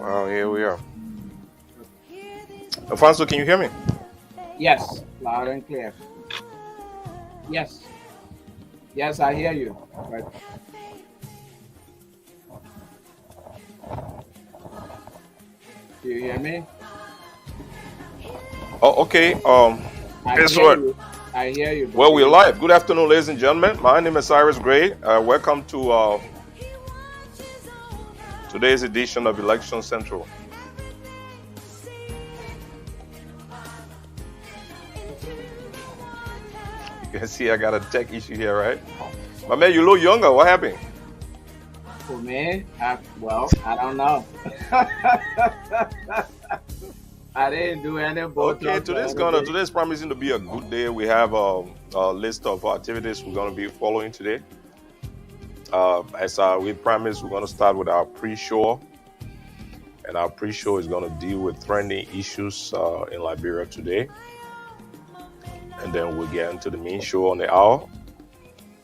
Well, here we are. Alfonso, can you hear me? Yes, loud and clear. Yes, yes, I hear you. But do you hear me? Oh, okay. I Guess hear what? you. I hear you, but Well, do we're you? live. Good afternoon, ladies and gentlemen. My name is Cyrus Gray. Welcome to today's edition of Election Central. You can see I got a tech issue here, right? My man, you look younger. What happened? For me, I don't know. I didn't do any Okay, Botox or anything. today's promising to be a good day. We have a list of activities we're going to be following today. As we promised, we're going to start with our pre-show, and our pre-show is going to deal with trending issues in Liberia today. And then we'll get into the main show on the hour.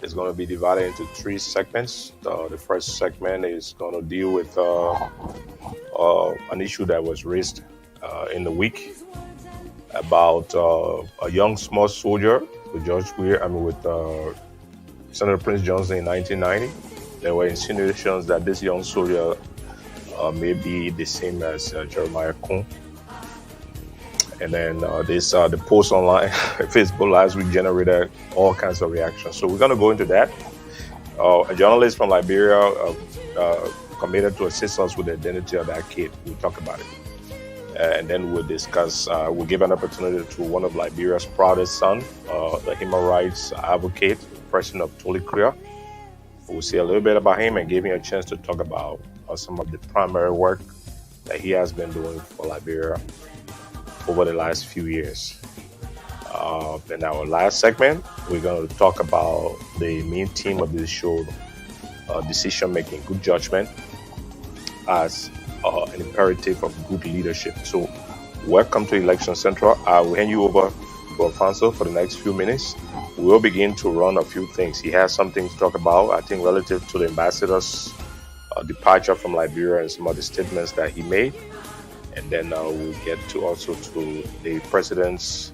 It's going to be divided into three segments. The first segment is going to deal with an issue that was raised in the week about a young small soldier with Senator Prince Johnson in 1990. There were insinuations that this young soldier may be the same as Jeremiah Kuhn. And then the post online, Facebook last week generated all kinds of reactions. So we're going to go into that. A journalist from Liberia committed to assist us with the identity of that kid. We'll talk about it. And then we'll discuss, we'll give an opportunity to one of Liberia's proudest sons, the human rights advocate, President of Tolikria. We'll see a little bit about him and give him a chance to talk about some of the primary work that he has been doing for Liberia over the last few years. In our last segment, we're going to talk about the main theme of this show, decision making, good judgment as an imperative of good leadership. So, welcome to Election Central. I will hand you over to Alfonso for the next few minutes. We will begin to run a few things. He has something to talk about, I think, relative to the ambassador's departure from Liberia and some of the statements that he made. And then we'll get to also to the president's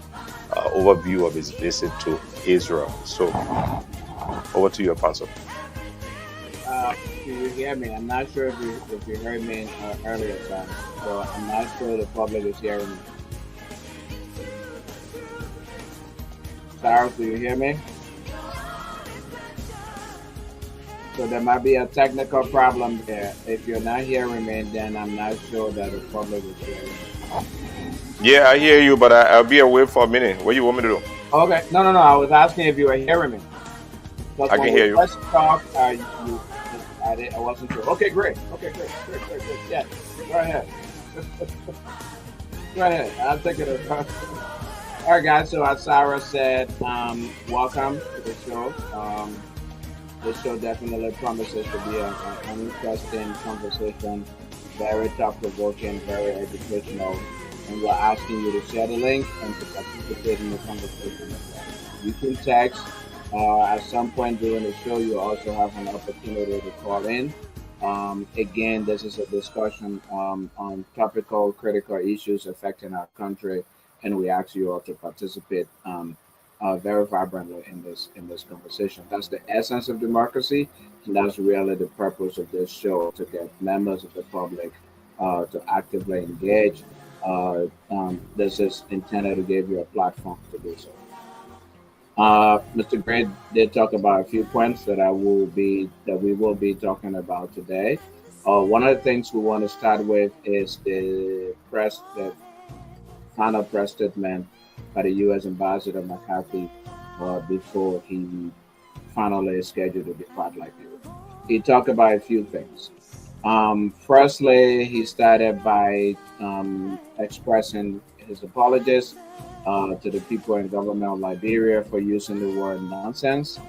overview of his visit to Israel. So, over to you, Alfonso. Do you hear me? I'm not sure if you heard me earlier, time, so I'm not sure the public is hearing me. Sarah, do you hear me? So there might be a technical problem there. If you're not hearing me, then I'm not sure that the public is hearing me. Yeah, I hear you, but I'll be away for a minute. What do you want me to do? Okay, no. I was asking if you were hearing me. Because I can hear you. First talk, I wasn't sure. Okay, great. Great. Yeah, go ahead. Go ahead. I'll take it as well. All right, guys. So as Sarah said, welcome to the show. This show definitely promises to be an interesting conversation, very thought-provoking, very educational, and we're asking you to share the link and to participate in the conversation as well. You can text. At some point during the show, you also have an opportunity to call in. Again, this is a discussion on topical, critical issues affecting our country, and we ask you all to participate very vibrantly in this conversation. That's the essence of democracy, and that's really the purpose of this show, to get members of the public to actively engage. This is intended to give you a platform to do so. Mr. Gray did talk about a few points that we will be talking about today. One of the things we want to start with is the final press statement by the U.S. Ambassador McCarthy before he finally is scheduled to depart Liberia. He talked about a few things. Firstly, he started by expressing his apologies to the people in government of Liberia for using the word nonsense.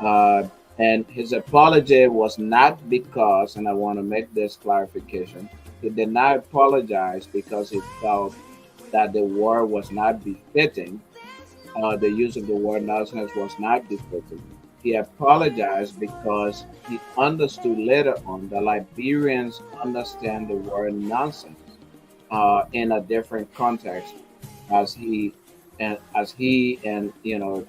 And his apology was not because, and I want to make this clarification, he did not apologize because he felt that the word was not befitting. The use of the word nonsense was not befitting. He apologized because he understood later on that Liberians understand the word nonsense in a different context, as he and the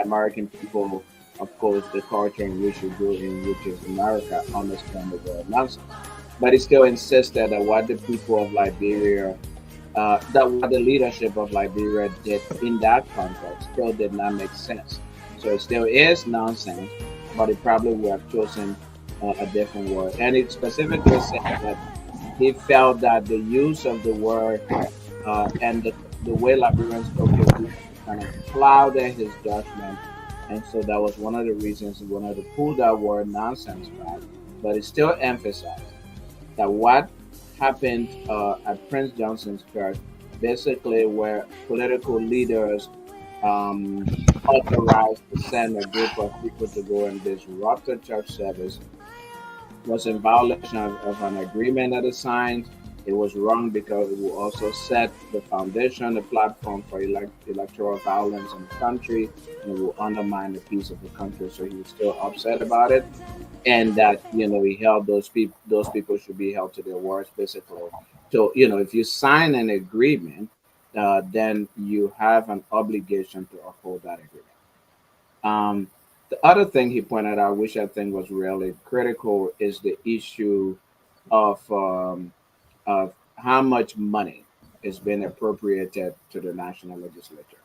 American people, of course, the culture in which you grew in, which is America, understand the word nonsense. But he still insisted that what the people of Liberia, that what the leadership of Liberia did in that context still did not make sense. So it still is nonsense, but it probably would have chosen a different word. And it specifically said that he felt that the use of the word and the way Liberians spoke his kind of clouded his judgment. And so that was one of the reasons he wanted to pull that word nonsense back. But it still emphasized that what happened at Prince Johnson's church, basically where political leaders um, authorized to send a group of people to go and disrupt the church service, was in violation of an agreement that is signed. It was wrong because it will also set the foundation, the platform for electoral violence in the country, and it will undermine the peace of the country. So he was still upset about it, and that he held those people should be held to their words, basically. So if you sign an agreement, then you have an obligation to uphold that agreement. Um, the other thing he pointed out, which I think was really critical, is the issue of how much money is being appropriated to the national legislature,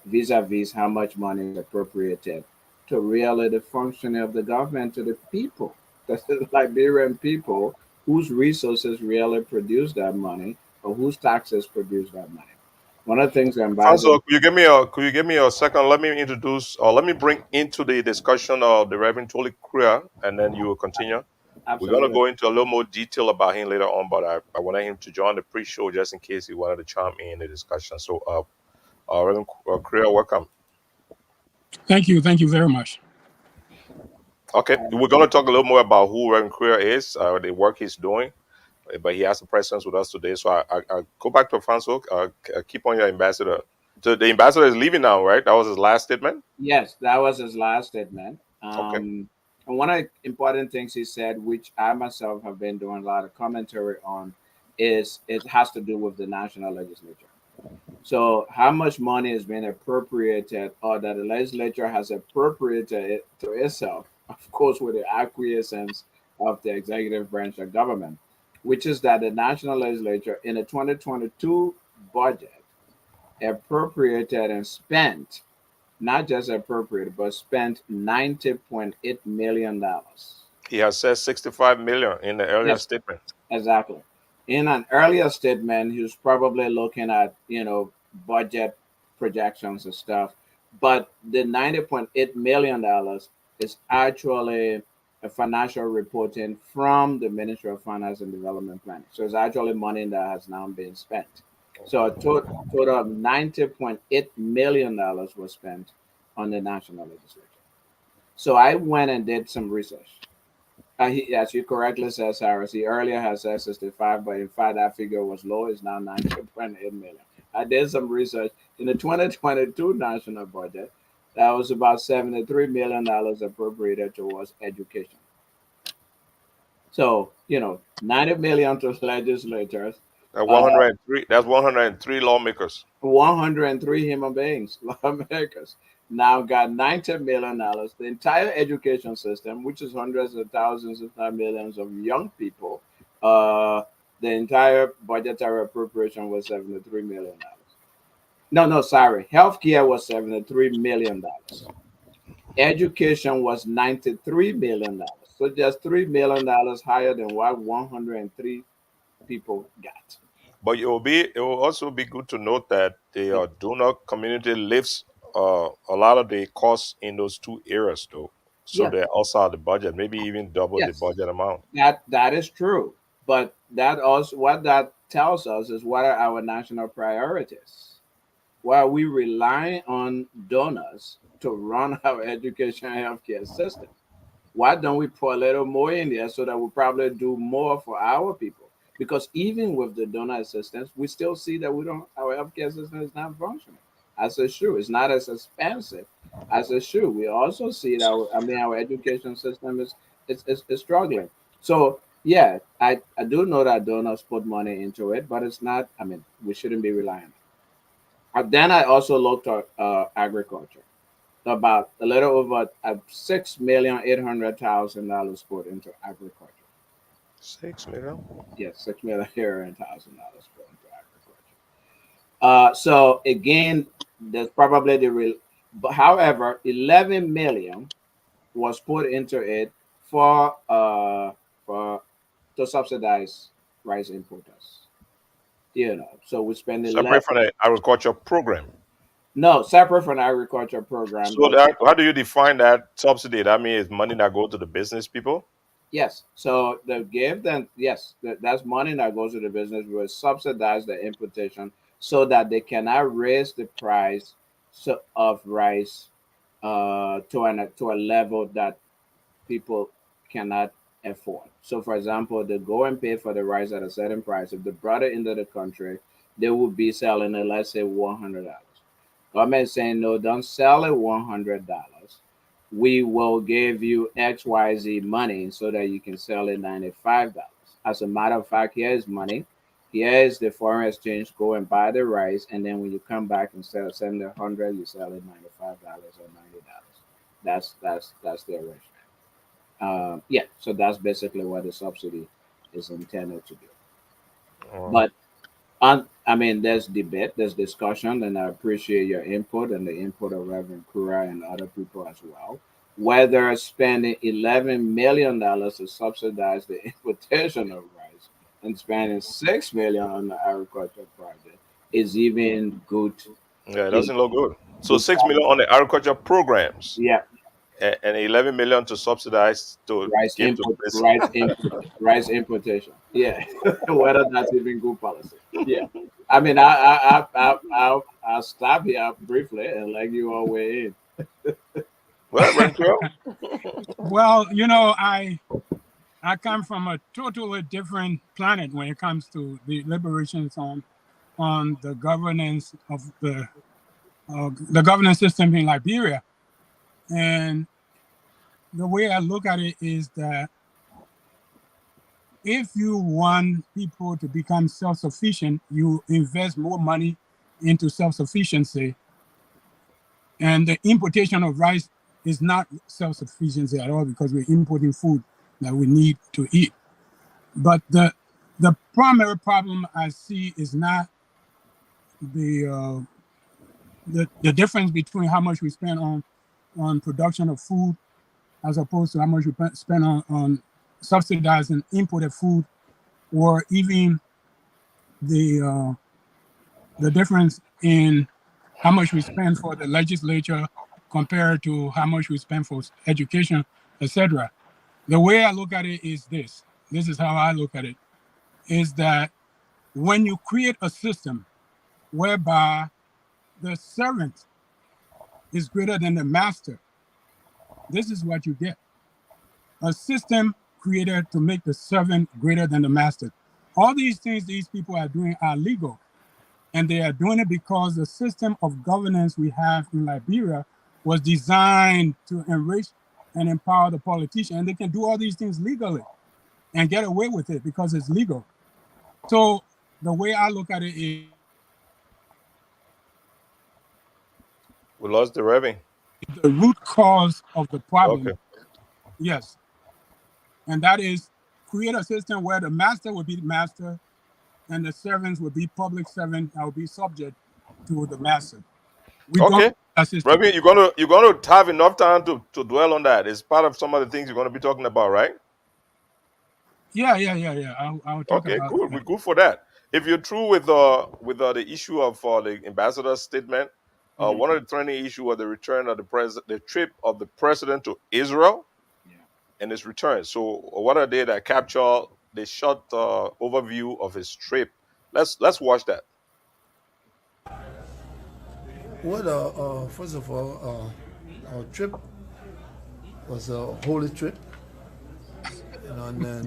vis-a-vis how much money is appropriated to really the functioning of the government to the people, the Liberian people, whose resources really produce that money or whose taxes produce that money. One of the things the ambassador, Franco, could you give me a second? Let me introduce or let me bring into the discussion of the Reverend Tolly Kriya, and then you will continue. We're gonna absolutely, go into a little more detail about him later on, but I wanted him to join the pre-show just in case he wanted to chime in the discussion. So, Reverend Kriya, welcome. Thank you very much. Okay, we're gonna talk a little more about who Reverend Kriya is, the work he's doing, but he has a presence with us today. So I go back to Franco. Keep on your ambassador. So the ambassador is leaving now, right? That was his last statement. yes, that was his last statement. Okay. And one of the important things he said, which I myself have been doing a lot of commentary on, is it has to do with the national legislature. So, how much money is being appropriated, or that the legislature has appropriated it to itself, of course, with the acquiescence of the executive branch of government, which is that the national legislature in the 2022 budget appropriated and spent, not just appropriated, but spent $90.8 million. He has said 65 million in the earlier Yes, statement. exactly. In an earlier statement, he was probably looking at, budget projections and stuff. But the $90.8 million is actually a financial reporting from the Ministry of Finance and Development Planning. So it's actually money that has now been spent. So a total of $90.8 million was spent on the national legislature. So I went and did some research. As you correctly said, Cyrus, he earlier had said 65, but in fact, that figure was low. It's now 90.8 million. I did some research in the 2022 national budget. That was about $73 million appropriated towards education. So, 90 million to legislators, uh, 103. That's 103 lawmakers. 103 human beings, lawmakers, now got $90 million. The entire education system, which is hundreds of thousands, if not millions, of young people, uh, the entire budgetary appropriation was $73 million. No, no, sorry. Healthcare was $73 million. Education was $93 million. So just $3 million higher than what 103 people got. But it will also be good to note that the donor community lifts a lot of the costs in those two areas, though. So Yes, they're outside the budget, maybe even double the yes. budget amount. That is true, but that also what that tells us is what are our national priorities. While we rely on donors to run our education and healthcare system, why don't we put a little more in there so that we probably do more for our people? Because even with the donor assistance, we still see that we don't our healthcare system is not functioning as a shoe. It's not as expensive as a shoe. We also see that our education system is struggling. So yeah, I do know that donors put money into it, but it's not. I mean, we shouldn't be reliant. Then I also looked at agriculture. About a little over $6,800,000 put into agriculture. 6 million. Yes, $6,800,000 put into agriculture. So again, there's probably the real. But however, 11 million was put into it for for to subsidize rice importers. So we spend 11. Separate from the agriculture program. No, separate from the agriculture program. So that, how do you define that subsidy? That means it's money that go to the business people. Yes. So the gift, and yes, that's money that goes to the business. Will subsidize the importation so that they cannot raise the price of rice to a level that people cannot afford. So, for example, they go and pay for the rice at a certain price. If they brought it into the country, they would be selling it, let's say, $100. Government saying no, don't sell it $100. We will give you XYZ money so that you can sell it $95. As a matter of fact, here is money. Here is the foreign exchange. Go and buy the rice, and then when you come back instead of selling it 100, you sell it $95 or $90. That's the arrangement. Yeah, so that's basically what the subsidy is intended to do. Oh. But I mean, there's debate, there's discussion, and I appreciate your input and the input of Reverend Kura and other people as well. Whether spending $11 million to subsidize the importation of rice and spending $6 million on the agriculture project is even good. Yeah, it You know, doesn't look good. So good 6 million on the agriculture programs, yeah, and 11 million to subsidize to rice give to input, business. rice importation. Yeah, whether that's even good policy. Yeah, I mean, I'll stop here briefly and let you all weigh in. Well, Renfro, Well, I come from a totally different planet when it comes to the liberations on the governance system in Liberia. And the way I look at it is that if you want people to become self-sufficient, you invest more money into self-sufficiency. And the importation of rice is not self-sufficiency at all because we're importing food that we need to eat. But the primary problem I see is not the the difference between how much we spend on production of food as opposed to how much we spend on subsidizing imported food, or even the difference in how much we spend for the legislature compared to how much we spend for education, etc. The way I look at it is this. This is how I look at it, is that when you create a system whereby the servant is greater than the master, this is what you get. A system created to make the servant greater than the master. All these things these people are doing are legal. And they are doing it because the system of governance we have in Liberia was designed to enrich and empower the politician. And they can do all these things legally and get away with it because it's legal. So the way I look at it is we lost the revenue. the root cause of the problem. Okay. Yes. And that is create a system where the master will be the master and the servants will be public servants that will be subject to the master. We don't Okay. have that system. Reverend, you're gonna have enough time to dwell on that. It's part of some of the things you're gonna be talking about, right? Yeah. I'll talk Okay, about cool. that. We're good for that. If you're true with the issue of the ambassador's statement, Mhm. one of the trending issue was the return of the trip of the president to Israel Yeah. and his return. So what are they that capture the short overview of his trip? Let's watch that. Well, first of all, our trip was a holy trip, and then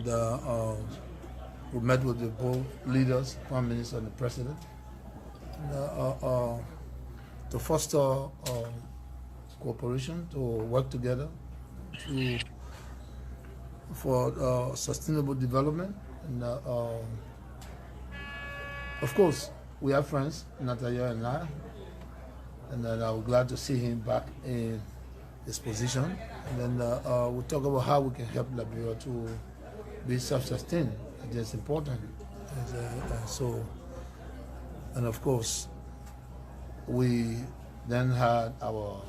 we met with the both leaders, Prime Minister and the President. And, to foster cooperation, to work together for sustainable development. And of course, we have friends, Natalia and I, and then I'm glad to see him back in his position. And then we'll talk about how we can help Liberia to be self-sustained. That's important. And of course, we then had our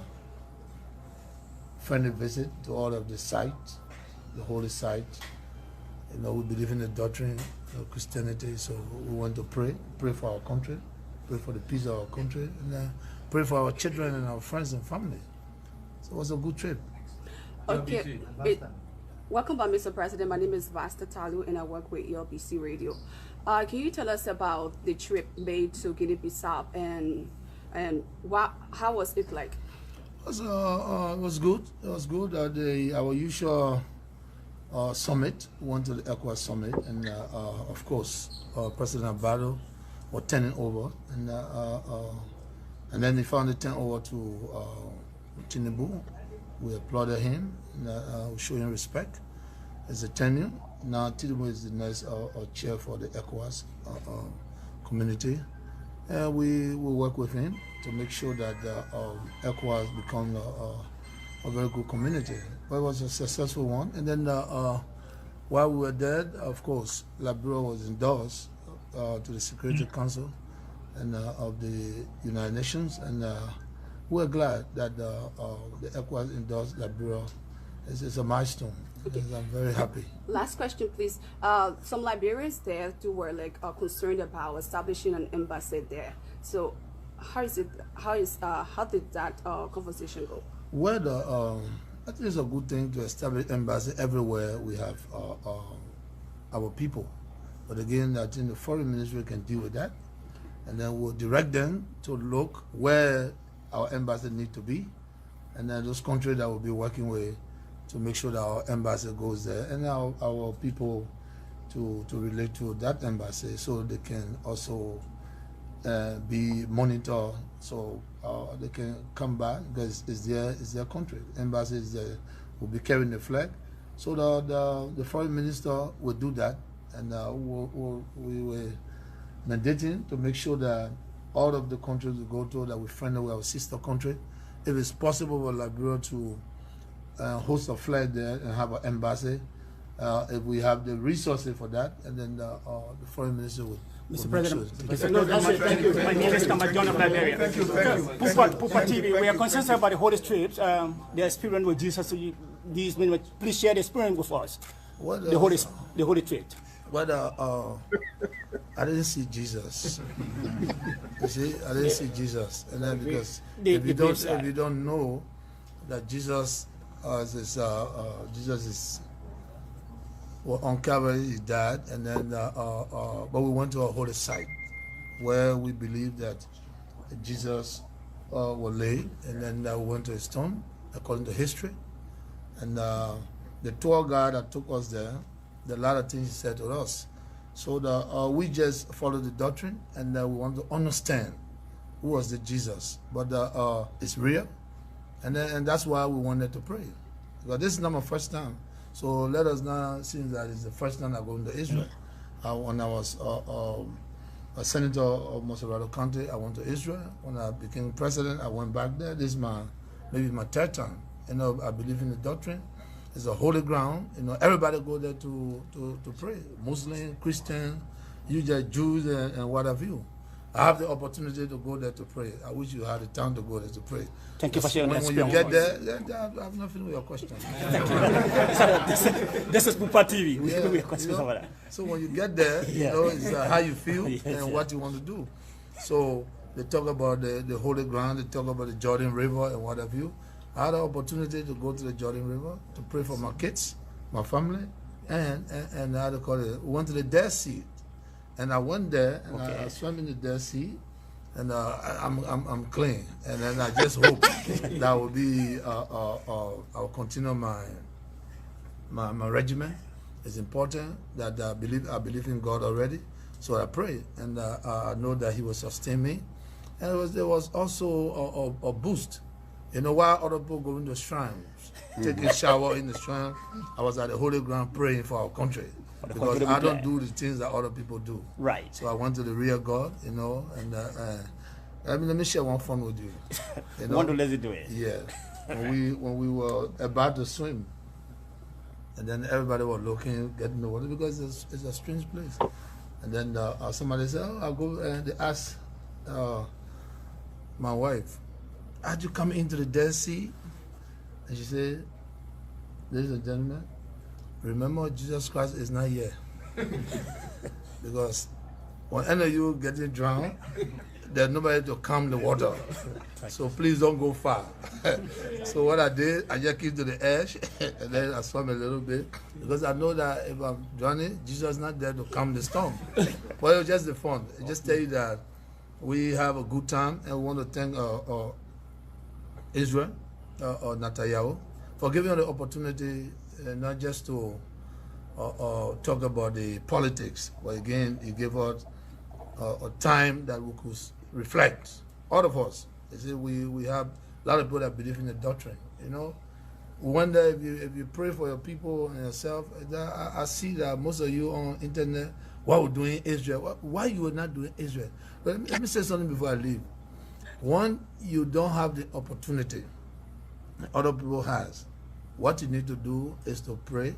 friendly visit to all of the sites, the holy sites. You know, we believe in the doctrine of Christianity, so we want to pray for our country, pray for the peace of our country, and pray for our children and our friends and family. So it was a good trip. Okay. Welcome back, Mr. President. My name is Vasta Talu, and I work with ELBC Radio. Can you tell us about the trip made to Guinea-Bissau and how was it like? It was good. It was good. Our usual summit, we went to the ECOWAS summit, and of course, President Abado was turning over, and then he finally turned over to Tinubu. We applauded him, and we showed him respect as a tenure. Now Tinubu is the next chair for the ECOWAS community. And we will work with him to make sure that ECOWAS becomes a very good community. But it was a successful one. And then while we were there, of course, Liberia was endorsed to the Security Council and of the United Nations. And we're glad that the ECOWAS endorsed Liberia. It's a milestone. Okay. I'm very happy. Last question, please. Some Liberians there too were like concerned about establishing an embassy there. So, how did that conversation go? Well, I think it's a good thing to establish embassy everywhere we have our people. But again, I think the foreign ministry can deal with that, and then we'll direct them to look where our embassy need to be, and then those countries that we'll be working with to make sure that our embassy goes there, and our people to relate to that embassy so they can also be monitored, so they can come back because it's their country. Embassy is there, will be carrying the flag, so the foreign minister will do that, and we were mandating to make sure that all of the countries we go to that we're friendly with our sister country, if it's possible for Liberia to host a flag there and have an embassy, if we have the resources for that, and then the foreign minister would. Mr. President, thank you. My name is John of Liberia. Thank you. Pupa TV, we are concerned about the Holy Trips, the experience with Jesus. Please share the experience with us. The Holy Trip. Well, I didn't see Jesus. You see, I didn't see Jesus, and then because if you don't know that Jesus is on Calvary, he died, and then but we went to a holy site where we believe that Jesus was laid, and then we went to his tomb according to history, and the tour guide that took us there, a lot of things he said to us. So we just follow the doctrine, and we want to understand who was the Jesus. But it's real, and that's why we wanted to pray. Because this is not my first time. So let us not see that it's the first time I'm going to Israel. When I was a senator of Moserado County, I went to Israel. When I became president, I went back there. This is maybe my third time. You know, I believe in the doctrine. It's a holy ground. You know, everybody go there to pray. Muslim, Christian, you just Jews and what have you. I have the opportunity to go there to pray. I wish you had the time to go there to pray. Thank you for sharing that. When you get there, I have nothing with your question. This is Pupa TV. So when you get there, you know, it's how you feel and what you want to do. So they talk about the holy ground. They talk about the Jordan River and what have you. I had the opportunity to go to the Jordan River to pray for my kids, my family, and how to call it. We went to the Dead Sea. And I went there, and I swam in the Dead Sea, and I'm clean. And then I just hope that will be I'll continue my regimen. It's important that I believe in God already, so I pray, and I know that He will sustain me. And there was also a boost. You know, while other people go in the shrines, taking shower in the shrine, I was at the holy ground praying for our country. Because I don't do the things that other people do. Right. So I went to the real God, you know, and let me share one fun with you. You know? Want to let's do it. Yeah. When we were about to swim, and then everybody was looking, getting the water, because it's a strange place. And then somebody said, "Oh, I'll go," and they asked my wife, "How'd you come into the Dead Sea?" And she said, "Ladies and gentlemen, remember Jesus Christ is not here." Because when any of you getting drowned, there's nobody to calm the water. So please don't go far. So what I did, I just came to the edge and then I swam a little bit, because I know that if I'm drowning, Jesus is not there to calm the storm. Well, it was just the fun. I just tell you that we have a good time, and we want to thank Israel or Netanyahu for giving us the opportunity not just to talk about the politics, but again, he gave us a time that we could reflect. All of us. You see, we have a lot of people that believe in the doctrine. You know, we wonder if you pray for your people and yourself. I see that most of you on internet, what we're doing Israel. Why you are not doing Israel? But let me say something before I leave. One, you don't have the opportunity other people has. What you need to do is to pray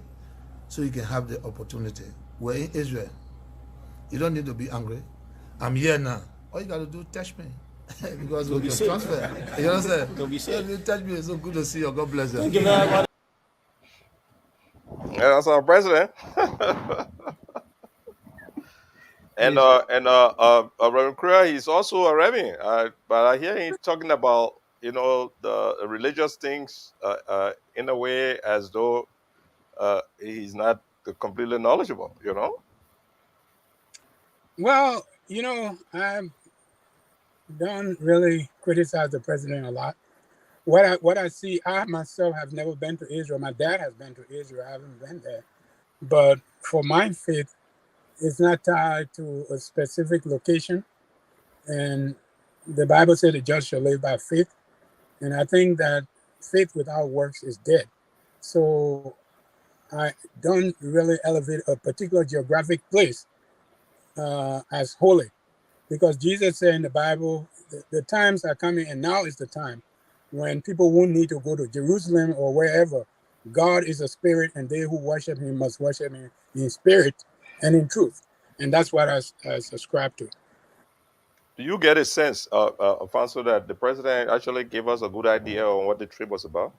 so you can have the opportunity. We're in Israel. You don't need to be angry. I'm here now. All you got to do is touch me. Because we can transfer. You understand? Don't be safe. You touch me. It's so good to see you. God bless you. Thank you very much. Yeah, that's our president. And Reverend Korea, he's also a Reverend. But I hear him talking about, you know, the religious things in a way as though he's not completely knowledgeable, you know? Well, you know, I don't really criticize the president a lot. What I see, I myself have never been to Israel. My dad has been to Israel. I haven't been there. But for my faith, it's not tied to a specific location. And the Bible said the just shall live by faith. And I think that faith without works is dead. So I don't really elevate a particular geographic place as holy, because Jesus said in the Bible, the times are coming, and now is the time when people won't need to go to Jerusalem or wherever. God is a spirit, and they who worship him must worship him in spirit and in truth. And that's what I subscribe to. Do you get a sense, Alfonso, that the president actually gave us a good idea on what the trip was about?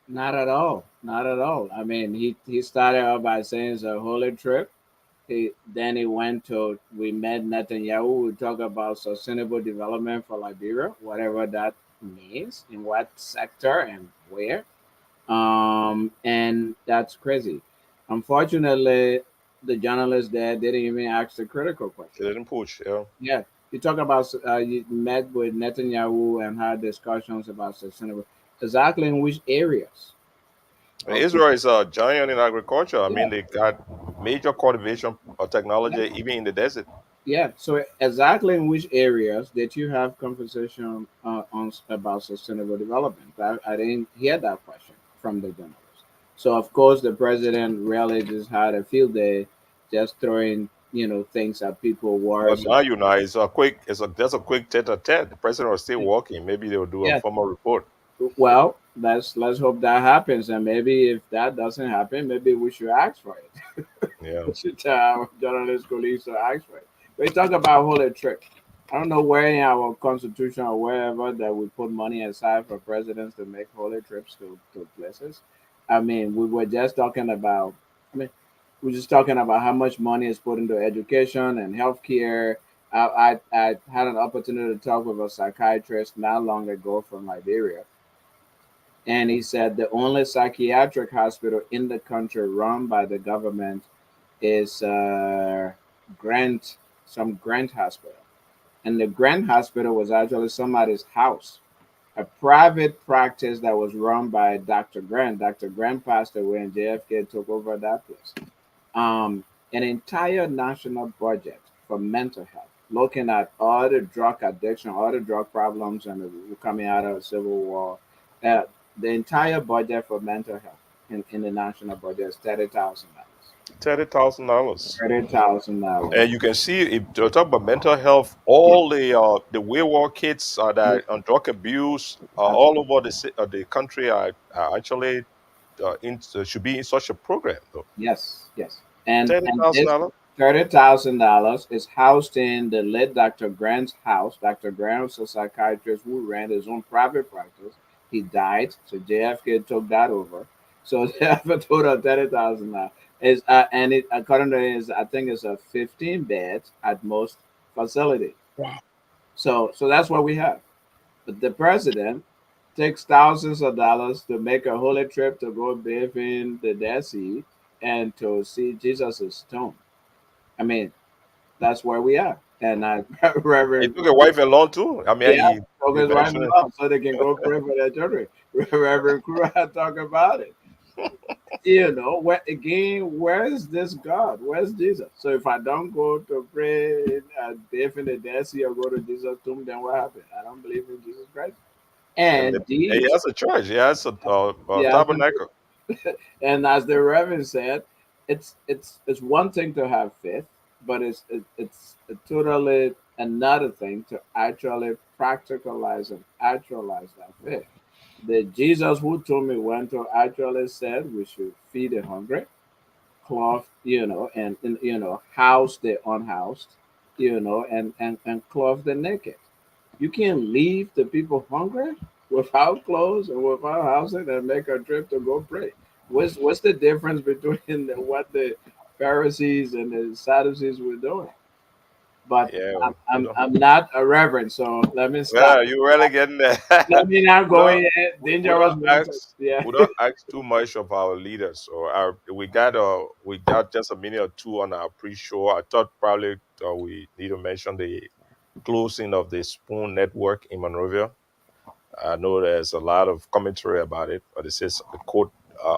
Not at all. Not at all. I mean, he started out by saying it's a holy trip. Then he went to, we met Netanyahu. We talk about sustainable development for Liberia, whatever that means, in what sector and where. And that's crazy. Unfortunately, the journalists there didn't even ask the critical question. They didn't push, yeah. Yeah, you talk about you met with Netanyahu and had discussions about sustainable. Exactly in which areas? Israel is a giant in agriculture. I mean, they got major cultivation technology even in the desert. Yeah. So exactly in which areas did you have conversation on about sustainable development? I didn't hear that question from the journalists. So of course the president really just had a field day, just throwing things at people. But Words. now you know, it's a quick, just a quick tete-a-tete. The president was still walking. Maybe they'll do a Yeah. formal report. Well, let's hope that happens, and maybe if that doesn't happen, maybe we should ask for it. Yeah. We should tell our journalist colleagues to ask for it. We talk about holy trip. I don't know where in our constitution or wherever that we put money aside for presidents to make holy trips to places. I mean, we were just talking about. I mean, we're just talking about how much money is put into education and healthcare. I had an opportunity to talk with a psychiatrist not long ago from Liberia, and he said the only psychiatric hospital in the country run by the government is Grant, some Grant hospital, and the Grant hospital was actually somebody's house, a private practice that was run by Dr. Grant. Dr. Grant passed away, and JFK took over that place. An entire national budget for mental health looking at all the drug addiction, all the drug problems, and we're coming out of a civil war. Uh, the entire budget for mental health in the national budget is $30,000. $30,000. $30,000. And you can see if you talk about mental health, all the wayward kids that on drug abuse all over the country are actually should be in such a program though. Yes, yes. And this $30,000. $30,000 is housed in the late Dr. Grant's house. Dr. Grant was a psychiatrist who ran his own private practice. He died, so JFK took that over. So they have a total of $30,000. Is and it according to his, I think it's a 15 beds at most facility. Wow. So that's what we have. But the president takes thousands of dollars to make a holy trip to go bathe in the Dead Sea and to see Jesus' tomb. I mean, that's where we are. And He Reverend, took a wife along too. I mean, yeah, he focus right mentioned now so they can go pray for their children. Reverend Kura talk about it. You know, where again, where is this God? Where's Jesus? So if I don't go to pray and bathe in the Dead Sea or go to Jesus' tomb, then what happened? I don't believe in Jesus Christ. and And he these, has a church. He has a yeah, tabernacle. and as the Reverend said, it's one thing to have faith, but it's totally another thing to actually practicalize and actualize that faith. The Jesus who told me when to actually said we should feed the hungry, clothe, and house the unhoused, and clothe the naked. You can't leave the people hungry without clothes and without housing and make a trip to go pray. What's the difference between what the Pharisees and the Sadducees were doing? But Yeah, I'm not a reverend, so let me stop. yeah, you really getting there. Let me not we go don't in we dangerous don't water. ask Yeah. we don't ask too much of our leaders. So we got just a minute or two on our pre-show. I thought probably we need to mention the closing of the Spoon Network in Monrovia. I know there's a lot of commentary about it, but it says the court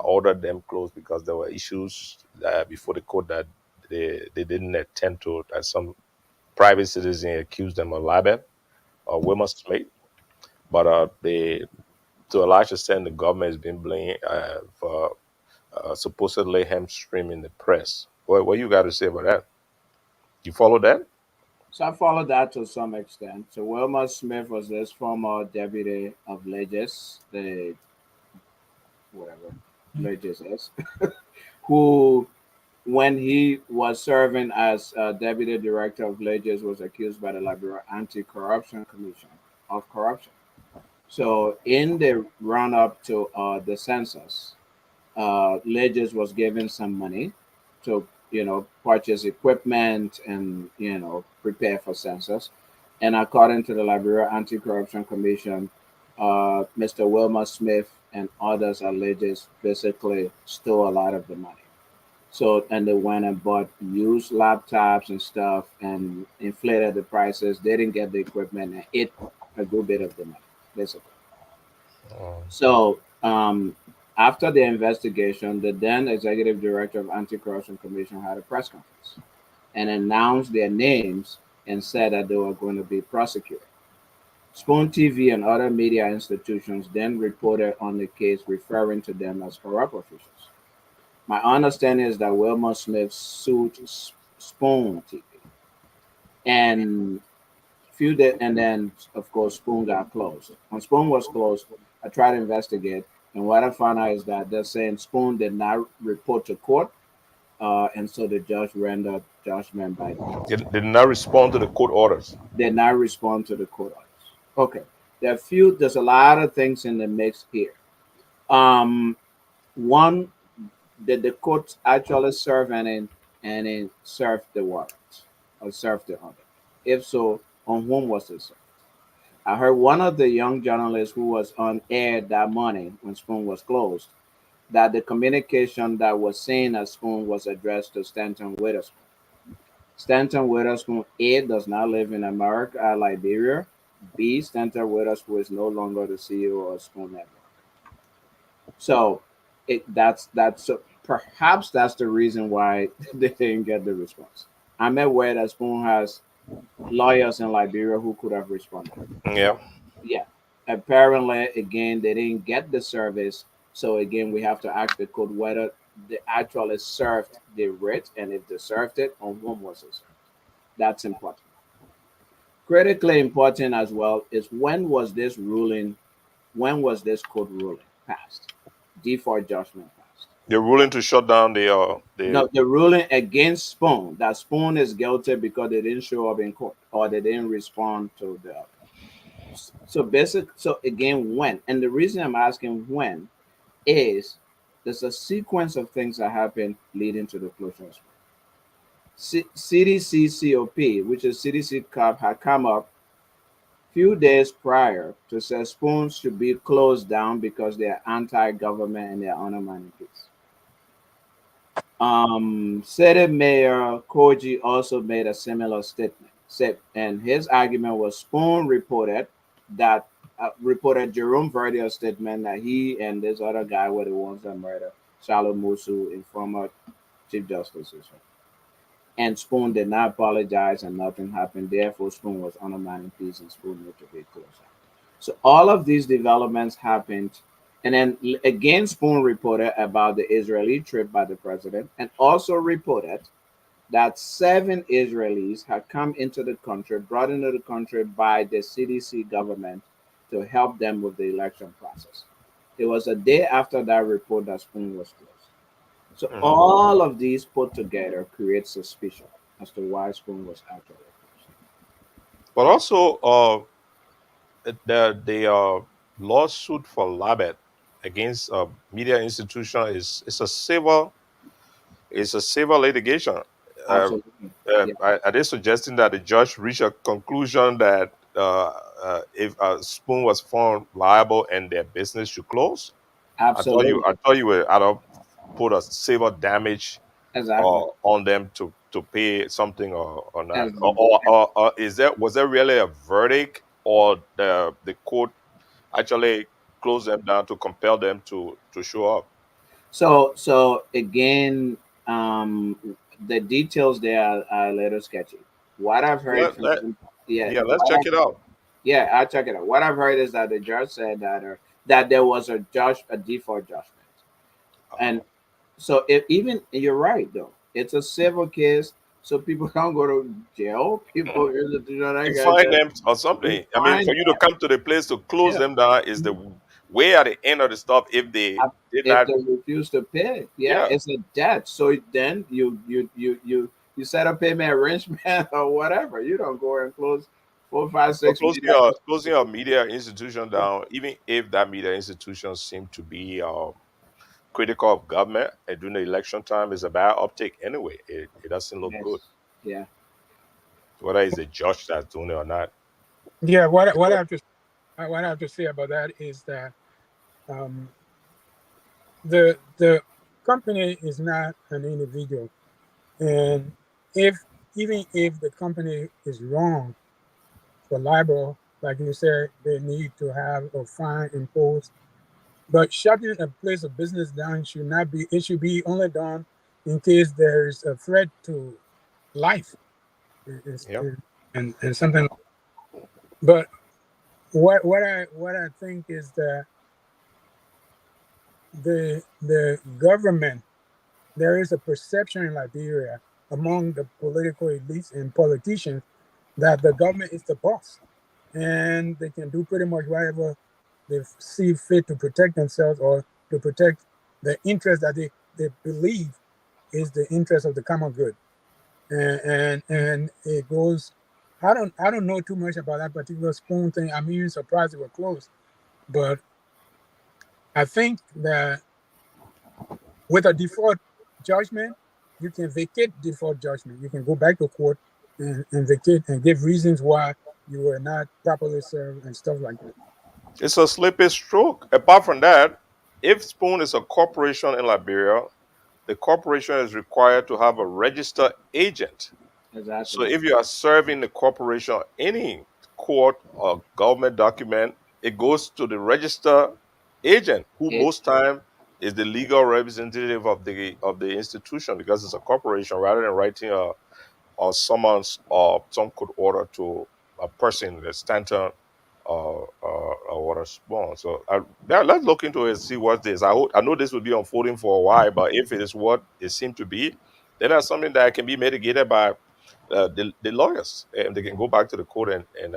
ordered them closed because there were issues before the court that they didn't attend to. That some private citizen accused them of libel or Wilma Smith, but they to a large extent the government has been blamed for supposedly hamstringing the press. What you got to say about that? You follow that? So I followed that to some extent. So Wilma Smith was this former deputy of Legis, the whatever Legis is, who when he was serving as deputy director of Legis was accused by the Liberia Anti-Corruption Commission of corruption. So in the run up to the census, Legis was given some money to purchase equipment and prepare for census. And according to the Liberia Anti-Corruption Commission, Mr. Wilmer Smith and others at Legis basically stole a lot of the money. So and they went and bought used laptops and stuff and inflated the prices. They didn't get the equipment and ate a good bit of the money, basically. Oh. So after the investigation, the then executive director of Anti-Corruption Commission had a press conference and announced their names and said that they were going to be prosecuted. Spoon TV and other media institutions then reported on the case, referring to them as corrupt officials. My understanding is that Wilma Smith sued Spoon TV, and and then of course Spoon got closed. When Spoon was closed, I tried to investigate, and what I found out is that they're saying Spoon did not report to court, and so the judge rendered judgment by They default. did not respond to the court orders. Did not respond to the court orders. Okay, there's a lot of things in the mix here. Um, One, did the court actually serve and serve the warrant or serve the order? If so, on whom was it served? I heard one of the young journalists who was on air that morning when Spoon was closed that the communication that was seen at Spoon was addressed to Stanton Witherspoon. Stanton Witherspoon, A, does not live in America, Liberia. B, Stanton Witherspoon is no longer the CEO of Spoon Network. So that's so perhaps that's the reason why they didn't get the response. I'm aware that Spoon has lawyers in Liberia who could have responded. Yeah. Yeah. Apparently, again, they didn't get the service. So again, we have to ask the court whether they actually served the writ, and if they served it, on whom was it served. That's important. Critically important as well is when was this ruling, when was this court ruling passed? Default judgment passed. They're willing to shut down the. No, the ruling against Spoon, that Spoon is guilty because they didn't show up in court or they didn't respond to the. So so again, when, and the reason I'm asking when is there's a sequence of things that happen leading to the closure of CDC COP, which is CDC COP, had come up few days prior to say Spoons should be closed down because they are anti-government and they are undermining peace. City Mayor Koji also made a similar statement. And his argument was Spoon reported Jerome Verdier's statement that he and this other guy were the ones that murdered Charlotte Musu, in former Chief Justice. And Spoon did not apologize and nothing happened. Therefore, Spoon was undermining peace and Spoon need to be closed out. So all of these developments happened. And then again, Spoon reported about the Israeli trip by the president and also reported that 7 Israelis had come into the country, brought into the country by the CDC government to help them with the election process. It was a day after that report that Spoon was closed. So all of these put together create suspicion as to why Spoon was actually closed. But also, the lawsuit for libel against a media institution is a civil. It's a civil litigation. Absolutely. Yeah, Are they suggesting that the judge reached a conclusion that if Spoon was found liable and their business should close? absolutely. I thought you were out of put a civil damage Exactly. on them to pay something or not, As or is there was there really a verdict, or the court actually closed them down to compel them to show up? so again, the details there are a little sketchy. What I've heard Let, from let, yeah, yeah, let's check it out. yeah, I'll check it out. What I've heard is that the judge said that there was a default judgment, and so if even you're right though, it's a civil case, so people can't go to jail. People, you know, that You guy find said, them or you something. I mean, find for you to come to the place to close yeah. them down is the way at the end of the stuff. If they did If not, they refuse to pay, yeah, yeah, it's a debt. So then you set a payment arrangement or whatever. You don't go and close four, five, for six media. closing your media institution down, even if that media institution seem to be critical of government and during the election time, is a bad optic anyway. It doesn't look good, Yes, yeah, whether it's the judge that's doing it or not. Yeah, what I have to say about that is that um, the company is not an individual, and if even if the company is wrong for libel, like you said, they need to have a fine imposed. But shutting a place of business down should not be. It should be only done in case there is a threat to life, Yeah. and something. But what I think is that the government, there is a perception in Liberia among the political elites and politicians that the government is the boss and they can do pretty much whatever they see fit to protect themselves or to protect the interest that they believe is the interest of the common good. And it goes, I don't know too much about that particular Spoon thing. I'm even surprised they were close. But I think that with a default judgment, you can vacate default judgment. You can go back to court and vacate and give reasons why you were not properly served and stuff like that. It's a slippery stroke. Apart from that, if Spoon is a corporation in Liberia, the corporation is required to have a registered agent. So exactly. if you are serving the corporation or any court or government document, it goes to the registered agent, who It most time is the legal representative of the institution, because it's a corporation, rather than writing or summons or some court order to a person, the Stanton water spawn. So let's look into it and see what this. I know this will be unfolding for a while, but if it is what it seemed to be, then that's something that can be mitigated by the lawyers, and they can go back to the court and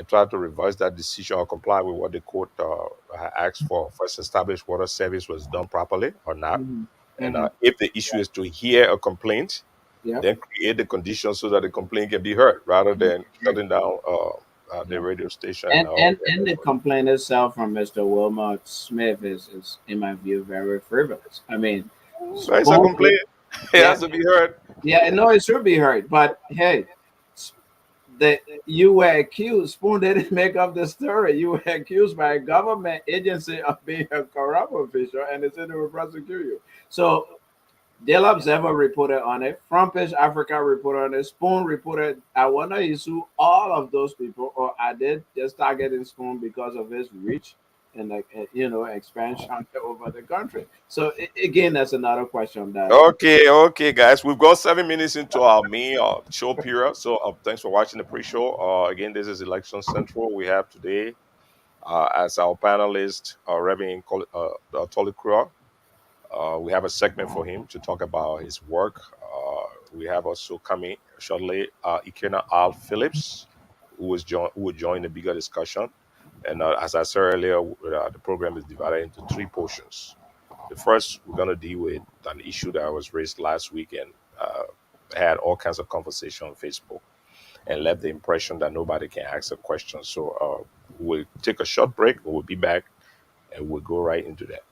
try to revise that decision or comply with what the court asked for. First, establish whether service was done properly or not, and if the issue is to hear a complaint, then create the conditions so that the complaint can be heard, rather than shutting down the radio station. And the complaint itself from Mr. Wilmot Smith is, in my view, very frivolous. I mean, so it's a complaint. It has to be heard. Yeah, no, it should be heard. But hey, you were accused. Spoon didn't make up the story. You were accused by a government agency of being a corrupt official, and they said they will prosecute you. So Daily Observer reported on it. Front Page Africa reported on it. Spoon reported. I wonder he sued all of those people, or I did just targeting Spoon because of his reach and expansion over the country. So again, that's another question. That okay, guys, we've got 7 minutes into our main show period. So thanks for watching the pre-show. Again, this is Election Central. We have today as our panelist, Reverend Tolikura. We have a segment for him to talk about his work. We have also coming shortly Ikena Al Phillips, who will join the bigger discussion. And as I said earlier, the program is divided into 3 portions. The first, we're going to deal with an issue that was raised last week and had all kinds of conversation on Facebook and left the impression that nobody can ask a question. So we'll take a short break, and we'll be back, and we'll go right into that.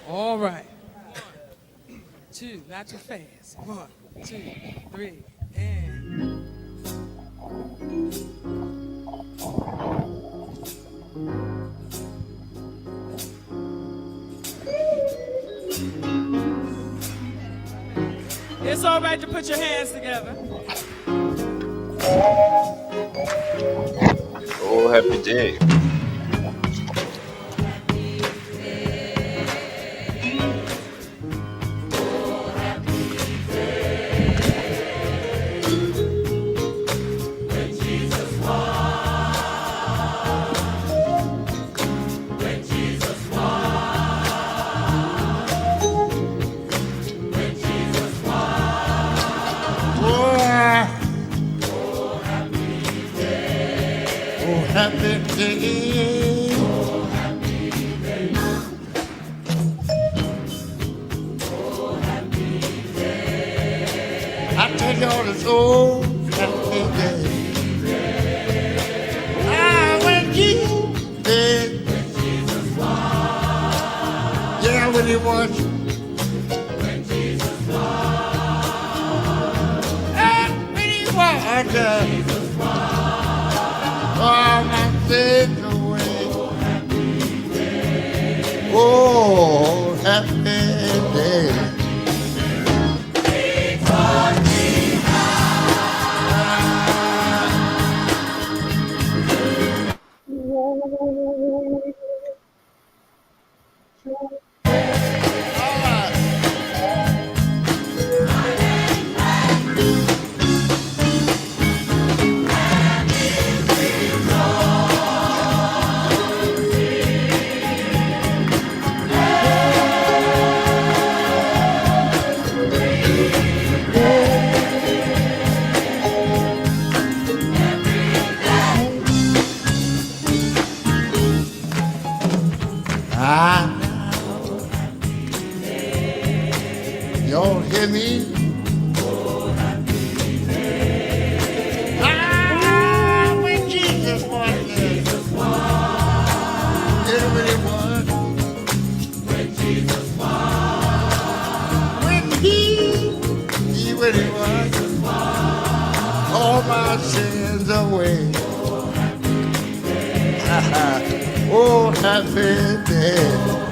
All right. 2, not too fast. 1, 2, 3, and. It's all right to put your hands together. Oh, happy day. away. Oh, happy day.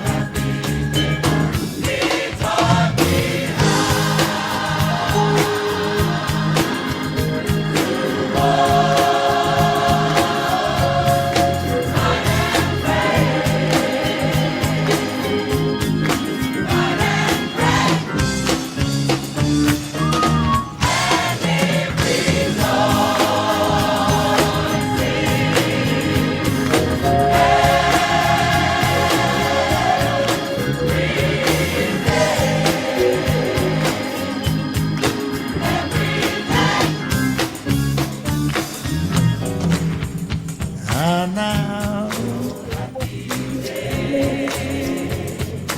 And now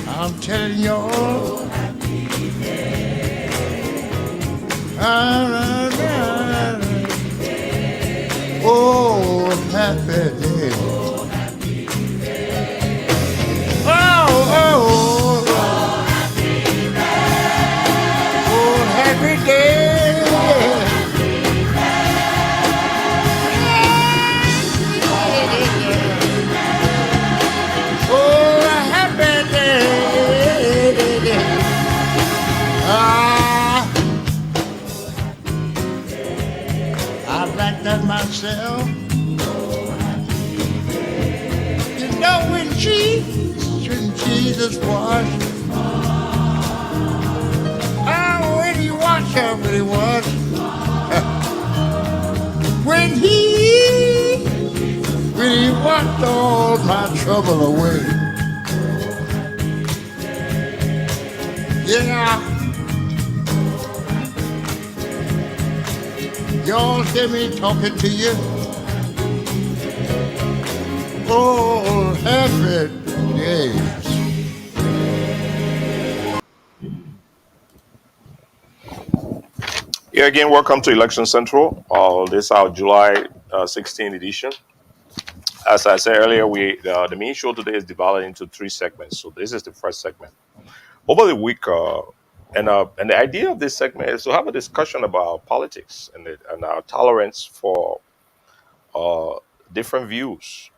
I'm telling you all. Oh, happy day. Oh, happy day. Oh, happy day. I like that myself. You know when Jesus washed. Oh, when he washed everybody was. When he washed all my trouble away. Yeah. Y'all hear me talking to you? Oh, happy days. Yeah, again, welcome to Election Central. This is our July 16th edition. As I said earlier, the main show today is divided into 3 segments. So this is the first segment. Over the week, and the idea of this segment is to have a discussion about politics and our tolerance for different views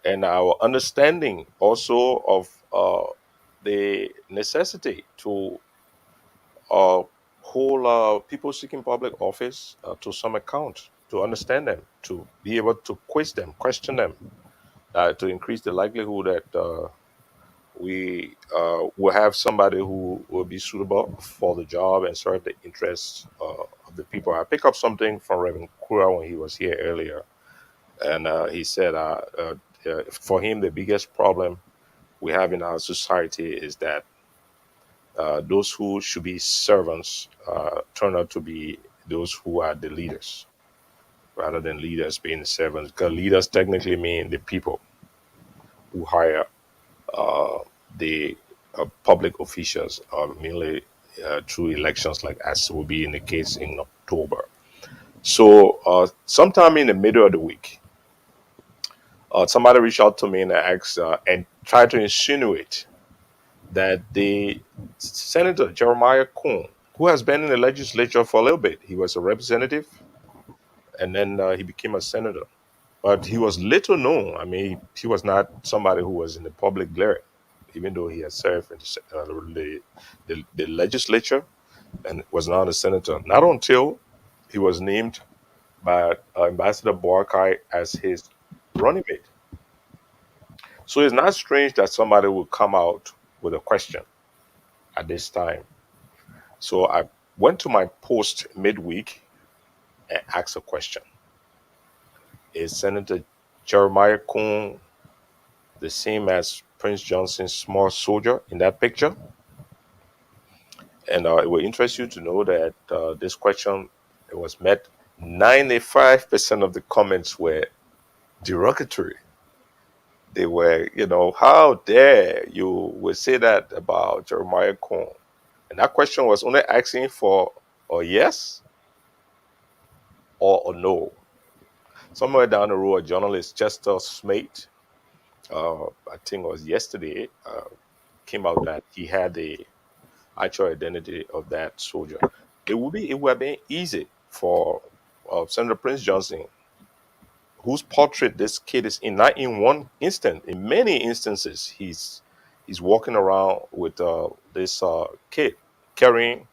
and our understanding also of the necessity to hold people seeking public office to some account, to understand them, to be able to quiz them, question them, to increase the likelihood that we will have somebody who will be suitable for the job and serve the interests of the people. I pick up something from Reverend Kura when he was here earlier, and he said for him, the biggest problem we have in our society is that those who should be servants turn out to be those who are the leaders rather than leaders being the servants, because leaders technically mean the people who hire the public officials, mainly through elections, like as will be in the case in October. So sometime in the middle of the week, somebody reached out to me and asked and tried to insinuate that the Senator Jeremiah Kuhn, who has been in the legislature for a little bit, he was a representative and then he became a senator. But he was little known. I mean, he was not somebody who was in the public glare, even though he had served in the legislature and was now a senator. Not until he was named by Ambassador Boakai as his running mate. So it's not strange that somebody would come out with a question at this time. So I went to my post midweek and asked a question. Is Senator Jeremiah Kuhn the same as Prince Johnson's small soldier in that picture? And it will interest you to know that this question, it was met, 95% of the comments were derogatory. They were, how dare you would say that about Jeremiah Kuhn? And that question was only asking for a yes or a no. Somewhere down the road, journalist Chester Smate, I think it was yesterday, came out that he had the actual identity of that soldier. It would have been easy for Senator Prince Johnson whose portrait this kid is in. Not in one instant, in many instances, he's walking around with this kid carrying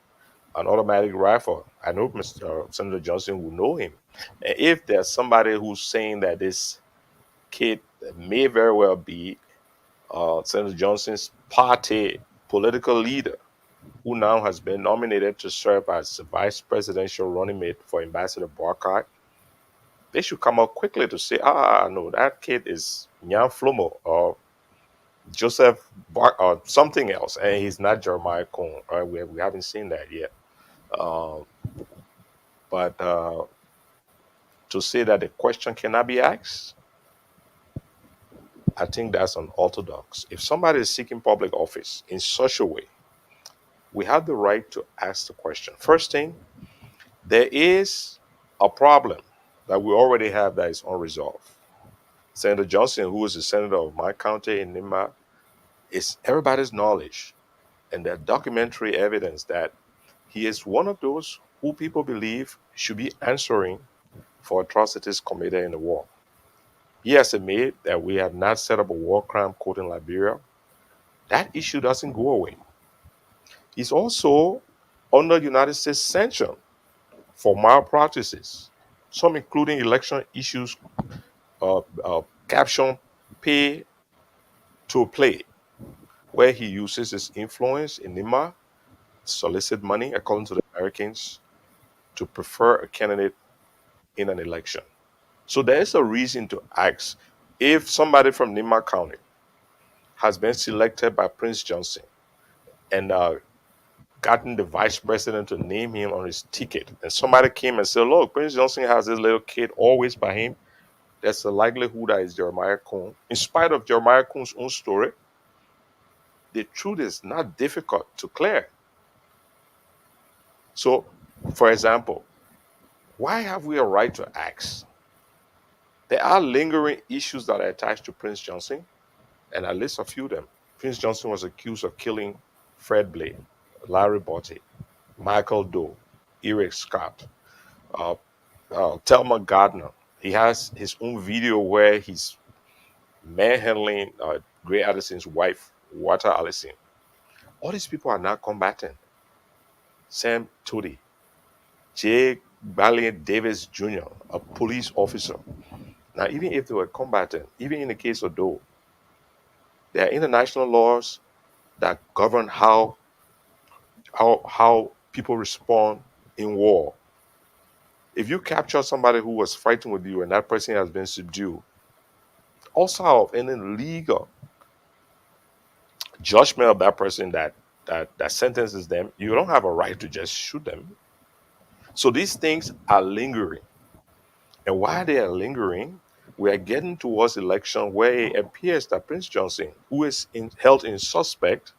an automatic rifle. I know Mr. Senator Johnson will know him. And if there's somebody who's saying that this kid may very well be Senator Johnson's party political leader, who now has been nominated to serve as the vice presidential running mate for Ambassador Boakai, they should come out quickly to say, no, that kid is Nyan Flomo or Joseph or something else, and he's not Jeremiah Cohn. Right? We haven't seen that yet. But to say that the question cannot be asked, I think that's unorthodox. If somebody is seeking public office in such a way, we have the right to ask the question. First thing, there is a problem that we already have that is unresolved. Senator Johnson, who is the senator of my county in Nyemah, is everybody's knowledge and the documentary evidence that he is one of those who people believe should be answering for atrocities committed in the war. He has admitted that we have not set up a war crime court in Liberia. That issue doesn't go away. He's also under United States sanction for malpractices, some including election issues, caption pay to play, where he uses his influence in Nyemah, solicit money, according to the Americans, to prefer a candidate in an election. So there is a reason to ask if somebody from Nyemah County has been selected by Prince Johnson and gotten the vice president to name him on his ticket, and somebody came and said, look, Prince Johnson has this little kid always by him, there's a likelihood that it's Jeremiah Cohn. In spite of Jeremiah Cohn's own story, the truth is not difficult to clear. So, for example, why have we a right to ask? There are lingering issues that are attached to Prince Johnson, and I list a few of them. Prince Johnson was accused of killing Fred Blade, Larry Botte, Michael Doe, Eric Scott, Thelma Gardner. He has his own video where he's manhandling Gray Addison's wife, Walter Allison. All these people are not combatant. Sam Toody, J. Valiant Davis Jr., a police officer. Now, even if they were combatant, even in the case of Doe, there are international laws that govern how people respond in war. If you capture somebody who was fighting with you and that person has been subdued, also of any legal judgment of that person that sentences them, you don't have a right to just shoot them. So these things are lingering. And while they are lingering, we are getting towards election where it appears that Prince Johnson, who is held in suspect,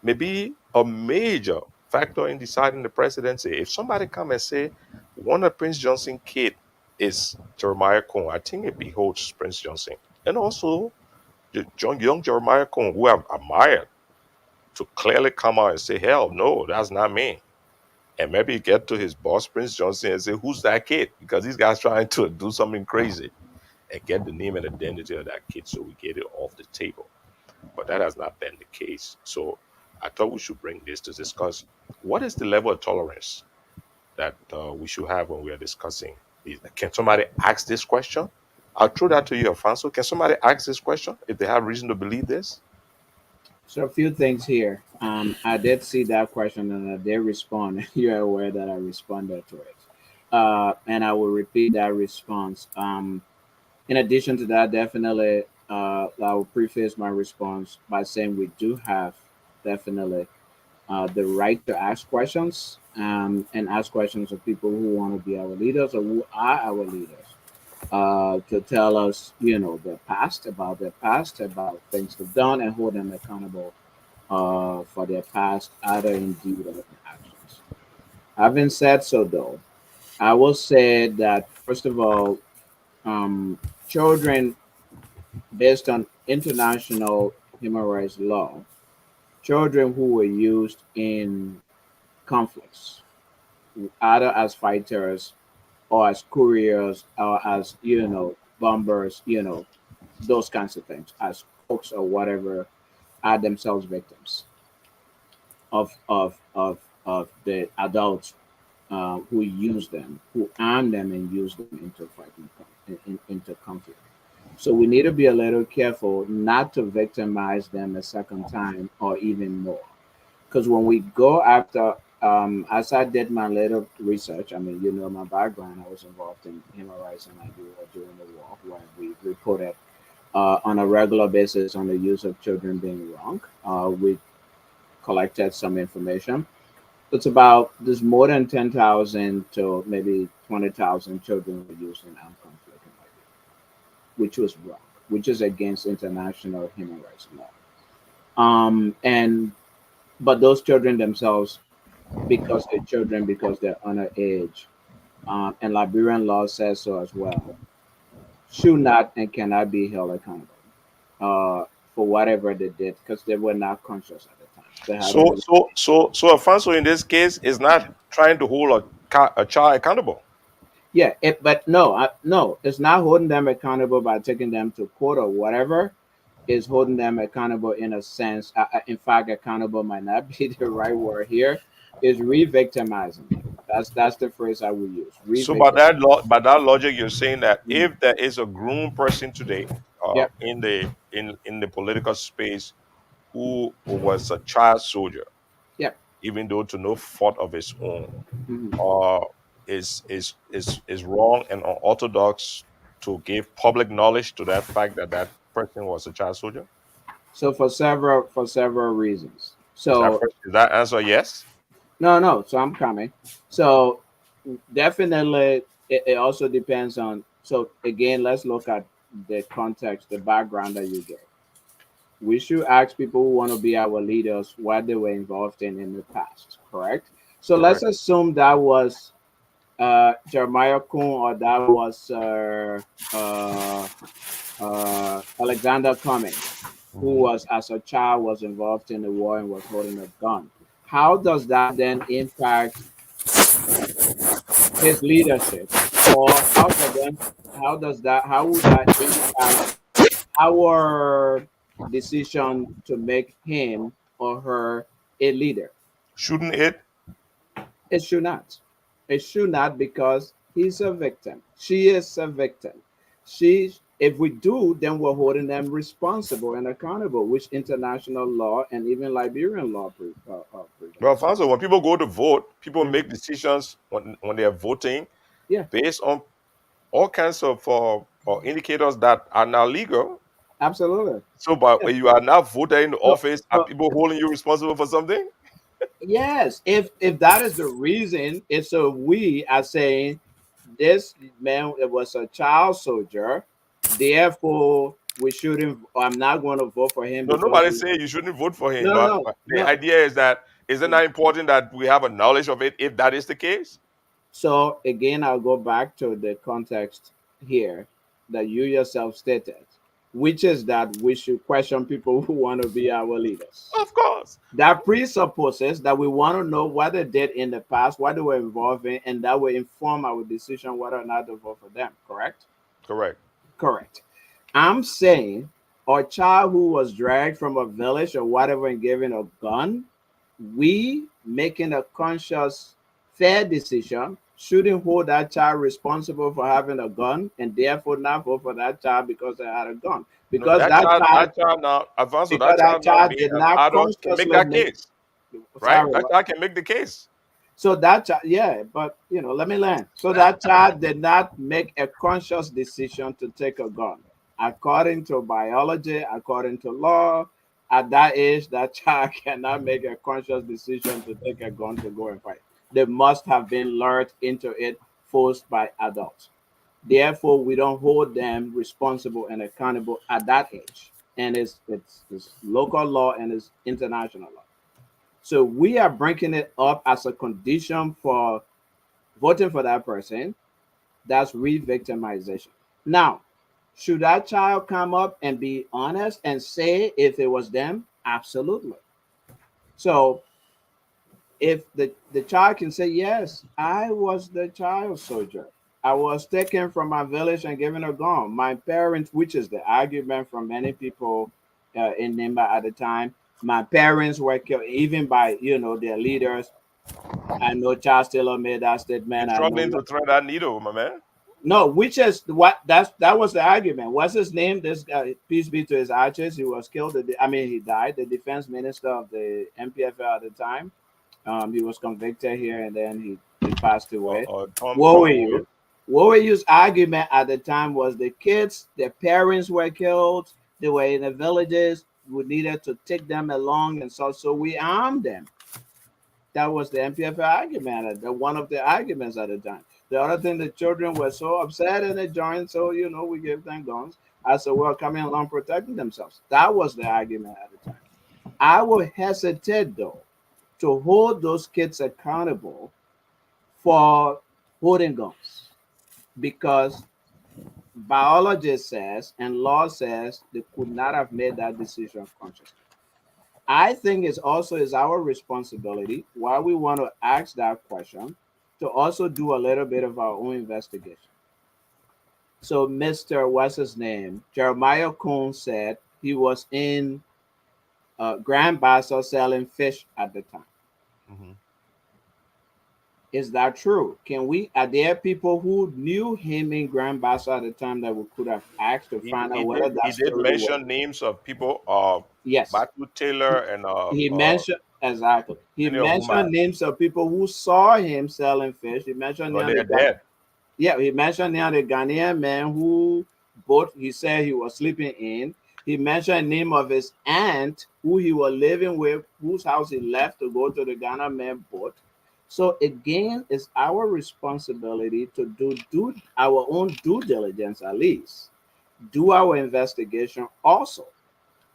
may be a major factor in deciding the presidency. If somebody come and say one of Prince Johnson's kid is Jeremiah Cohn, I think it beholds Prince Johnson. And also the young Jeremiah Cohn, who I've admired, to clearly come out and say, hell no, that's not me. And maybe get to his boss, Prince Johnson, and say, who's that kid? Because these guys trying to do something crazy, and get the name and identity of that kid so we get it off the table. But that has not been the case. So I thought we should bring this to discuss what is the level of tolerance that we should have when we are discussing. Can somebody ask this question? I'll throw that to you, Alfonso. Can somebody ask this question if they have reason to believe this? So a few things here. I did see that question and I did respond. You're aware that I responded to it. And I will repeat that response. In addition to that, definitely, I will preface my response by saying we do have definitely the right to ask questions and ask questions of people who want to be our leaders or who are our leaders to tell us, their past, about things they've done, and hold them accountable for their past, either in deed or in actions. Having said so, though, I will say that first of all, children, based on international human rights law, children who were used in conflicts, either as fighters or as couriers or as bombers, those kinds of things, as cooks or whatever, are themselves victims of the adults who use them, who arm them and use them into fighting, into conflict. So we need to be a little careful not to victimize them a second time or even more. Because when we go after, as I did my little research, I mean, my background, I was involved in human rights in Liberia during the war, where we reported on a regular basis on the use of children being wrong. We collected some information. There's more than 10,000 to maybe 20,000 children were used in armed conflict in Liberia, which was wrong, which is against international human rights law. And but those children themselves, because they're children, because they're underage, and Liberian law says so as well, should not and cannot be held accountable for whatever they did because they were not conscious at the time. They had So, only Alfonso in this case is not trying to hold a child accountable. yeah, but no, no, it's not holding them accountable by taking them to court or whatever. Is holding them accountable in a sense. In fact, accountable might not be the right word here. Is re-victimizing them. That's the phrase I would use. So Re-victim. by that logic, you're saying that Mm. if there is a grown person today Yep. in the political space who was a child soldier, Yep. even though to no fault of his own, Hmm. uh, is wrong and unorthodox to give public knowledge to that fact that that person was a child soldier? So for several reasons. So Is that answer yes? no, no. So I'm coming. So definitely, it also depends on. So again, let's look at the context, the background that you gave. We should ask people who want to be our leaders what they were involved in the past, correct? So let's Correct. assume that was Jeremiah Kuhn or that was Alexander Cummings, who Mhm. was as a child was involved in the war and was holding a gun. How does that then impact his leadership, or how would that impact our decision to make him or her a leader? Shouldn't it? It should not. It should not because he's a victim. She is a victim. If we do, then we're holding them responsible and accountable, which international law and even Liberian law Well, prevents. Alfonso, when people go to vote, people Mhm. make decisions when they are voting Yeah, based on all kinds of indicators that are now legal. absolutely. So, but Yeah. when you are now voted in the So, office, are so people holding you responsible for something? yes, if that is the reason, it's so we are saying this man was a child soldier, therefore we shouldn't. I'm not going to vote for him No, because nobody's he. saying you shouldn't vote for him. No, no, But the no. idea is that isn't that important that we have a knowledge of it if that is the case? So again, I'll go back to the context here that you yourself stated, which is that we should question people who want to be our leaders. Of course. That presupposes that we want to know what they did in the past, what they were involved in, and that will inform our decision whether or not to vote for them. Correct? Correct. Correct. I'm saying a child who was dragged from a village or whatever and given a gun, we making a conscious, fair decision shouldn't hold that child responsible for having a gun and therefore not vote for that child because they had a gun. No, Because that child now, Alfonso, that that child now child being did an not adult can make consciously that make. case, right? Sorry, That what? child can make the case. So that child, yeah, but let me learn. So that child did not make a conscious decision to take a gun. According to biology, according to law, at that age, that child cannot make a conscious decision to take a gun to go and fight. They must have been lured into it, forced by adults. Therefore, we don't hold them responsible and accountable at that age. And it's local law and it's international law. So we are bringing it up as a condition for voting for that person. That's re-victimization. Now, should that child come up and be honest and say if it was them? Absolutely. So if the child can say, yes, I was the child soldier. I was taken from my village and given a gun. My parents, which is the argument from many people in Nimba at the time, my parents were killed even by their leaders. I know Charles Taylor made that You're statement. I struggling know to thread that needle, my man. no, which is what that was the argument. What's his name? This guy, peace be to his ashes. He was killed. I mean, he died. The defense minister of the MPFL at the time. He was convicted here, and then he passed away. What were Tom you? Wood. What were you's argument at the time was the kids, their parents were killed. They were in the villages. We needed to take them along, and so we armed them. That was the MPFL argument, one of the arguments at the time. The other thing, the children were so upset and they joined, so we gave them guns. I said, well, coming along protecting themselves. That was the argument at the time. I would hesitate though to hold those kids accountable for holding guns because biology says and law says they could not have made that decision consciously. I think it's also is our responsibility while we want to ask that question to also do a little bit of our own investigation. So Mr. What's his name? Jeremiah Kuhn said he was in Grand Bassa selling fish at the time. Mm-hmm. Is that true? Are there people who knew him in Grand Bassa at the time that we could have asked to find out whether He that did story was? mention names of people, Yes. Batu Taylor and He mentioned exactly. He many of whom mentioned names of people who saw him selling fish. He mentioned they are dead. he mentioned the Ghanaian man who boat he said he was sleeping in. He mentioned name of his aunt who he was living with, whose house he left to go to the Ghana man boat. So again, it's our responsibility to do our own due diligence at least, do our investigation also.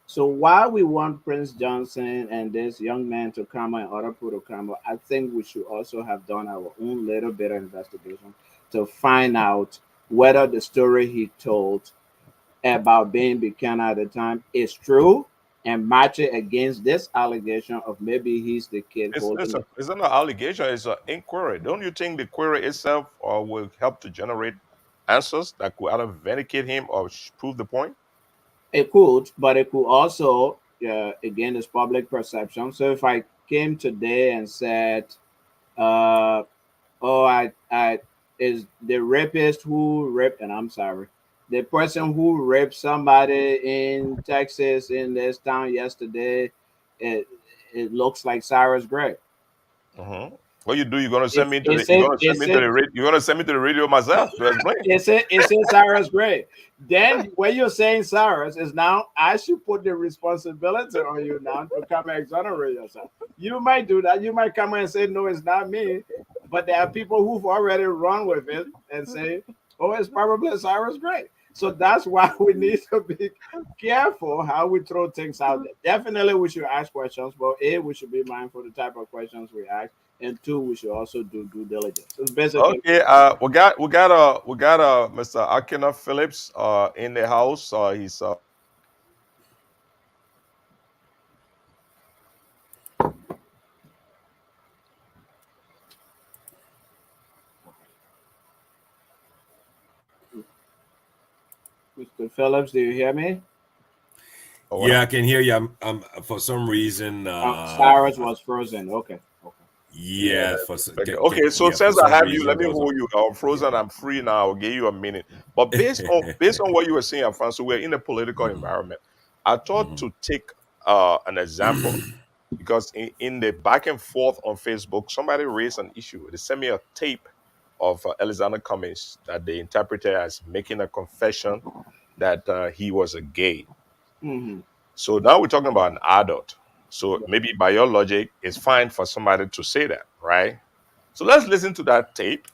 So while we want Prince Johnson and this young man to come and other people to come, I think we should also have done our own little bit of investigation to find out whether the story he told about being Buchanan at the time is true and match it against this allegation of maybe he's the kid holding it. It's not an allegation, it's an inquiry. Don't you think the query itself will help to generate answers that could either vindicate him or prove the point? It could, but it could also, again, it's public perception. So if I came today and said, uh, oh, I is the rapist who raped, and I'm sorry, the person who raped somebody in Texas in this town yesterday, it it looks like Cyrus Gray. Mm-hmm. What you do? You're gonna send me to the. Is You're it gonna send is me to it the. You're gonna send me to the radio myself to explain. is it Cyrus Gray? Then when you're saying Cyrus is now, I should put the responsibility on you now to come and exonerate yourself. You might do that. You might come and say, no, it's not me. But there are people who've already run with it and say, oh, it's probably Cyrus Gray. So that's why we need to be careful how we throw things out there. Definitely, we should ask questions, but A, we should be mindful of the type of questions we ask, and two, we should also do due diligence. It's basically Okay. We got Mr. Akina Phillips in the house. He's Mr. Phillips. Do you hear me? Yeah, I can hear you. I'm for some reason. Cyrus was frozen. Okay. Yeah, okay. So yeah, for since I some have you, let reason me there was a. hold you. I'm frozen. I'm free now. I'll give you a minute. But based on what you were saying, Alfonso, we're in a political environment. I thought to take an example because in the back and forth on Facebook, somebody raised an issue. They sent me a tape of Alexander Cummings that they interpreted as making a confession that he was a gay. Mm-hmm. So now we're talking about an adult. So maybe by your logic, it's fine for somebody to say that, right? So let's listen to that tape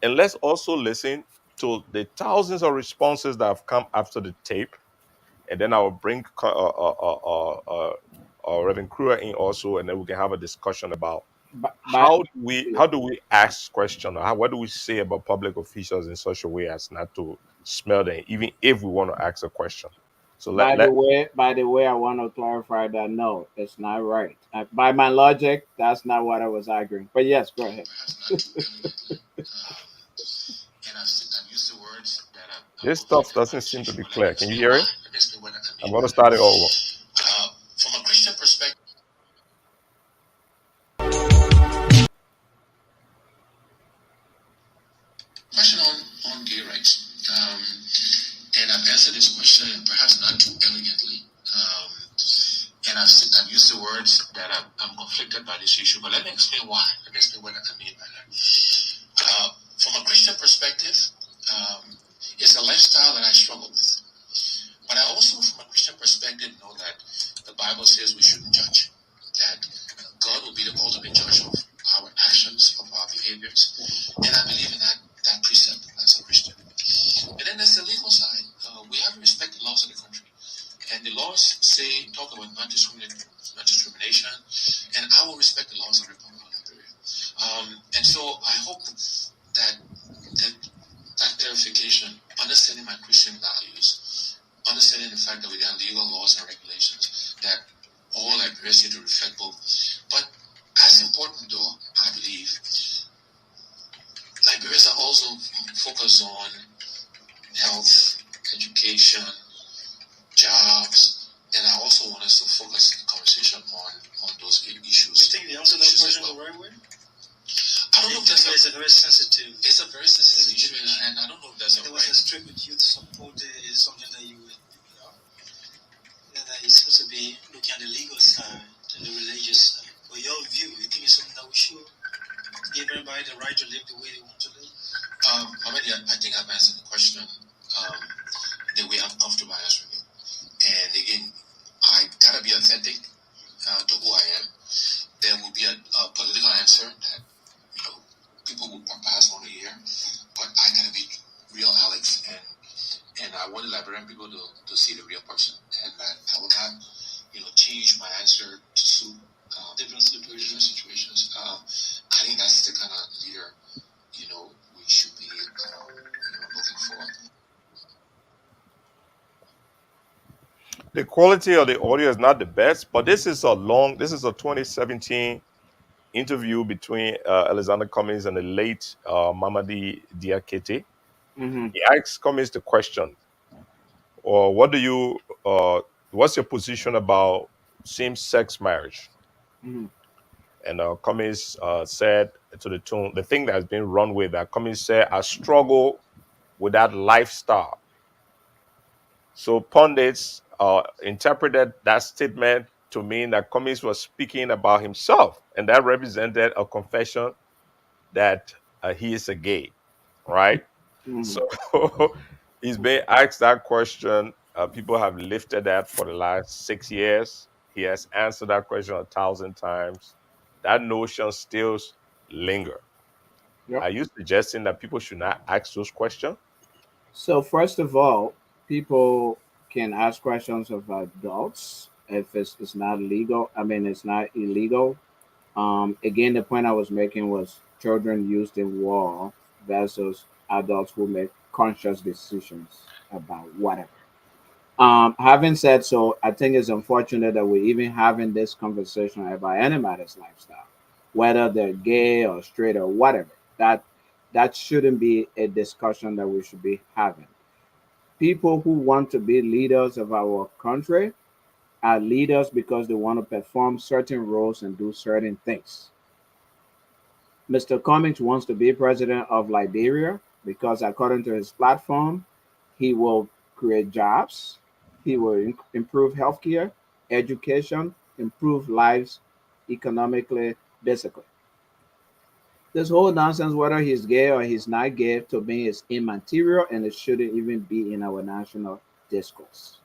and let's also listen to the thousands of responses that have come after the tape. And then I will bring Reverend Kruger in also, and then we can have a discussion about But how do we ask questions or what do we say about public officials in such a way as not to smell them, even if we want to ask a question. So by the way, I want to clarify that no, it's not right. By my logic, that's not what I was arguing. But yes, go ahead. This stuff doesn't seem to be clear. Can you hear it? I'm going to start it over. From a Christian perspective. Question on gay rights. And I've answered this question, perhaps not too elegantly. And I've used the words that I'm conflicted by this issue, but let me explain why. Let me explain what I mean by that. From a Christian perspective, it's a lifestyle that I struggle with. But I also, from a Christian perspective, know that the Bible says we shouldn't judge. That God will be the ultimate judge of our actions, of our behaviors. And I believe in that precept as a Christian. And then there's the legal side. We have to respect the laws of the country. And the laws talk about non-discrimination, and I will respect the laws of the Republic of Liberia. And so I hope that clarification, understanding my Christian values, understanding the fact that we have legal laws and regulations, that all Liberians need to reflect both. But as important, though, I believe, Liberians are also focused on health, education, jobs, and I also want us to focus the conversation on those issues. You think they answered that question the right way? I don't know if that's a very sensitive. It's a very sensitive issue, and I don't know if that's there was a strict with youth support is something that you would. That is supposed to be looking at the legal side and the religious side. For your view, you think it's something that we should give everybody the right to live the way they want to live? I think I've answered the question the way I'm comfortable answering it. And again, I gotta be authentic to who I am. There will be a political answer that people will perhaps want to hear, but I gotta be real, Alex, and I want the Liberian people to see the real person, and that I will not, change my answer to suit different situations. I think that's the kind of leader, we should be, looking for. The quality of the audio is not the best, but this is a 2017 interview between Alexander Cummings and the late Mamadi Diakite. Mm-hmm. He asked Cummings the question, or what's your position about same-sex marriage? Mm-hmm. And Cummings said to the tune, the thing that has been run with, that Cummings said, I struggle with that lifestyle. So pundits interpreted that statement to mean that Cummings was speaking about himself, and that represented a confession that he is a gay, right? Mm-hmm. So he's been asked that question. People have lifted that for the last 6 years. He has answered that question 1,000 times. That notion still linger. Yep. Are you suggesting that people should not ask those questions? So first of all, people can ask questions of adults if it's not legal. I mean, it's not illegal. Again, the point I was making was children used in war versus adults who make conscious decisions about whatever. Having said so, I think it's unfortunate that we're even having this conversation about anybody's lifestyle, whether they're gay or straight or whatever. That shouldn't be a discussion that we should be having. People who want to be leaders of our country are leaders because they want to perform certain roles and do certain things. Mr. Cummings wants to be president of Liberia because, according to his platform, he will create jobs, he will improve healthcare, education, improve lives economically, basically. This whole nonsense, whether he's gay or he's not gay, to me is immaterial and it shouldn't even be in our national discourse.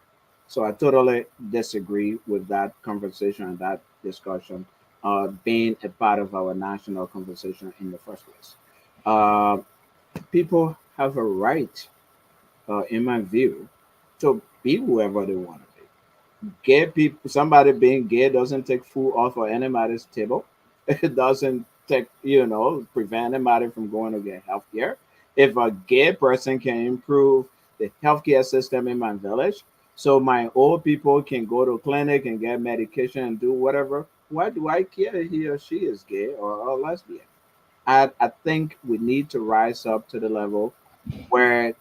So I totally disagree with that conversation and that discussion being a part of our national conversation in the first place. Uh, People have a right, in my view, to be whoever they want to be. Gay people, somebody being gay doesn't take food off of anybody's table. It doesn't prevent anybody from going to get health care. If a gay person can improve the healthcare system in my village, so my old people can go to clinic and get medication and do whatever, why do I care if he or she is gay or lesbian? I think we need to rise up to the level where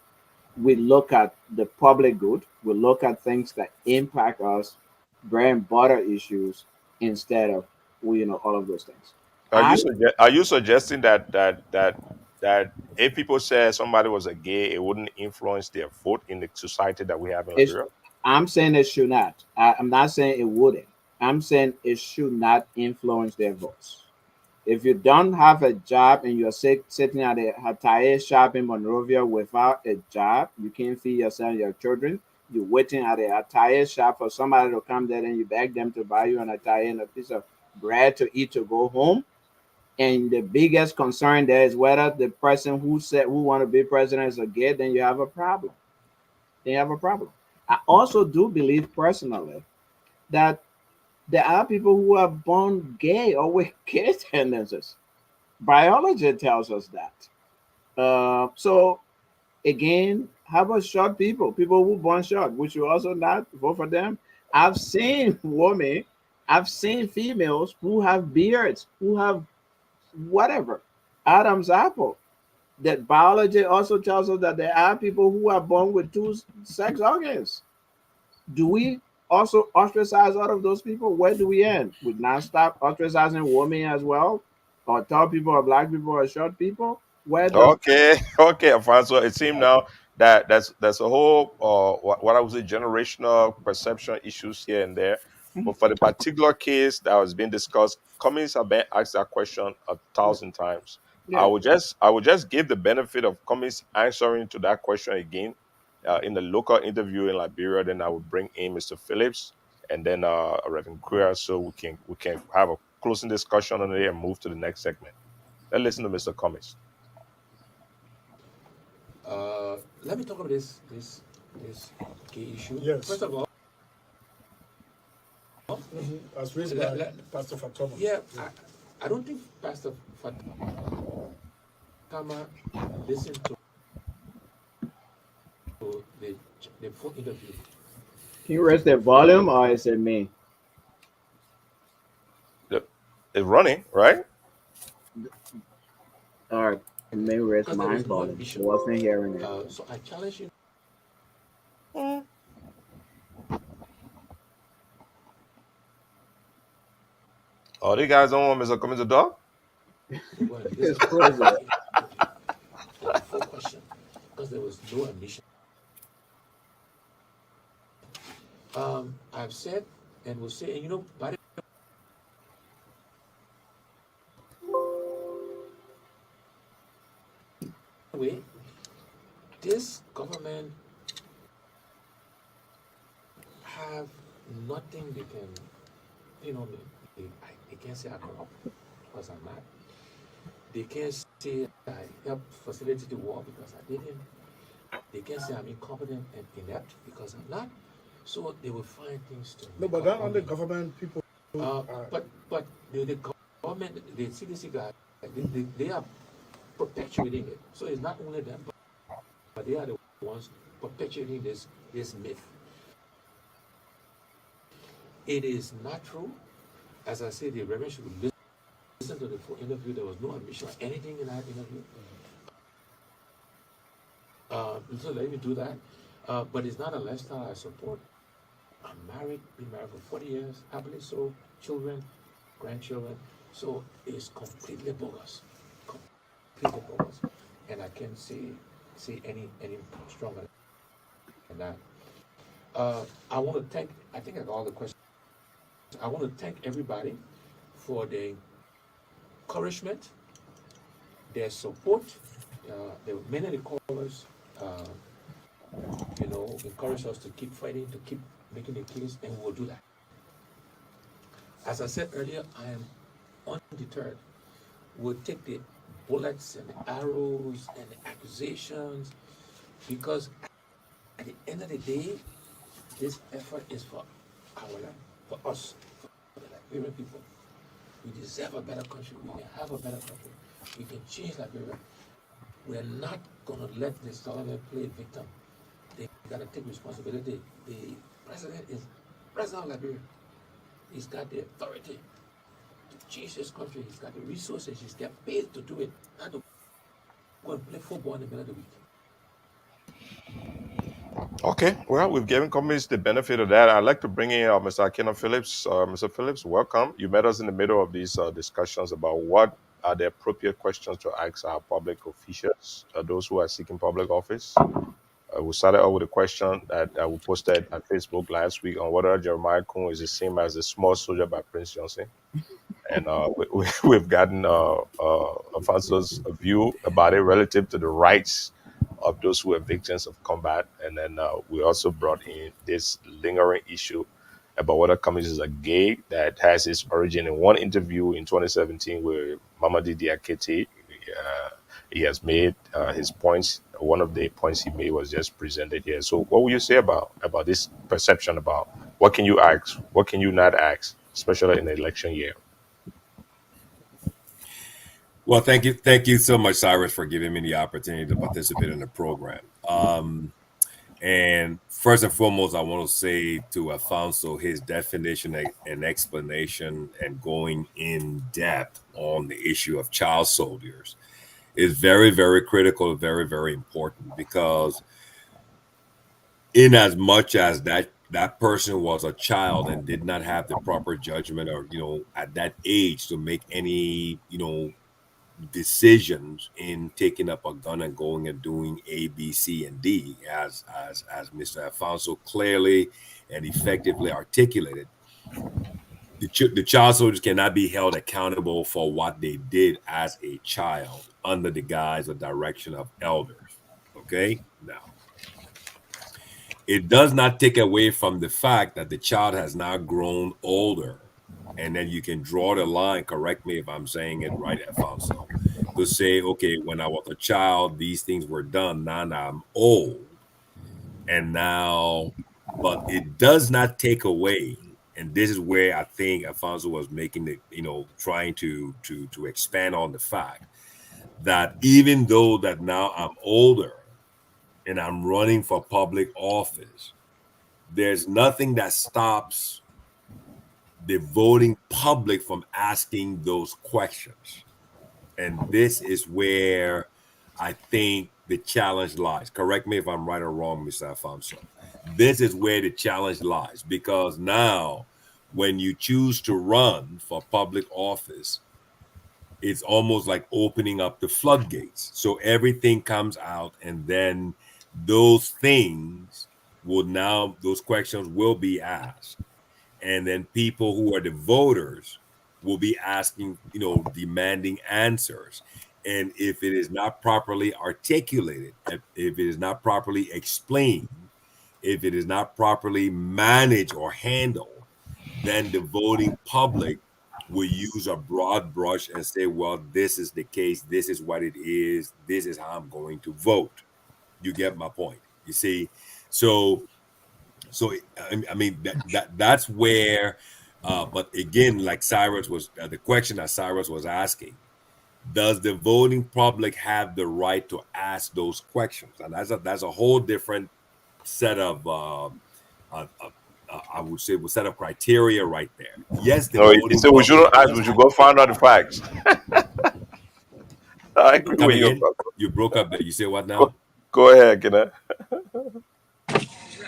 we look at the public good, we look at things that impact us, bread and butter issues, instead of all of those things. I Are you suggesting that if people say somebody was a gay, it wouldn't influence their vote in the society that we have in it's Liberia? I'm saying it should not. I'm not saying it wouldn't. I'm saying it should not influence their votes. If you don't have a job and you're sitting at a tire shop in Monrovia without a job, you can't feed yourself and your children. You're waiting at a tire shop for somebody to come there and you beg them to buy you an attire and a piece of bread to eat to go home. And the biggest concern there is whether the person who want to be president is a gay, then you have a problem. Then you have a problem. I also do believe personally that there are people who are born gay or with gay tendencies. Biology tells us that. So again, how about short people? People who born short, which you also not vote for them. I've seen women, I've seen females who have beards, who have whatever. Adam's apple. That biology also tells us that there are people who are born with two sex organs. Do we also ostracize all of those people? Where do we end? Would not stop ostracizing women as well, or tall people, or black people, or short people? Where does Okay, okay, Alfonso. It seems now that that's a whole what I would say generational perception issues here and there. But for the particular case that was being discussed, Cummings have been asked that question 1,000 times. yeah? I would just give the benefit of Cummings answering to that question again in the local interview in Liberia. Then I would bring in Mr. Phillips and then Reverend Queer, so we can have a closing discussion on it and move to the next segment. Let's listen to Mr. Cummings. Let me talk about this key issue. Yes. First of all, As raised by Pastor Fatoma. yeah, I don't think Pastor Fatama listened to the full interview. Can you raise the volume, or is it me? It's running, right? Or maybe raise Because there my was no volume. ambition. Wasn't hearing it. So I challenge you. Oh, you guys don't want Mr. Cummings to talk? Well, It's crazy. the full question, because there was no ambition. I've said and will say, and by the way, this government have nothing they can, they can't say I'm corrupt, because I'm not. They can't say I helped facilitate the war, because I didn't. They can't say I'm incompetent and inept, because I'm not. So they will find things to. No, but that on the government people. But the government, the CDC guys, they are perpetuating it. So it's not only them, but they are the ones perpetuating this myth. It is not true. As I said, the Reverend should listen to the full interview. There was no ambition or anything in that interview. So let me do that. But it's not a lifestyle I support. I'm married, been married for 40 years, happily so, children, grandchildren. So it's completely bogus. Completely bogus. And I can't say any stronger than that. I want to thank, I think I got all the questions. I want to thank everybody for their encouragement, their support. There were many of the callers, encourage us to keep fighting, to keep making the case, and we'll do that. As I said earlier, I am undeterred. We'll take the bullets and the arrows and the accusations, because at the end of the day, this effort is for our land, for us, for the Liberian people. We deserve a better country. We can have a better country. We can change Liberia. We're not going to let this government play victim. They got to take responsibility. The president is president of Liberia. He's got the authority to change this country. He's got the resources. He's got paid to do it. Not to go and play football in the middle of the week. Okay, well, we've given companies the benefit of that. I'd like to bring in Mr. Akina Phillips. Mr. Phillips, welcome. You met us in the middle of these discussions about what are the appropriate questions to ask our public officials, those who are seeking public office. We started out with a question that we posted at Facebook last week on whether Jeremiah Kuhn is the same as the small soldier by Prince Johnson. And we've gotten Alfonso's view about it relative to the rights of those who are victims of combat. And then we also brought in this lingering issue about whether Cummings is a gay that has its origin in one interview in 2017 where Mamadi Diakite, he has made his points. One of the points he made was just presented here. So what would you say about this perception about what can you ask, what can you not ask, especially in the election year? Well, thank you so much, Cyrus, for giving me the opportunity to participate in the program. And first and foremost, I want to say to Alfonso, his definition and explanation and going in depth on the issue of child soldiers is very, very critical, very, very important, because in as much as that person was a child and did not have the proper judgment or, at that age to make any, decisions in taking up a gun and going and doing A, B, C, and D, as Mr. Alfonso clearly and effectively articulated, the child soldiers cannot be held accountable for what they did as a child under the guise or direction of elders. Okay? Now, it does not take away from the fact that the child has now grown older. And then you can draw the line, correct me if I'm saying it right, Alfonso, to say, okay, when I was a child, these things were done. Now I'm old. And now, but it does not take away. And this is where I think Alfonso was making it, trying to expand on the fact that even though that now I'm older and I'm running for public office, there's nothing that stops the voting public from asking those questions. And this is where I think the challenge lies. Correct me if I'm right or wrong, Mr. Alfonso. This is where the challenge lies, because now when you choose to run for public office, it's almost like opening up the floodgates. So everything comes out, and then those questions will be asked. And then people who are the voters will be asking, demanding answers. And if it is not properly articulated, if it is not properly explained, if it is not properly managed or handled, then the voting public will use a broad brush and say, well, this is the case, this is what it is, this is how I'm going to vote. You get my point. You see? So I mean that's where, but again, like Cyrus was, the question that Cyrus was asking, does the voting public have the right to ask those questions? And that's a whole different set of, I would say, set of criteria right there. Yes, the voting. So we shouldn't ask. We should go find out the facts. I agree with you. You broke up there. You say what now? Go ahead, Kenneth.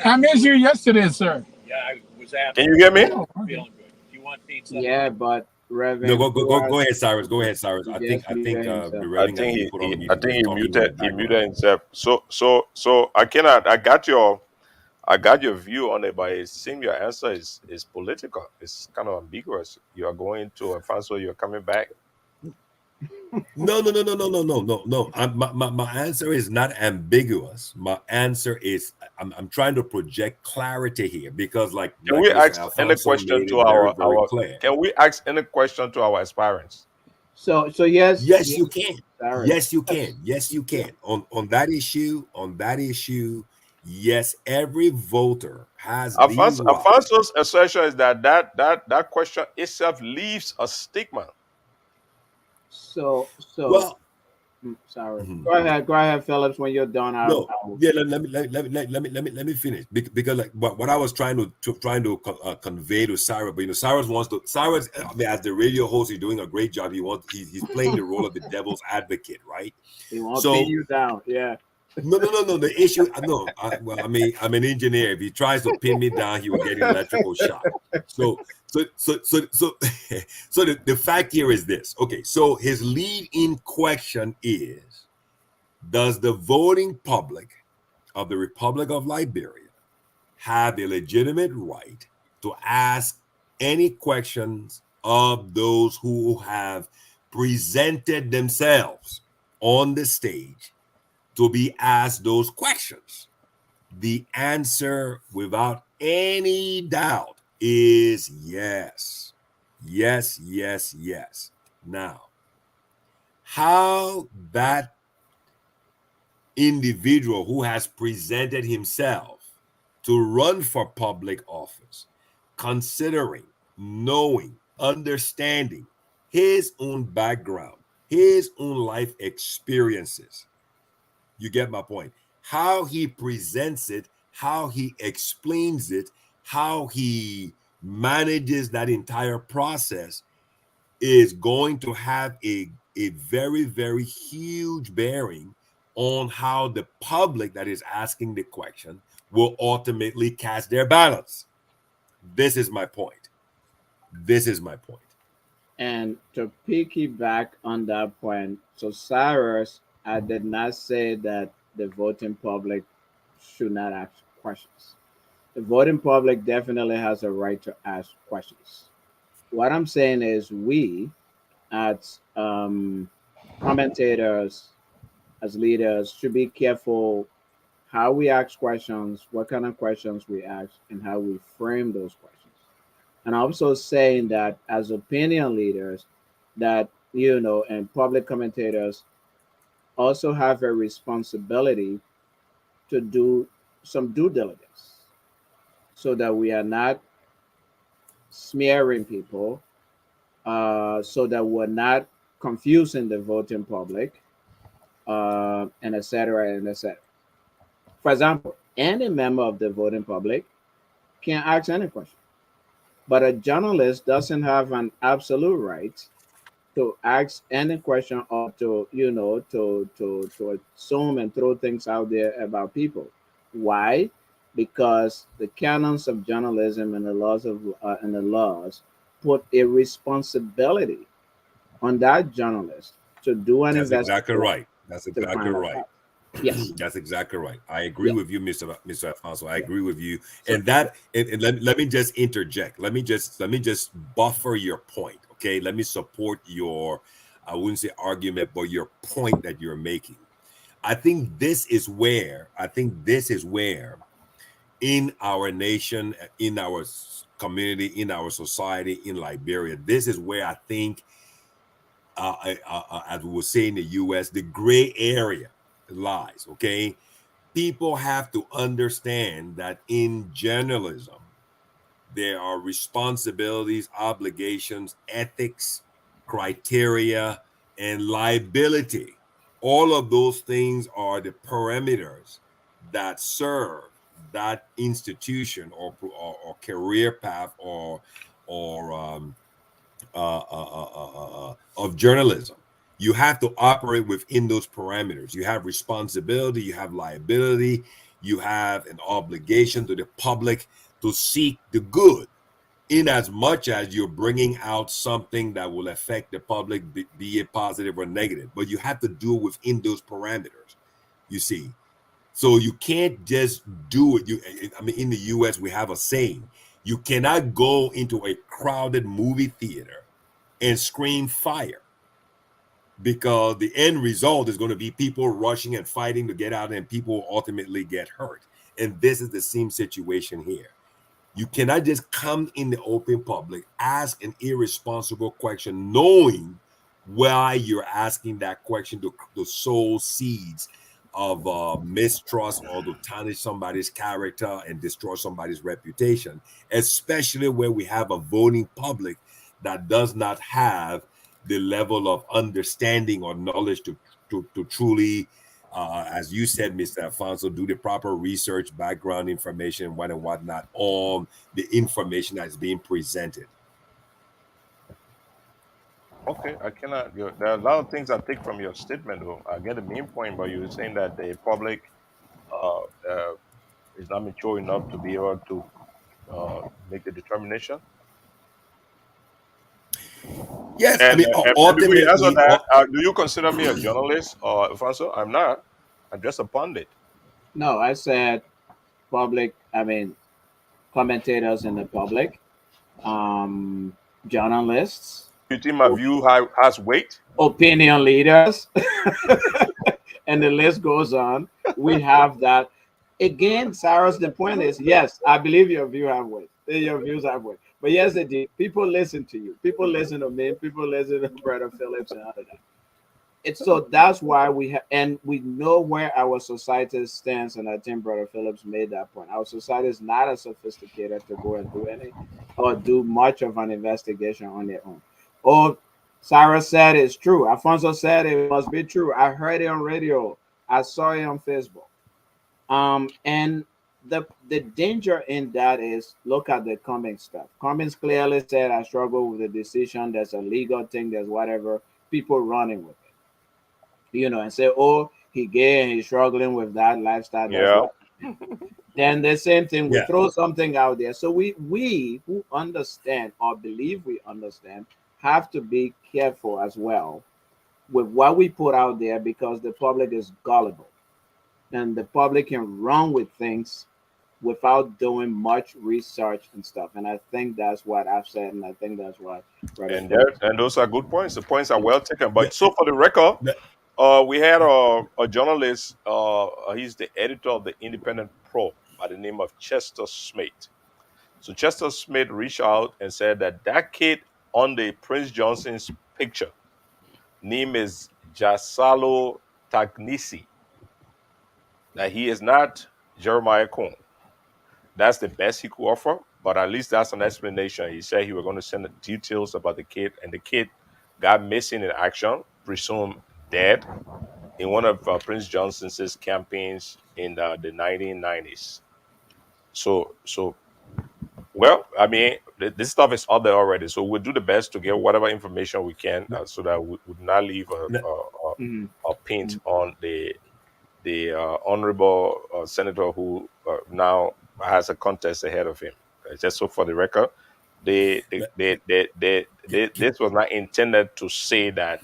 I missed you yesterday, sir. Yeah, I was at. Can you hear me? Feeling good. Do you want pizza? Yeah, but Reverend. No, go ahead, Cyrus. Go ahead, Cyrus. I think he muted himself. So I got your view on it, but it seems your answer is political. It's kind of ambiguous. You are going to Alfonso. You're coming back. No. My answer is not ambiguous. My answer is I'm trying to project clarity here, because can we ask any question to our can we ask any question to our aspirants? So yes, you can. Sorry. Yes, you can. Yes, you can. On that issue, yes, every voter has Alfonso's assertion is that question itself leaves a stigma. So well, sorry. Mm-hmm. Go ahead, Phillips. When you're done, let me finish, because what I was trying to convey to Cyrus, but Cyrus, I mean, as the radio host, he's doing a great job. He's playing the role of the devil's advocate, right? He wants to pin you down, yeah. No. The issue, no. I'm an engineer. If he tries to pin me down, he will get an electrical shock. So the fact here is this. Okay, so his lead-in question is: does the voting public of the Republic of Liberia have a legitimate right to ask any questions of those who have presented themselves on the stage to be asked those questions? The answer, without any doubt, is yes. Yes. Now, how that individual who has presented himself to run for public office, considering, knowing, understanding his own background, his own life experiences, you get my point, how he presents it, how he explains it, how he manages that entire process is going to have a very, very huge bearing on how the public that is asking the question will ultimately cast their ballots. This is my point. And to piggyback on that point, so Cyrus, I did not say that the voting public should not ask questions. The voting public definitely has a right to ask questions. What I'm saying is, we as commentators, as leaders, should be careful how we ask questions, what kind of questions we ask, and how we frame those questions. And also saying that as opinion leaders, that and public commentators also have a responsibility to do some due diligence so that we are not smearing people, so that we're not confusing the voting public, and etc. and etc. For example, any member of the voting public can ask any question, but a journalist doesn't have an absolute right to ask any question or to to assume and throw things out there about people. Why? Because the canons of journalism and the laws put a responsibility on that journalist to do an That's exactly investigation right. to find out facts. Yes. That's exactly right. I agree Yeah. with you, Mr. Alfonso. I Yeah. agree with you. So And let me just interject. Let me just buffer your point. Okay. Let me support your, I wouldn't say argument, but your point that you're making. I think this is where in our nation, in our community, in our society, in Liberia, this is where I think, as we would say in the US, the gray area lies. Okay. People have to understand that in journalism, there are responsibilities, obligations, ethics, criteria, and liability. All of those things are the parameters that serve that institution or career path or of journalism. You have to operate within those parameters. You have responsibility, you have liability, you have an obligation to the public to seek the good, in as much as you're bringing out something that will affect the public, be it positive or negative. But you have to do it within those parameters, you see. So you can't just do it. In the US, we have a saying: you cannot go into a crowded movie theater and scream fire, because the end result is going to be people rushing and fighting to get out, and people ultimately get hurt. And this is the same situation here. You cannot just come in the open public, ask an irresponsible question, knowing why you're asking that question to sow seeds of mistrust or to tarnish somebody's character and destroy somebody's reputation, especially when we have a voting public that does not have the level of understanding or knowledge to truly, as you said, Mr. Alfonso, do the proper research, background information, what and whatnot on the information that's being presented. Okay, I cannot. There are a lot of things I take from your statement, though. I get the main point, but you're saying that the public uh, uh, is not mature enough to be able to make the determination. Yes, I And, mean, and before you answer ultimately, that, do you consider me a journalist, Alfonso? I'm not. I'm just a pundit. No, I said public. I mean, commentators in the public, um, journalists, You think my view has weight? opinion leaders, and the list goes on. We have that. Again, Cyrus, the point is, yes, I believe your view have weight. Your views have weight. But yes, they do. People listen to you. People listen to me. People listen to Brother Phillips and all of that. It's so that's why we have, and we know where our society stands. And I think Brother Phillips made that point. Our society is not as sophisticated to go and do any or do much of an investigation on their own. Or Sarah said it's true. Alfonso said it must be true. I heard it on radio. I saw it on Facebook. And the danger in that is look at the Cummings stuff. Cummings clearly said I struggle with the decision. There's a legal thing. There's whatever. People running with it, and say, oh, he gay and he's struggling with that lifestyle. That's Yeah. what. Then the same thing, we yeah. throw something out there. So we who understand or believe we understand have to be careful as well with what we put out there because the public is gullible and the public can run with things without doing much research and stuff. And I think that's what I've said, and I think that's what Brother And Phillips. those are good points. The points are well taken. The- But so for the record, the- we had a journalist. He's the editor of the Independent Pro by the name of Chester Smith. So Chester Smith reached out and said that that kid on the Prince Johnson's picture name is Jasalo Tagnisi. That he is not Jeremiah Cohn. That's the best he could offer, but at least that's an explanation. He said he was going to send the details about the kid, and the kid got missing in action, presumed dead, in one of Prince Johnson's campaigns in the 1990s. So, well, I mean, this stuff is out there already, so we'll do the best to get whatever information we can, so that we would not leave the- Mhm. a paint on the honorable senator who now has a contest ahead of him. Just so for the record, this was not intended to say that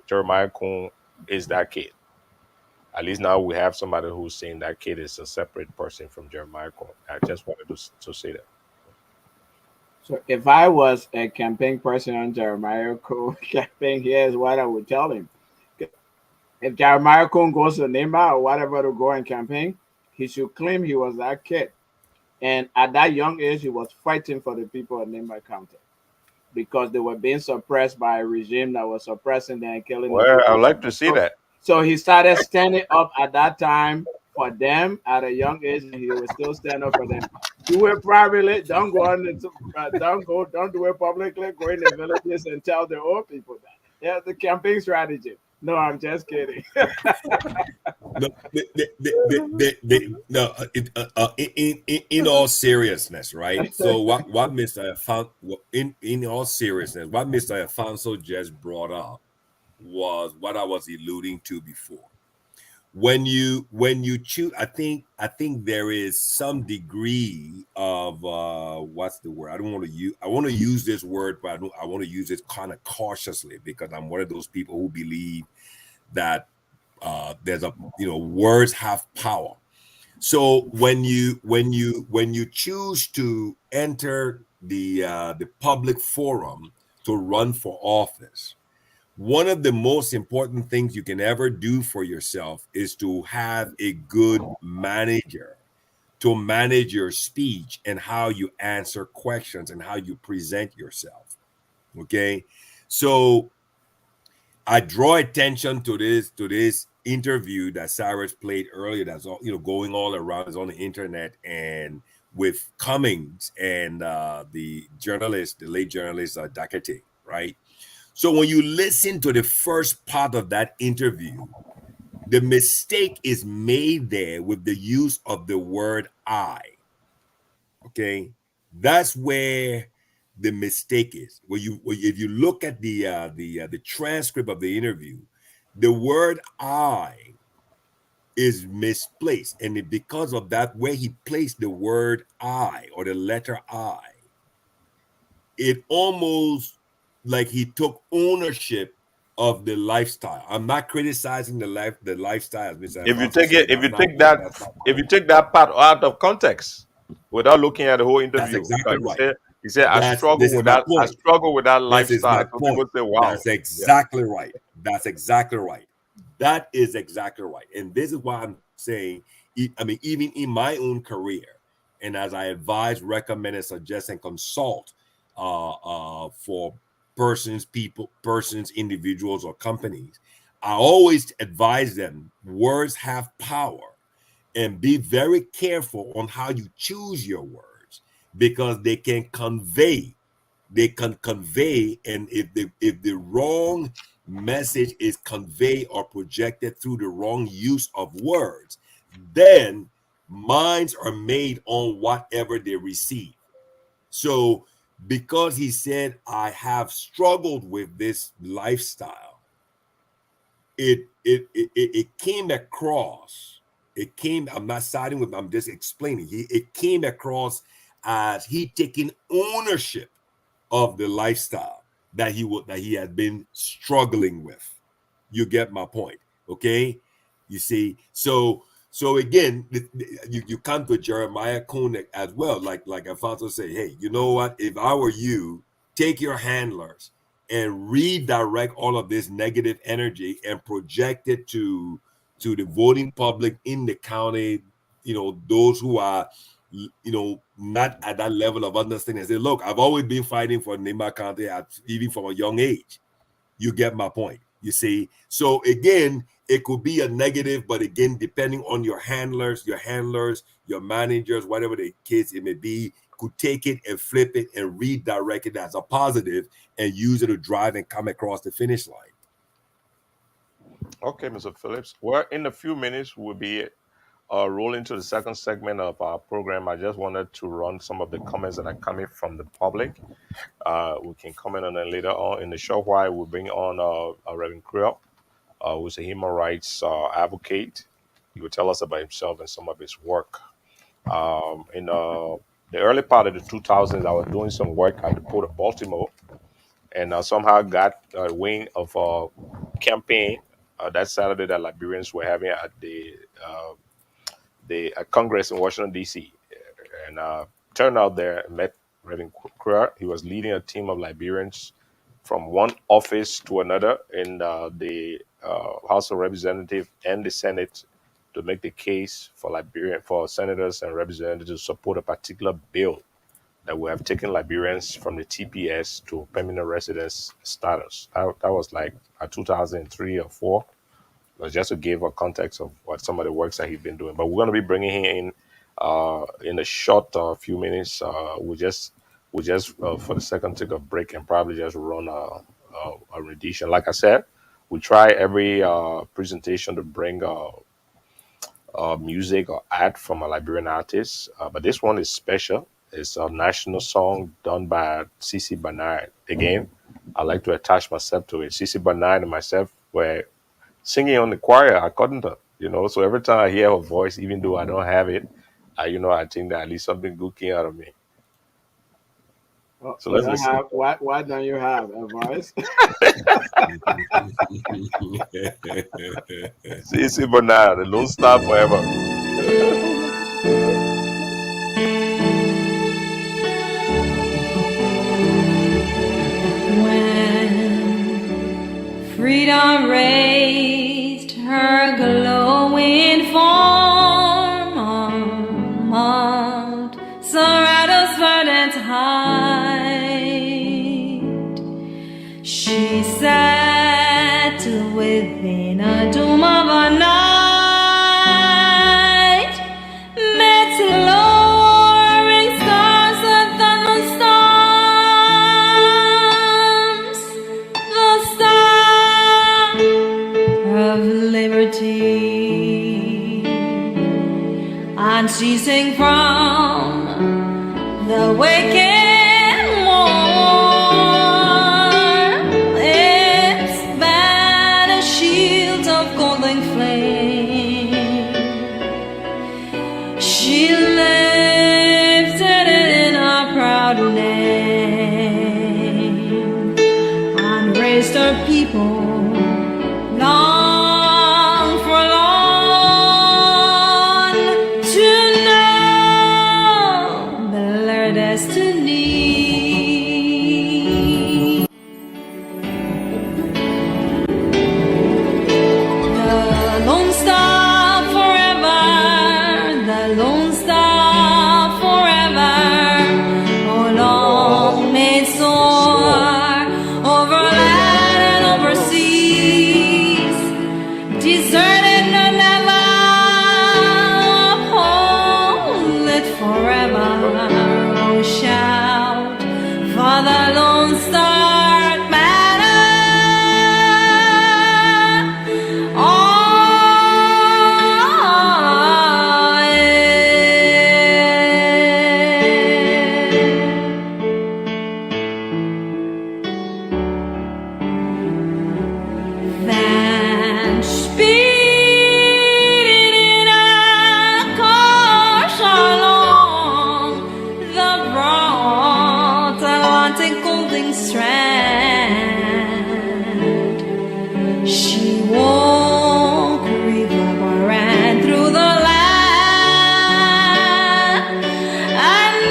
Jeremiah Kuhn is that kid. At least now we have somebody who's saying that kid is a separate person from Jeremiah Kuhn. I just wanted to say that. So if I was a campaign person on Jeremiah Cole campaign, here's what I would tell him. If Jeremiah Cole goes to Nyemah or whatever to go and campaign, he should claim he was that kid. And at that young age, he was fighting for the people of Nyemah County because they were being suppressed by a regime that was suppressing them and killing the Well, I'd people. like to see that. So he started standing up at that time for them at a young age, and he will still stand up for them. Do it privately. Don't go on. Don't do it publicly. Go in the villages and tell the old people that. Yeah, the campaign strategy. No, I'm just kidding. No, no. In all seriousness, right? So what Mr. In all seriousness, what Mr. Alfonso just brought up was what I was alluding to before. When you choose, I think there is some degree of what's the word? I want to use this word, but I want to use it kind of cautiously because I'm one of those people who believe that there's a words have power. So when you choose to enter the public forum to run for office, one of the most important things you can ever do for yourself is to have a good manager to manage your speech and how you answer questions and how you present yourself. Okay, so I draw attention to this interview that Cyrus played earlier. That's all going all around. It's on the internet and with Cummings and the late journalist Dakete, right? So when you listen to the first part of that interview, the mistake is made there with the use of the word I. Okay, that's where the mistake is. If you look at the transcript of the interview, the word I is misplaced, and because of that, where he placed the word I or the letter I, it almost like he took ownership of the lifestyle. I'm not criticizing the lifestyle, Mr. If you Alfonso take it, said. if That's you not take that, that's not if you take that part out of context without looking at the whole That's interview, exactly because right. he said, I This struggle is with my that. I point. struggle with that This is my lifestyle. So people point. say, wow. That's exactly right. That's exactly right. That is exactly right. And this is why I'm saying, I mean, even in my own career, and as I advise, recommend, and suggest, and consult for persons, individuals, or companies, I always advise them, words have power, and be very careful on how you choose your words, because they can convey. And if the wrong message is conveyed or projected through the wrong use of words, then minds are made on whatever they receive. So because he said, I have struggled with this lifestyle, it came across, I'm not siding with, I'm just explaining, it came across as he taking ownership of the lifestyle that he had been struggling with. You get my point, okay? You see, so again, you come to Jeremiah Koenig as well, like Alfonso say, hey, you know what? If I were you, take your handlers and redirect all of this negative energy and project it to the voting public in the county. Those who are not at that level of understanding. Say, look, I've always been fighting for Nyemah County, even from a young age. You get my point. You see, so again, it could be a negative, but again, depending on your handlers, your managers, whatever the case it may be, could take it and flip it and redirect it as a positive and use it to drive and come across the finish line. Okay, Mr. Phillips. Well, in a few minutes, we'll be rolling to the second segment of our program. I just wanted to run some of the comments that are coming from the public. We can comment on that later on. In a short while, we'll bring on Reverend Creel, who's a human rights advocate. He will tell us about himself and some of his work. In the early part of the 2000s, I was doing some work at the Port of Baltimore, and somehow got a wing of a campaign that Saturday that Liberians were having at the Congress in Washington, D.C. And turned out there, met Reverend Creel. He was leading a team of Liberians from one office to another in the House of Representatives and the Senate to make the case for senators and representatives to support a particular bill that would have taken Liberians from the TPS to permanent residence status. That was like 2003 or 4. Just to give a context of what some of the works that he's been doing. But we're going to be bringing him in a short few minutes. We'll just for the second take a break and probably just run a rendition. Like I said, we try every presentation to bring music or art from a Liberian artist. But this one is special. It's a national song done by Cici Bernard. Again, I like to attach myself to it. Cici Bernard and myself were singing on the choir. I couldn't, so every time I hear her voice, even though I don't have it, I think that at least something good came out of me. Well, So let's listen. Why don't you have a voice? Cici Bernard, the Lone Star forever. Freedom raised her glowing form on Mount Sorato's verdant height. She sat within a doom of a night, met lowering stars of the storms, the star of liberty, unceasing from the wicked one. destiny. The Lone Star forever, the Lone Star forever, oh long may it soar over land and over seas, deserted none ever, uphold it forever, oh shout for the Lone Star banner. Then speeding in a course along the broad Atlantic golden strand, she walked river and through the land, and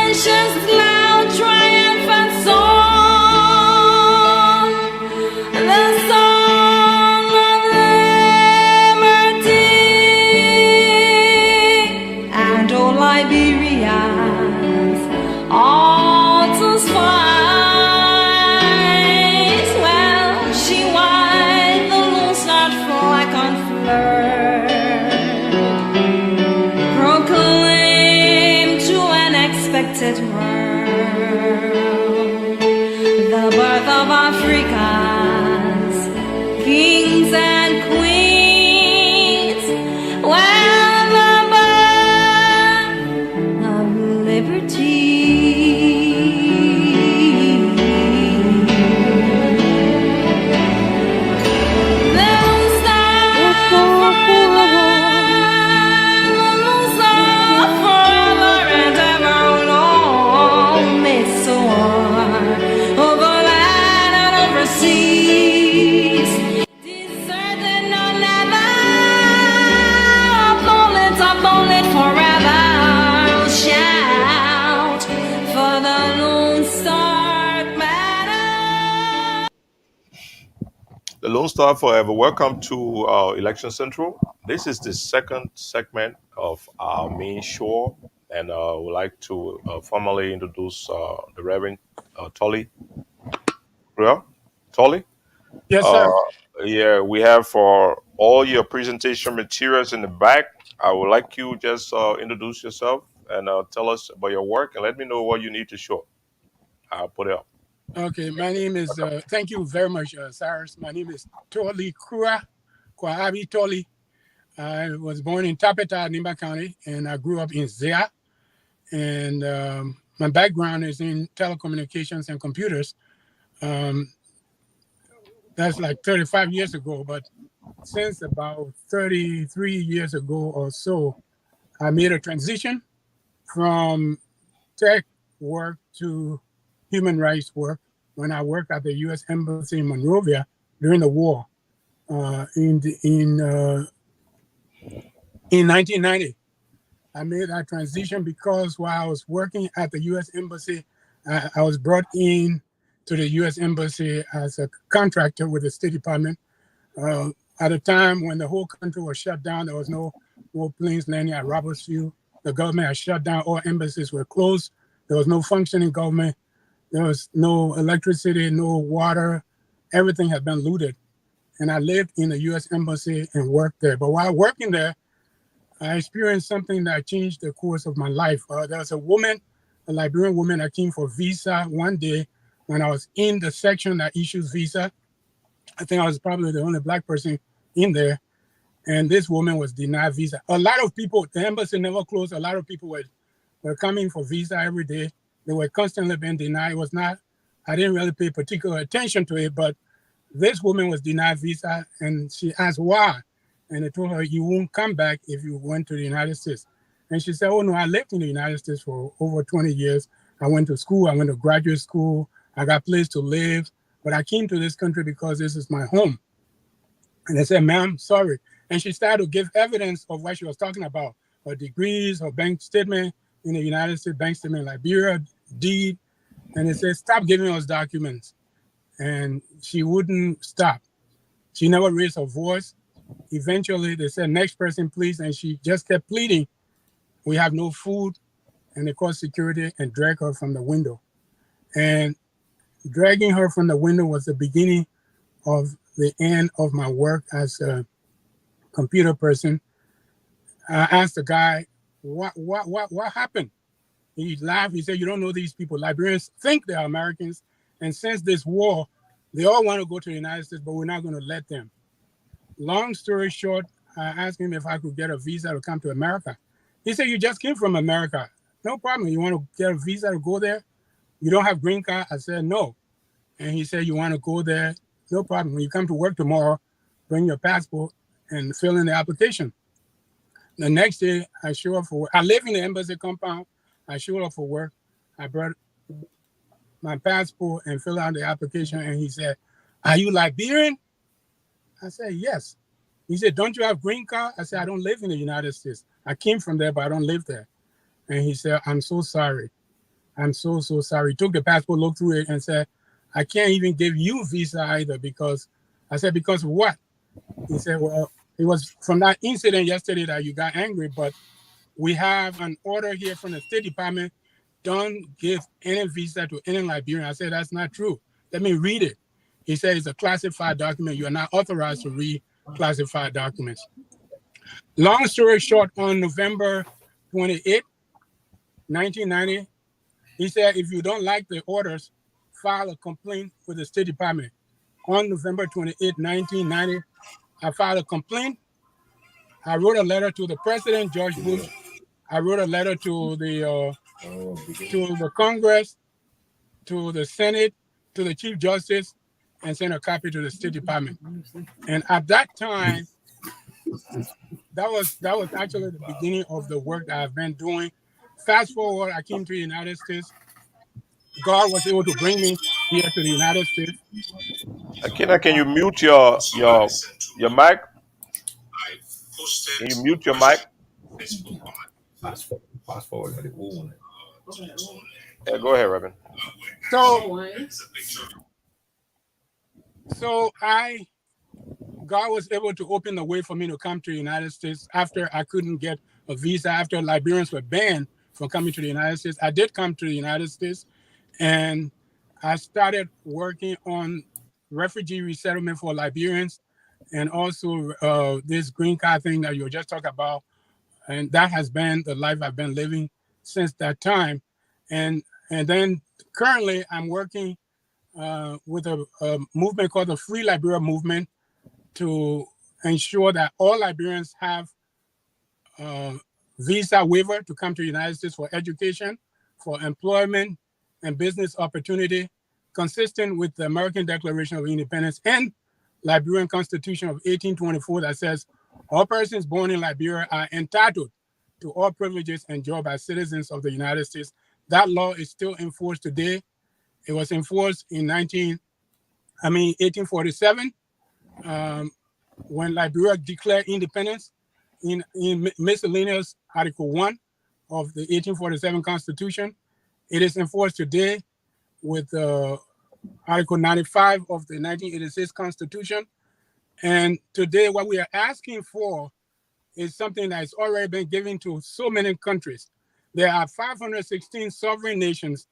nations loud triumphant song, the song of liberty, and all Liberians all to spies. Well, she wide the Lone Star flag unfurled, proclaim to an expected world the birth of Africans, kings and queens. Well, the birth of liberty. The Lone Star forever, the Lone Star forever and ever, long may it soar over land and over seas, deserted none ever, uphold it forever, shout for the Lone Star banner. The Lone Star Forever. Welcome to Election Central. This is the second segment of our main show, and we'd like to formally introduce the Reverend Tolly. Yeah, Tolly? Yes, sir. Yeah, we have for all your presentation materials in the back. I would like you just introduce yourself and tell us about your work and let me know what you need to show. I'll put it up. Okay, my name is, thank you very much, Cyrus. My name is Tolly Krua, Kwahabi Tolly. I was born in Tapeta, Nyemah County, and I grew up in Zea. And my background is in telecommunications and computers. That's like 35 years ago, but since about 33 years ago or so, I made a transition from tech work to human rights work when I worked at the U.S. Embassy in Monrovia during the war in 1990. I made that transition because while I was working at the U.S. Embassy, I was brought in to the U.S. Embassy as a contractor with the State Department. At a time when the whole country was shut down, there was no more planes landing at Roberts Field. The government had shut down, all embassies were closed. There was no functioning government. There was no electricity, no water. Everything had been looted. And I lived in the U.S. Embassy and worked there. But while working there, I experienced something that changed the course of my life. There was a woman, a Liberian woman that came for visa one day when I was in the section that issues visa. I think I was probably the only Black person in there. And this woman was denied visa. A lot of people, the embassy never closed. A lot of people were coming for visa every day. They were constantly being denied. It was not, I didn't really pay particular attention to it, but this woman was denied visa and she asked why. And they told her, you won't come back if you went to the United States. And she said, oh no, I lived in the United States for over 20 years. I went to school, I went to graduate school, I got a place to live, but I came to this country because this is my home. And they said, ma'am, sorry. And she started to give evidence of what she was talking about, her degrees, her bank statement, in the United States, bank statement, Liberia, deed, and they said, stop giving us documents. And she wouldn't stop. She never raised her voice. Eventually, they said, next person, please. And she just kept pleading, we have no food. And they called security and dragged her from the window. And dragging her from the window was the beginning of the end of my work as a computer person. I asked the guy, what happened? He laughed. He said, you don't know these people. Liberians think they're Americans. And since this war, they all want to go to the United States, but we're not going to let them. Long story short, I asked him if I could get a visa to come to America. He said, you just came from America. No problem. You want to get a visa to go there? You don't have green card? I said, no. And he said, you want to go there? No problem. When you come to work tomorrow, bring your passport and fill in the application. The next day, I show up for work. I live in the embassy compound. I showed up for work. I brought my passport and filled out the application. And he said, are you Liberian? I said, yes. He said, don't you have green card? I said, I don't live in the United States. I came from there, but I don't live there. And he said, I'm so sorry. I'm so sorry. He took the passport, looked through it, and said, I can't even give you a visa either because, I said, because of what? He said, well, it was from that incident yesterday that you got angry, but we have an order here from the State Department. Don't give any visa to any Liberian. I said, that's not true. Let me read it. He said, it's a classified document. You are not authorized to read classified documents. Long story short, on November 28, 1990, he said, if you don't like the orders, file a complaint with the State Department. On November 28, 1990, I filed a complaint. I wrote a letter to the President, George Bush. I wrote a letter to the Congress, to the Senate, to the Chief Justice, and sent a copy to the State Department. And at that time, that was actually the beginning of the work that I've been doing. Fast forward, I came to the United States. God was able to bring me here to the United States. Akina, can you mute your mic? Can you mute your mic? Fast forward. Yeah, go ahead, Reverend. So God was able to open the way for me to come to the United States after I couldn't get a visa, after Liberians were banned from coming to the United States. I did come to the United States, and I started working on refugee resettlement for Liberians, and also this green card thing that you were just talking about. And that has been the life I've been living since that time. And then currently I'm working with a movement called the Free Liberia Movement to ensure that all Liberians have visa waiver to come to the United States for education, for employment, and business opportunity, consistent with the American Declaration of Independence and Liberian Constitution of 1824 that says all persons born in Liberia are entitled to all privileges enjoyed by citizens of the United States. That law is still enforced today. It was enforced in 1847 when Liberia declared independence in miscellaneous Article 1 of the 1847 Constitution. It is enforced today with Article 95 of the 1986 Constitution. And today what we are asking for is something that has already been given to so many countries. There are 516 sovereign nations,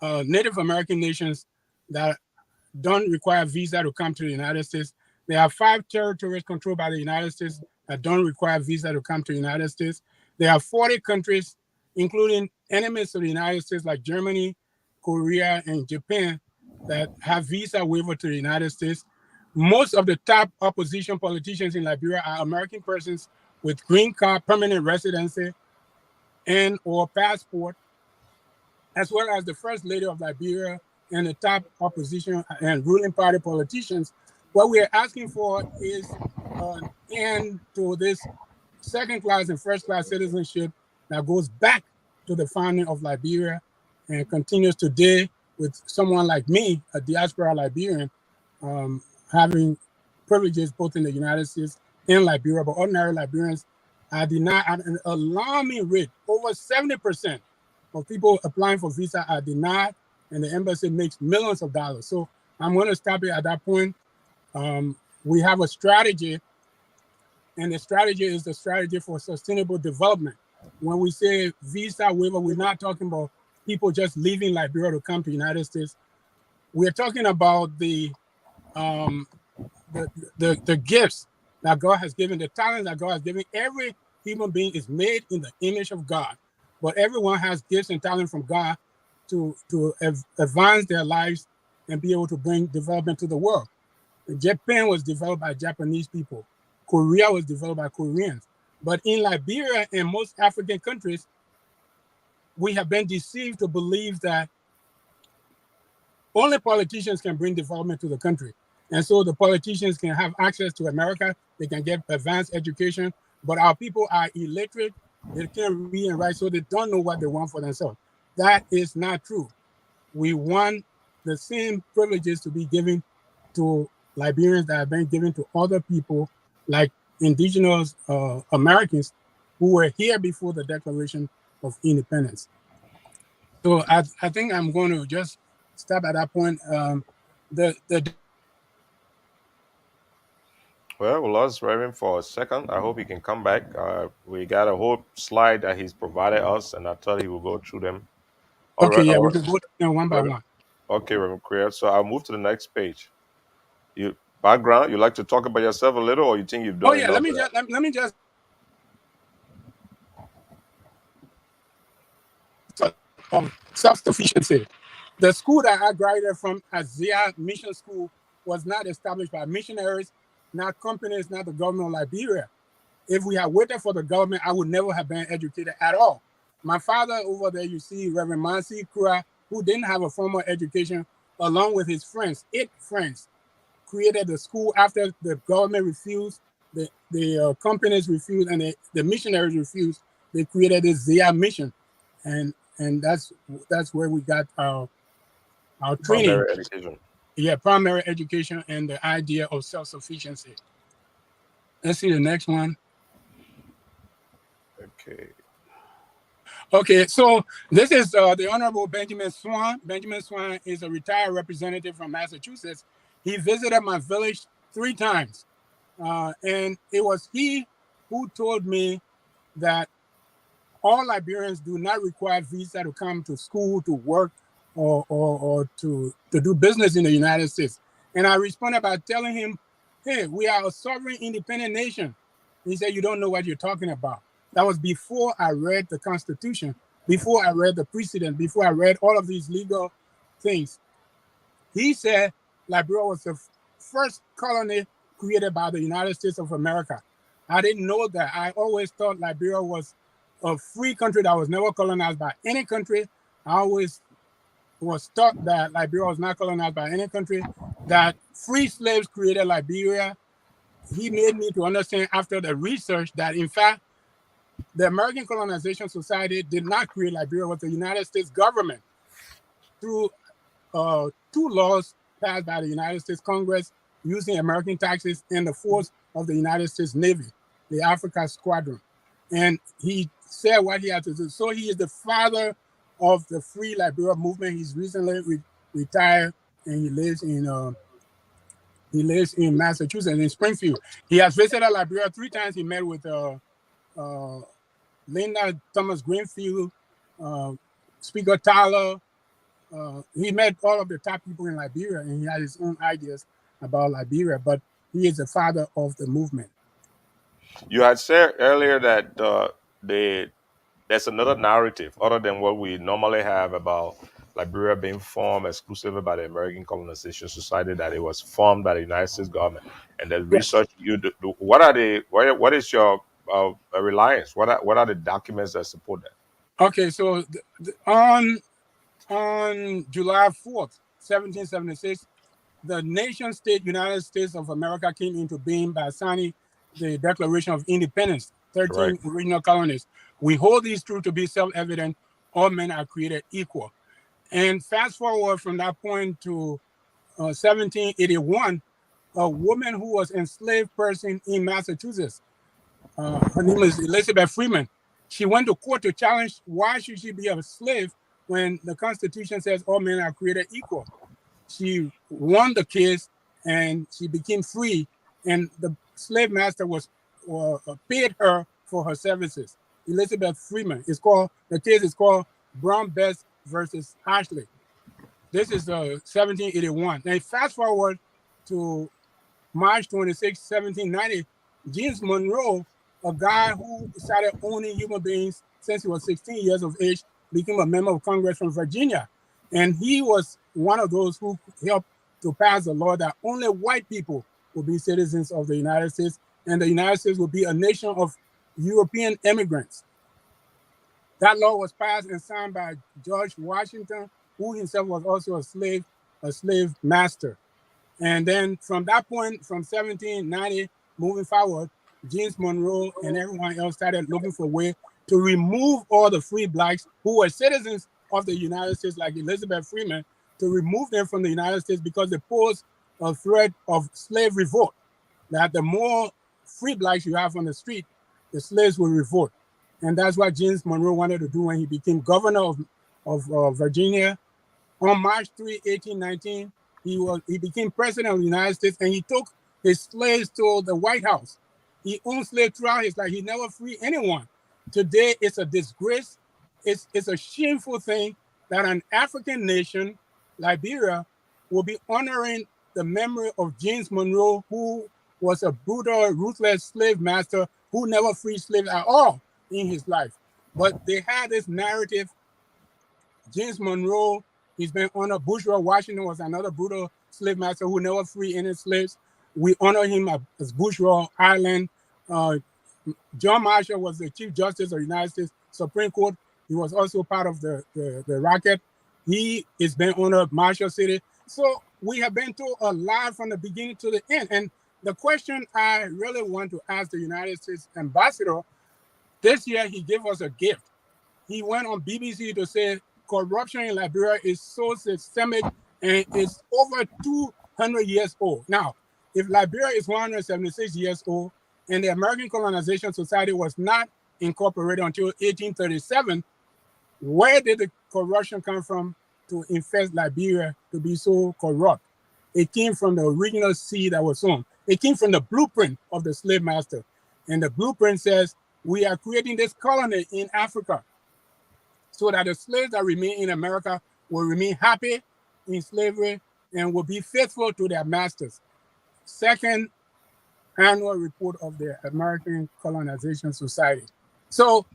Native American nations, that don't require a visa to come to the United States. There are 5 territories controlled by the United States that don't require a visa to come to the United States. There are 40 countries, including enemies of the United States like Germany, Korea, and Japan, that have visa waiver to the United States. Most of the top opposition politicians in Liberia are American persons with green card, permanent residency, and or passport, as well as the First Lady of Liberia and the top opposition and ruling party politicians. What we are asking for is an end to this second-class and first-class citizenship that goes back to the founding of Liberia and continues today with someone like me, a diaspora Liberian, having privileges both in the United States and Liberia, but ordinary Liberians are denied at an alarming rate. Over 70% of people applying for visa are denied, and the embassy makes millions of dollars. So I'm going to stop it at that point. We have a strategy, and the strategy is the strategy for sustainable development. When we say visa waiver, we're not talking about people just leaving Liberia to come to the United States. We're talking about the gifts that God has given, the talents that God has given. Every human being is made in the image of God, but everyone has gifts and talent from God to advance their lives and be able to bring development to the world. Japan was developed by Japanese people. Korea was developed by Koreans. But in Liberia and most African countries, we have been deceived to believe that only politicians can bring development to the country. And so the politicians can have access to America, they can get advanced education, but our people are illiterate, they can't read and write, so they don't know what they want for themselves. That is not true. We want the same privileges to be given to Liberians that have been given to other people, like indigenous Americans who were here before the Declaration of Independence. So I think I'm going to just stop at that point. Well, we lost Reverend for a second. I hope he can come back. We got a whole slide that he's provided us, and I thought he will go through them. Okay, yeah, we can go one by Reverend, one. Okay, Reverend Kriya. So I'll move to the next page. You background. You like to talk about yourself a little, or you think you've done enough? Let me just self-sufficiency. The school that I graduated from, Isaiah Mission School, was not established by missionaries, not companies, not the government of Liberia. If we had waited for the government, I would never have been educated at all. My father over there, you see Reverend Mansi Kura, who didn't have a formal education, along with his friends, 8 friends, created the school after the government refused, the companies refused, and the missionaries refused. They created this Zia mission, and that's where we got our training. Primary education. Yeah, primary education and the idea of self-sufficiency. Let's see the next one. Okay, so this is the Honorable Benjamin Swan. Benjamin Swan is a retired representative from Massachusetts. He visited my village 3 times. And it was he who told me that all Liberians do not require visa to come to school, to work, or to do business in the United States. And I responded by telling him, hey, we are a sovereign, independent nation. He said, you don't know what you're talking about. That was before I read the Constitution, before I read the precedent, before I read all of these legal things. He said Liberia was the first colony created by the United States of America. I didn't know that. I always thought Liberia was a free country that was never colonized by any country. I always was taught that Liberia was not colonized by any country, that free slaves created Liberia. He made me to understand after the research that, in fact, the American Colonization Society did not create Liberia. It was the United States government through 2 laws passed by the United States Congress using American taxes and the force of the United States Navy, the Africa Squadron. And he said what he had to do. So he is the father of the Free Liberia movement. He's recently retired, and he lives in Massachusetts, in Springfield. He has visited Liberia 3 times. He met with Linda Thomas Greenfield, Speaker Tyler. He met all of the top people in Liberia, and he had his own ideas about Liberia, but he is the father of the movement. You had said earlier that there's another narrative other than what we normally have about Liberia being formed exclusively by the American Colonization Society, that it was formed by the United States government. And the research you do, what is your reliance? What are the documents that support that? Okay, so on July 4th, 1776, the nation-state United States of America came into being by signing the Declaration of Independence, 13 original colonies. We hold these truths to be self-evident. All men are created equal. And fast forward from that point to 1781, a woman who was an enslaved person in Massachusetts her name is Elizabeth Freeman. She went to court to challenge why should she be a slave when the Constitution says all men are created equal. She won the case and she became free, and the slave master was paid her for her services. Elizabeth Freeman. The case is called Brown Bess versus Ashley. This is 1781. Now fast forward to March 26, 1790, James Monroe, a guy who started owning human beings since he was 16 years of age, became a member of Congress from Virginia. And he was one of those who helped to pass a law that only white people will be citizens of the United States, and the United States will be a nation of European immigrants. That law was passed and signed by George Washington, who himself was also a slave master. And then from that point, from 1790 moving forward, James Monroe and everyone else started looking for a way to remove all the free blacks who were citizens of the United States, like Elizabeth Freeman, to remove them from the United States because they posed a threat of slave revolt. That the more free blacks you have on the street, the slaves will revolt. And that's what James Monroe wanted to do when he became governor of Virginia. On March 3, 1819, he became president of the United States, and he took his slaves to the White House. He owned slaves throughout his life. He never freed anyone. Today, it's a disgrace. It's a shameful thing that an African nation, Liberia, will be honoring the memory of James Monroe, who was a brutal, ruthless slave master who never freed slaves at all in his life. But they had this narrative. James Monroe, he's been honored. Bourgeois Washington was another brutal slave master who never freed any slaves. We honor him as Bourgeois Ireland. John Marshall was the Chief Justice of the United States Supreme Court. He was also part of the racket. He is been honored Marshall City. So we have been through a lot from the beginning to the end. And the question I really want to ask the United States ambassador, this year he gave us a gift. He went on BBC to say corruption in Liberia is so systemic and it's over 200 years old. Now, if Liberia is 176 years old and the American Colonization Society was not incorporated until 1837, where did the corruption come from to infest Liberia to be so corrupt? It came from the original seed that was sown. It came from the blueprint of the slave master. And the blueprint says, we are creating this colony in Africa so that the slaves that remain in America will remain happy in slavery and will be faithful to their masters. Second annual report of the American Colonization Society. So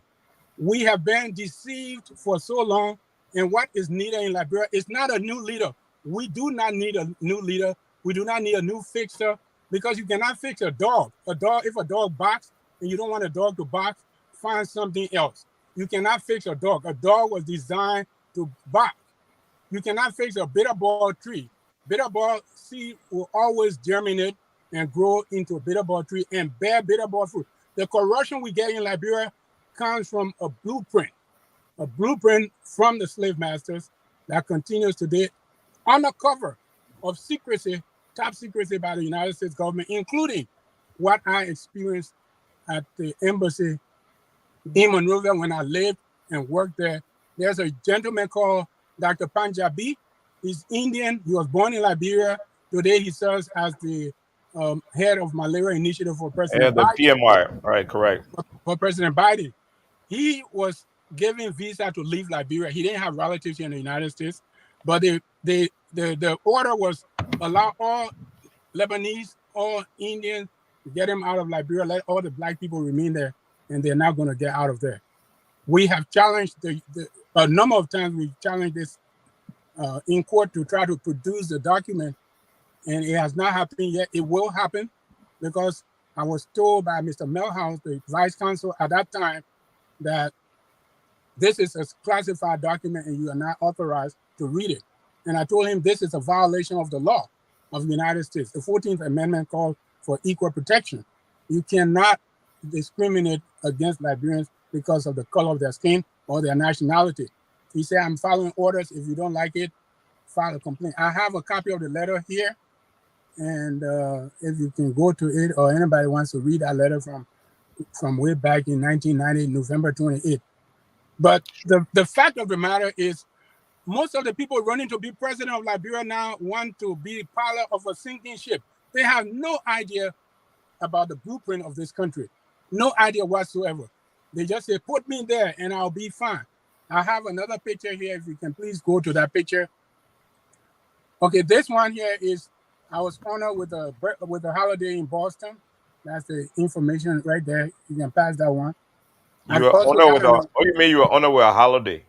we have been deceived for so long, and what is needed in Liberia is not a new leader. We do not need a new leader. We do not need a new fixer, because you cannot fix a dog. If a dog barks and you don't want a dog to bark, find something else. You cannot fix a dog. A dog was designed to bark. You cannot fix a bitterball tree. Bitterball seed will always germinate and grow into a bitterball tree and bear bitterball fruit. The corruption we get in Liberia comes from a blueprint from the slave masters that continues today under cover of secrecy, top secrecy by the United States government, including what I experienced at the embassy in Monrovia when I lived and worked there. There's a gentleman called Dr. Panjabi. He's Indian. He was born in Liberia. Today he serves as the head of Malaria Initiative for President Biden. Yeah, the PMI, right, correct. For President Biden. He was given visa to leave Liberia. He didn't have relatives here in the United States, but the order was allow all Lebanese, all Indians, get him out of Liberia, let all the black people remain there, and they're not going to get out of there. We have challenged a number of times. We challenged this in court to try to produce the document, and it has not happened yet. It will happen because I was told by Mr. Melhouse, the vice consul at that time, that this is a classified document and you are not authorized to read it. And I told him this is a violation of the law of the United States. The 14th Amendment called for equal protection. You cannot discriminate against Liberians because of the color of their skin or their nationality. He said, I'm following orders. If you don't like it, file a complaint. I have a copy of the letter here. And if you can go to it, or anybody wants to read that letter from from way back in 1990, November 28th. But the fact of the matter is, most of the people running to be president of Liberia now want to be pilot of a sinking ship. They have no idea about the blueprint of this country. No idea whatsoever. They just say, put me there and I'll be fine. I have another picture here. If you can please go to that picture. Okay, this one here is, I was honored with a holiday in Boston. That's the information right there. You can pass that one. You were honored with what do you mean you were honored with a holiday?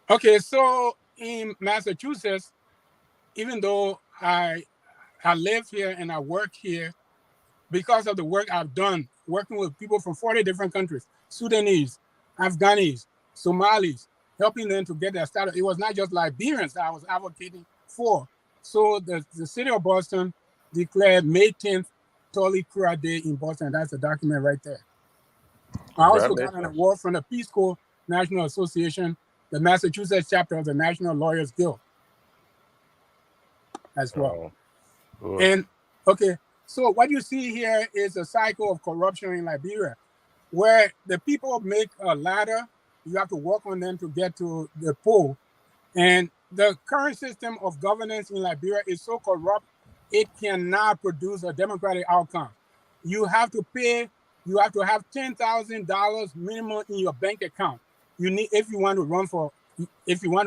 Okay, so in Massachusetts, even though I live here and I work here, because of the work I've done, working with people from 40 different countries, Sudanese, Afghanis, Somalis, helping them to get their status. It was not just Liberians that I was advocating for. So the city of Boston declared May 10th Tolly Kura Day in Boston. That's the document right there. I also got an award from the Peace Corps National Association, the Massachusetts chapter of the National Lawyers Guild as well. And okay, so what you see here is a cycle of corruption in Liberia, where the people make a ladder. You have to work on them to get to the pole. And the current system of governance in Liberia is so corrupt, it cannot produce a democratic outcome. You have to pay, you have to have $10,000 minimum in your bank account. You need, if you want to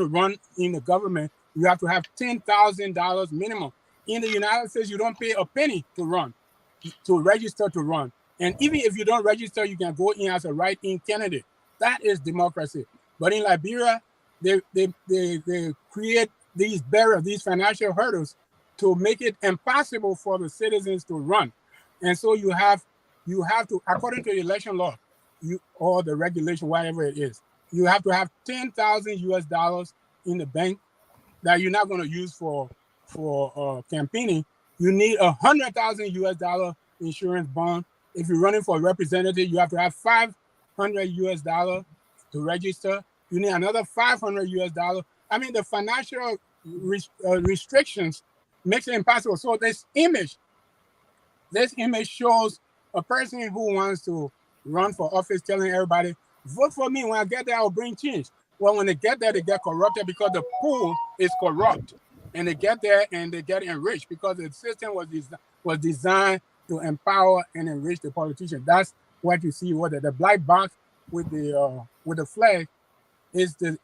run in the government, you have to have $10,000 minimum. In the United States, you don't pay a penny to run, to register to run. And even if you don't register, you can go in as a write-in candidate. That is democracy. But in Liberia, they create these barriers, these financial hurdles to make it impossible for the citizens to run. And so you have to, according to the election law, or the regulation, whatever it is, you have to have $10,000 in the bank that you're not going to use for campaigning. You need $100,000 insurance bond. If you're running for a representative, you have to have $500 to register. You need another $500. I mean, the financial restrictions makes it impossible. So this image shows a person who wants to run for office telling everybody, vote for me. When I get there, I'll bring change. Well, when they get there, they get corrupted because the pool is corrupt. And they get there and they get enriched because the system was designed to empower and enrich the politician. That's what you see. What the black box with the flag is the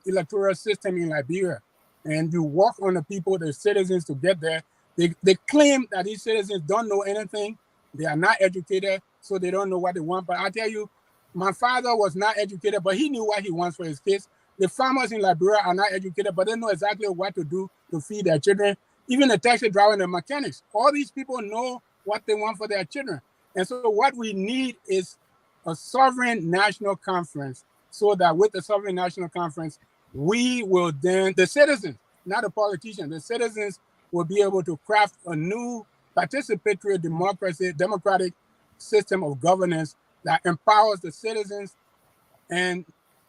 electoral system in Liberia. And you work on the people, the citizens, to get there. They claim that these citizens don't know anything. They are not educated, so they don't know what they want. But I tell you, my father was not educated, but he knew what he wants for his kids. The farmers in Liberia are not educated, but they know exactly what to do to feed their children. Even the taxi driver and the mechanics, all these people know what they want for their children. And so what we need is a sovereign national conference, so that with the sovereign national conference, we will then, the citizens, not the politicians, the citizens will be able to craft a new participatory democratic system of governance that empowers the citizens and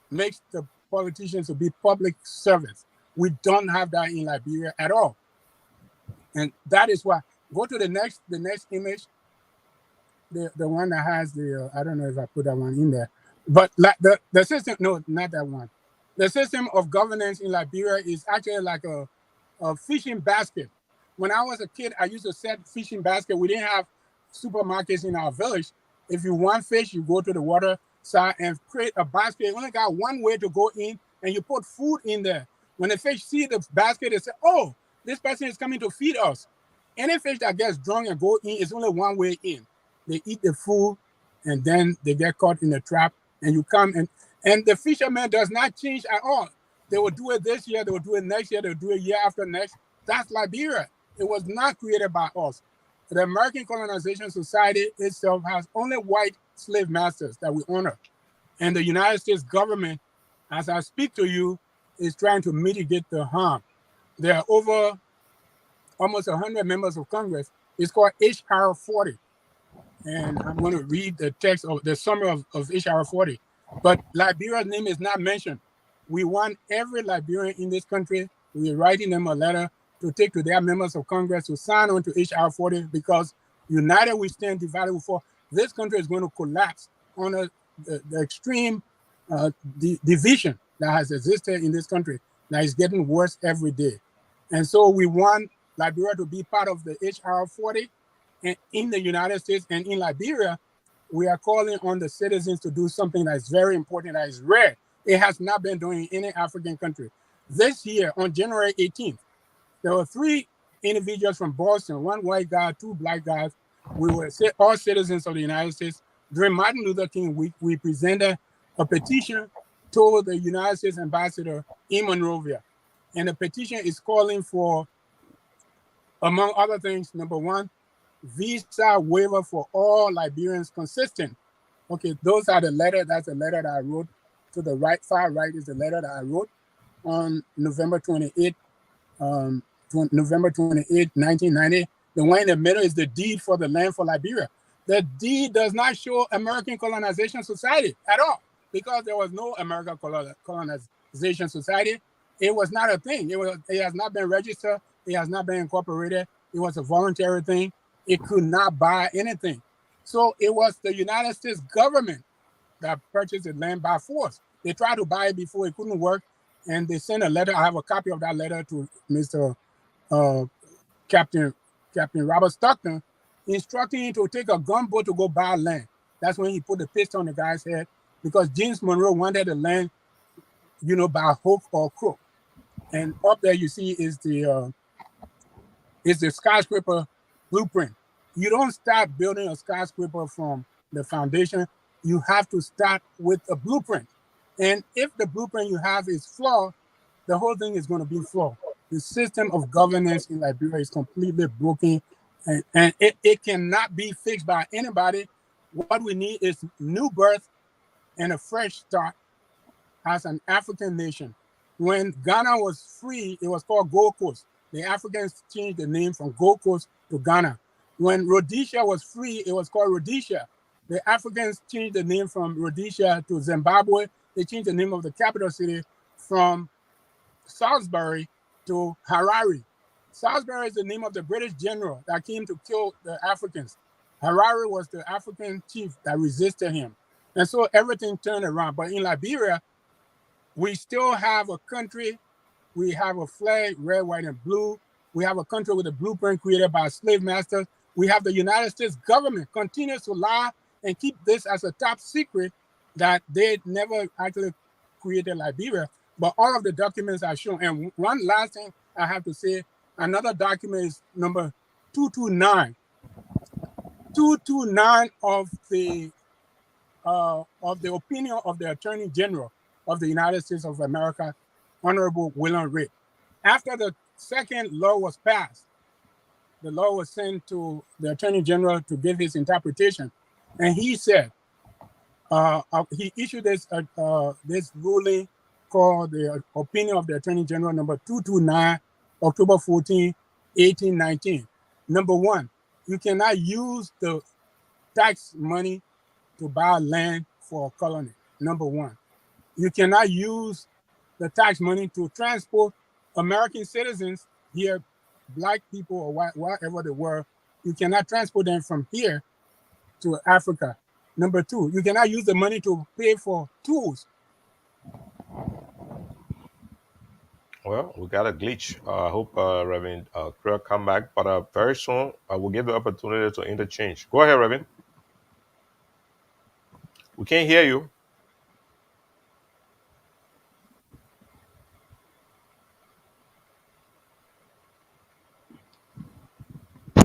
makes the politicians to be public servants. We don't have that in Liberia at all. And that is why, go to the next image, the one that has the, I don't know if I put that one in there, but like the system, no, not that one. The system of governance in Liberia is actually like a fishing basket. When I was a kid, I used to set fishing basket. We didn't have supermarkets in our village. If you want fish, you go to the water side and create a basket. You only got one way to go in, and you put food in there. When the fish see the basket, they say, oh, this person is coming to feed us. Any fish that gets drunk and go in is only one way in. They eat the food, and then they get caught in the trap, and you come and the fisherman does not change at all. They will do it this year, they will do it next year, they will do it year after next. That's Liberia. It was not created by us. The American Colonization Society itself has only white slave masters that we honor. And the United States government, as I speak to you, is trying to mitigate the harm. There are over almost 100 members of Congress. It's called HR 40. And I'm going to read the text of the summary of HR 40. But Liberia's name is not mentioned. We want every Liberian in this country, we're writing them a letter to take to their members of Congress to sign on to HR 40, because united we stand, divided we fall. this country is going to collapse under the extreme division that has existed in this country that is getting worse every day. And so we want Liberia to be part of the HR 40 and in the United States and in Liberia. We are calling on the citizens to do something that is very important, that is rare. It has not been done in any African country. This year, on January 18th, there were 3 individuals from Boston, 1 white guy, 2 black guys. We were all citizens of the United States. During Martin Luther King week, we presented a petition to the United States ambassador in Monrovia. And the petition is calling for, among other things, number 1, visa waiver for all Liberians consistent. Okay, those are the letter. That's the letter that I wrote. To the right, far right is the letter that I wrote on November 28, 1990. The one in the middle is the deed for the land for Liberia. The deed does not show American Colonization Society at all, because there was no American Colonization Society. It was not a thing. It has not been registered. It has not been incorporated. It was a voluntary thing. It could not buy anything. So it was the United States government that purchased the land by force. They tried to buy it before, it couldn't work, and they sent a letter. I have a copy of that letter to Mr. Captain Robert Stockton, instructing him to take a gunboat to go buy land. That's when he put the pistol on the guy's head, because James Monroe wanted the land, by hook or crook. And up there you see is the skyscraper blueprint. You don't start building a skyscraper from the foundation. You have to start with a blueprint. And if the blueprint you have is flawed, the whole thing is going to be flawed. The system of governance in Liberia is completely broken, and it cannot be fixed by anybody. What we need is new birth and a fresh start as an African nation. When Ghana was free, it was called Gold Coast. The Africans changed the name from Gold Coast to Ghana. When Rhodesia was free, it was called Rhodesia. The Africans changed the name from Rhodesia to Zimbabwe. They changed the name of the capital city from Salisbury to Harare. Salisbury is the name of the British general that came to kill the Africans. Harare was the African chief that resisted him. And so everything turned around. But in Liberia, we still have a country. We have a flag, red, white, and blue. We have a country with a blueprint created by slave masters. We have the United States government continues to lie and keep this as a top secret that they never actually created Liberia. But all of the documents are shown. And one last thing I have to say, another document is number 229. 229 of the opinion of the Attorney General of the United States of America, Honorable William Reed. After the second law was passed, the law was sent to the Attorney General to give his interpretation. And he said, he issued this ruling called the opinion of the Attorney General number 229, October 14, 1819. Number 1, you cannot use the tax money to buy land for a colony. Number 1, you cannot use the tax money to transport American citizens here, black people or wherever they were. You cannot transport them from here to Africa. Number 2, you cannot use the money to pay for tools. Well, we got a glitch. I hope Reverend Creel come back, but very soon I will give the opportunity to interchange. Go ahead, Reverend. We can't hear you.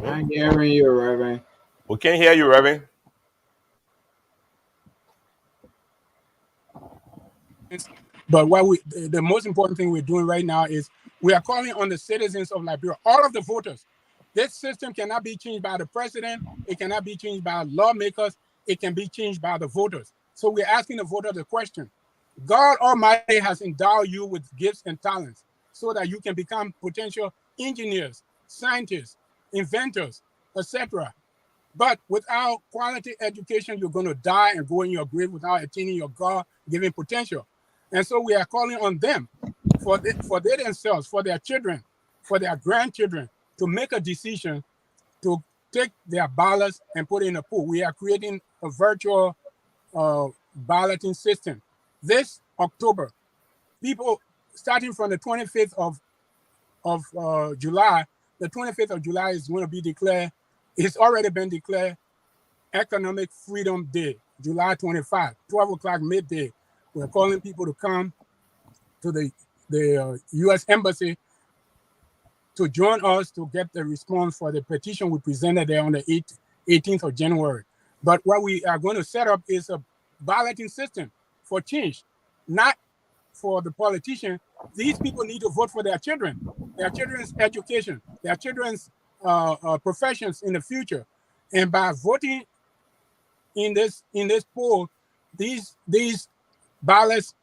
I'm hearing you, Reverend. We can't hear you, Reverend. But the most important thing we're doing right now is we are calling on the citizens of Liberia, all of the voters. This system cannot be changed by the president. It cannot be changed by lawmakers. It can be changed by the voters. So we're asking the voter the question. God Almighty has endowed you with gifts and talents so that you can become potential engineers, scientists, inventors, etc. But without quality education, you're going to die and go in your grave without attaining your God-given potential. And so we are calling on them for themselves, for their children, for their grandchildren, to make a decision to take their ballots and put it in a pool. We are creating a virtual balloting system. This October, people starting from the 25th of July, the 25th of July is going to be declared, it's already been declared Economic Freedom Day, July 25, 12 o'clock midday. We're calling people to come to the U.S. Embassy to join us to get the response for the petition we presented there on the 18th of January. But what we are going to set up is a balloting system for change, not for the politician. These people need to vote for their children's education, their children's professions in the future. And by voting in this poll, these ballots,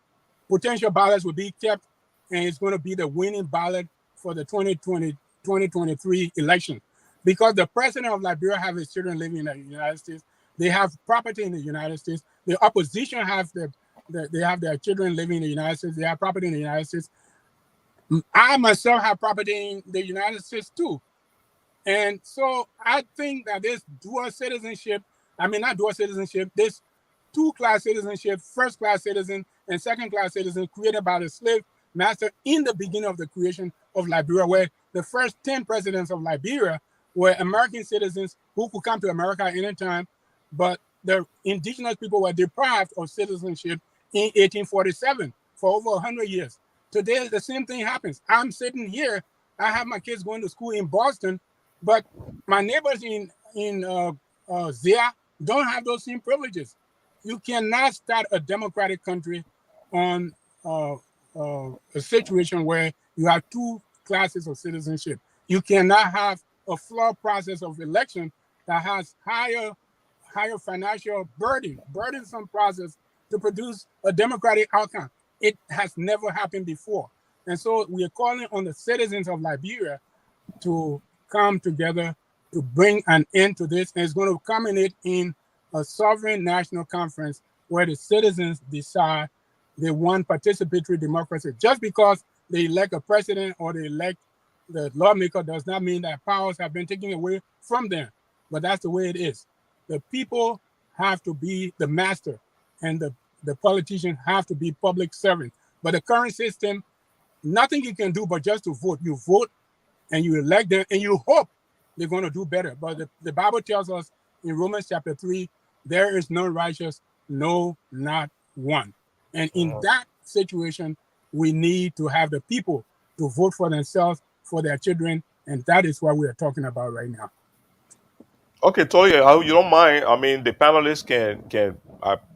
potential ballots, will be kept, and it's going to be the winning ballot for the 2023 election. Because the president of Liberia have his children living in the United States, they have property in the United States. The opposition have they have their children living in the United States. They have property in the United States. I myself have property in the United States too. And so I think that this dual citizenship, not dual citizenship, this two-class citizenship, first-class citizen and second-class citizen, created by the slave master in the beginning of the creation of Liberia, where the first 10 presidents of Liberia were American citizens who could come to America at any time, but the indigenous people were deprived of citizenship in 1847 for over 100 years. Today, the same thing happens. I'm sitting here, I have my kids going to school in Boston, but my neighbors in Zia don't have those same privileges. You cannot start a democratic country on a situation where you have two classes of citizenship. You cannot have a flawed process of election that has higher financial burdensome process to produce a democratic outcome. It has never happened before. And so we are calling on the citizens of Liberia to come together to bring an end to this. And it's going to culminate in a sovereign national conference where the citizens decide they want participatory democracy. Just because they elect a president or they elect the lawmaker does not mean that powers have been taken away from them. But that's the way it is. The people have to be the master, and the politicians have to be public servants. But the current system, nothing you can do but just to vote. You vote and you elect them and you hope they're going to do better. But the Bible tells us in Romans chapter 3, there is none righteous, no, not one. And in that situation, we need to have the people to vote for themselves, for their children, and that is what we are talking about right now. Okay, Toya, you don't mind? The panelists can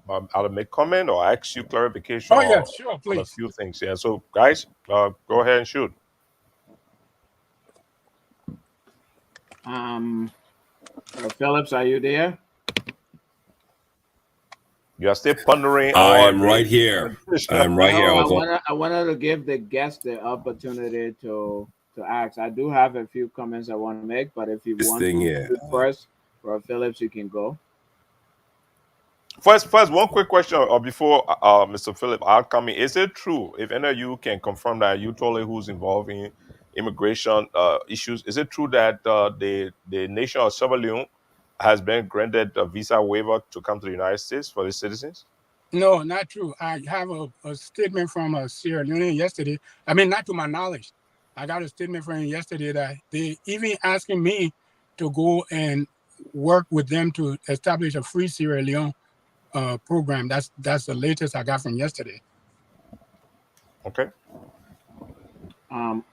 either make comment or ask you clarification. Oh yeah, sure, please. On a few things. Yeah. So, guys, go ahead and shoot. Phillips, are you there? You are still pondering. I am right here. I'm right here. I wanted to give the guest the opportunity to ask. I do have a few comments I want to make, but if you want to first, for Phillips, you can go. First, one quick question before Mr. Phillip, I'll come in. Is it true, if any of you can confirm that you totally who's involved in immigration issues, is it true that the nation of Sierra Leone has been granted a visa waiver to come to the United States for its citizens? No, not true. I have a statement from Sierra Leone yesterday. Not to my knowledge. I got a statement from him yesterday that they even asking me to go and work with them to establish a free Sierra Leone program. That's the latest I got from yesterday. Okay.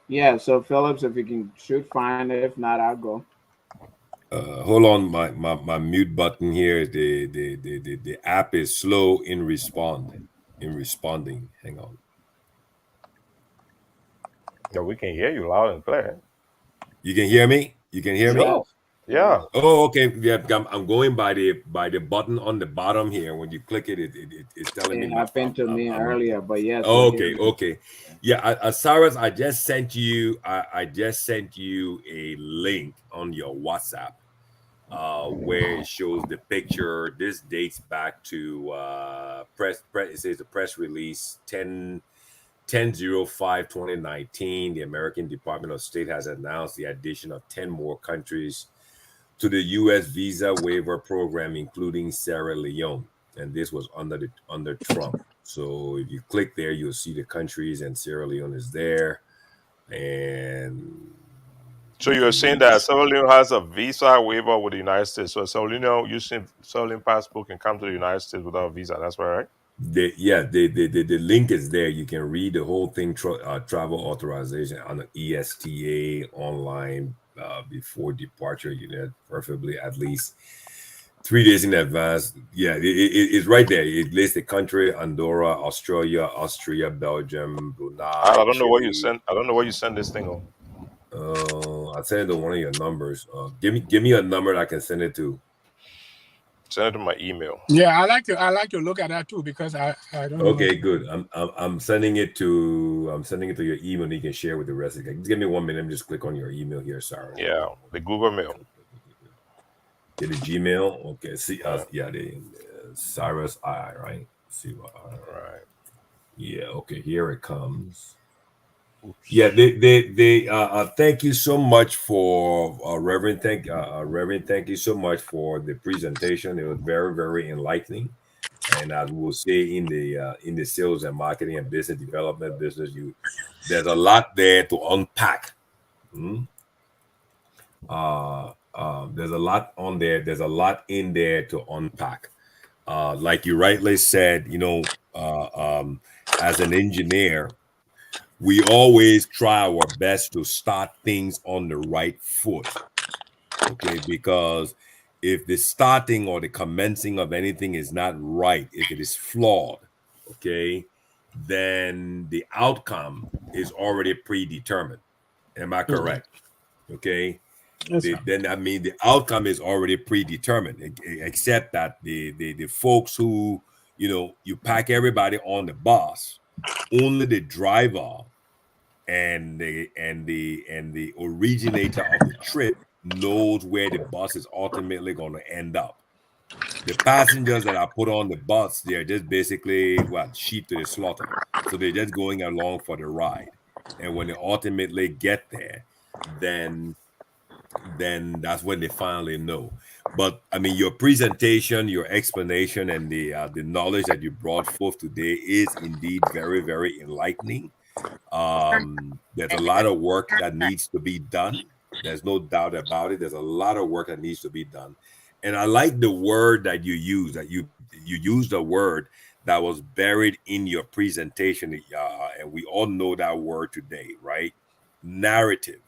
Yeah. So Phillips, if you can shoot, fine. If not, I'll go. Hold on, my mute button here. The app is slow in responding. Hang on. Yeah, we can hear you loud and clear. You can hear me? You can hear me? Yeah. Oh, okay. Yeah, I'm going by the button on the bottom here. When you click it, it's telling me. It happened to me earlier, but yes. Okay. Yeah, Cyrus, I just sent you a link on your WhatsApp where it shows the picture. This dates back to it says the press release 10/05/2019. The American Department of State has announced the addition of 10 more countries to the U.S. visa waiver program, including Sierra Leone, and this was under Trump. So if you click there, you'll see the countries, and Sierra Leone is there. And So you're saying that Sierra Leone has a visa waiver with the United States. So Sierra Leone using Sierra Leone passport can come to the United States without a visa. That's right. the link is there. You can read the whole thing, travel authorization on the ESTA online before departure. You know, preferably at least 3 days in advance. Yeah, it's right there. It lists the country: Andorra, Australia, Austria, Belgium, Brunei. I don't know Chile. what you send. I don't know what you send this thing on. I send it to one of your numbers. Give me a number that I can send it to. Send it to my email. Yeah, I like to look at that too, because I don't know. Okay, good. I'm sending it to your email, and you can share with the rest of you. Just give me 1 minute. Just click on your email here, Sarah. Yeah, the Google Mail. Get the Gmail. Okay, see, the Cyrus I, right? See what? Right. Yeah. Okay, here it comes. Oops. Yeah, they thank you so much for Reverend. Thank you so much for the presentation. It was very, very enlightening. And as we'll say in the sales and marketing and business development business, there's a lot there to unpack. There's a lot on there. There's a lot in there to unpack. Like you rightly said, as an engineer, we always try our best to start things on the right foot. Okay, because if the starting or the commencing of anything is not right, if it is flawed, okay, then the outcome is already predetermined. Am I correct? Okay. Yes, then I mean the outcome is already predetermined, except that the folks who, you pack everybody on the bus, only the driver and the originator of the trip knows where the bus is ultimately going to end up. The passengers that are put on the bus, they're just basically sheep to the slaughter. So they're just going along for the ride. And when they ultimately get there, then that's when they finally know. But I mean, your presentation, your explanation, and the knowledge that you brought forth today is indeed very, very enlightening. There's a lot of work that needs to be done. There's no doubt about it. There's a lot of work that needs to be done. And I like the word that you use, that you used a word that was buried in your presentation. And we all know that word today, right? Narrative.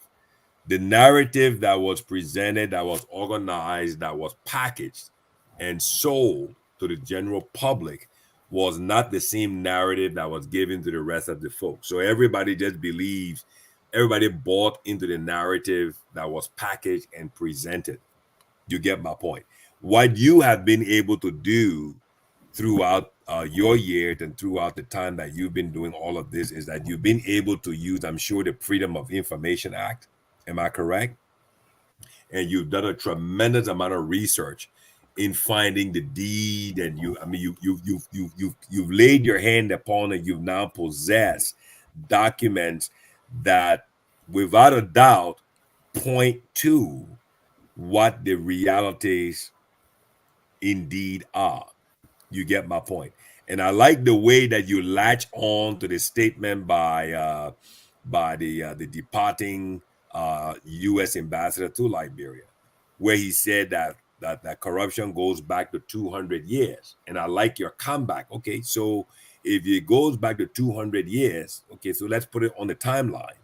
The narrative that was presented, that was organized, that was packaged and sold to the general public was not the same narrative that was given to the rest of the folks. So everybody just believes, everybody bought into the narrative that was packaged and presented. You get my point. What you have been able to do throughout your years and throughout the time that you've been doing all of this is that you've been able to use, I'm sure, the Freedom of Information Act. Am I correct? And you've done a tremendous amount of research in finding the deed, and you've laid your hand upon it. You've now possessed documents that, without a doubt, point to what the realities indeed are. You get my point. And I like the way that you latch on to the statement by the departing U.S. ambassador to Liberia, where he said that corruption goes back to 200 years. And I like your comeback. Okay, so if it goes back to 200 years, okay, so let's put it on the timeline.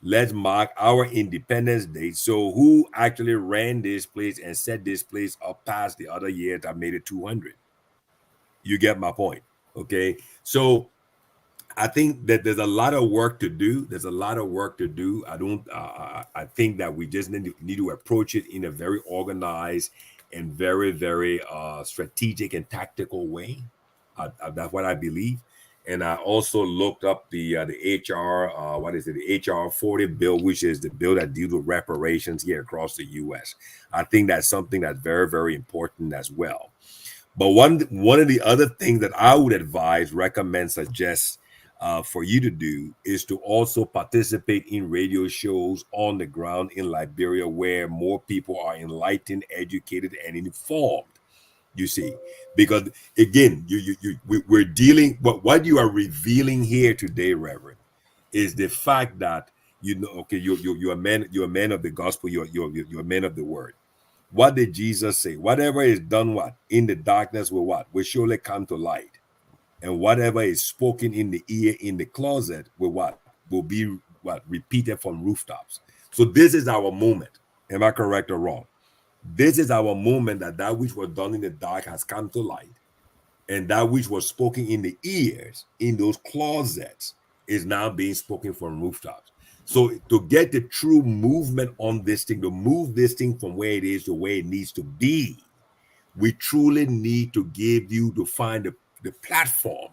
Let's mark our Independence Day. So who actually ran this place and set this place up past the other years that made it 200? You get my point. Okay, so I think that there's a lot of work to do. There's a lot of work to do. I think that we just need to approach it in a very organized and very, very strategic and tactical way. That's what I believe. And I also looked up the HR, the HR 40 bill, which is the bill that deals with reparations here across the U.S. I think that's something that's very, very important as well. But one of the other things that I would advise, recommend, suggest for you to do is to also participate in radio shows on the ground in Liberia where more people are enlightened, educated, and informed. You see, because again, we're dealing. What you are revealing here today, Reverend, is the fact that okay, you're a man, you're a man of the gospel, you're a man of the word. What did Jesus say? Whatever is done, what in the darkness will surely come to light, and whatever is spoken in the ear in the closet will be repeated from rooftops. So this is our moment. Am I correct or wrong? This is our moment that which was done in the dark has come to light, and that which was spoken in the ears in those closets is now being spoken from rooftops. So to get the true movement on this thing, to move this thing from where it is to where it needs to be, we truly need to find the platform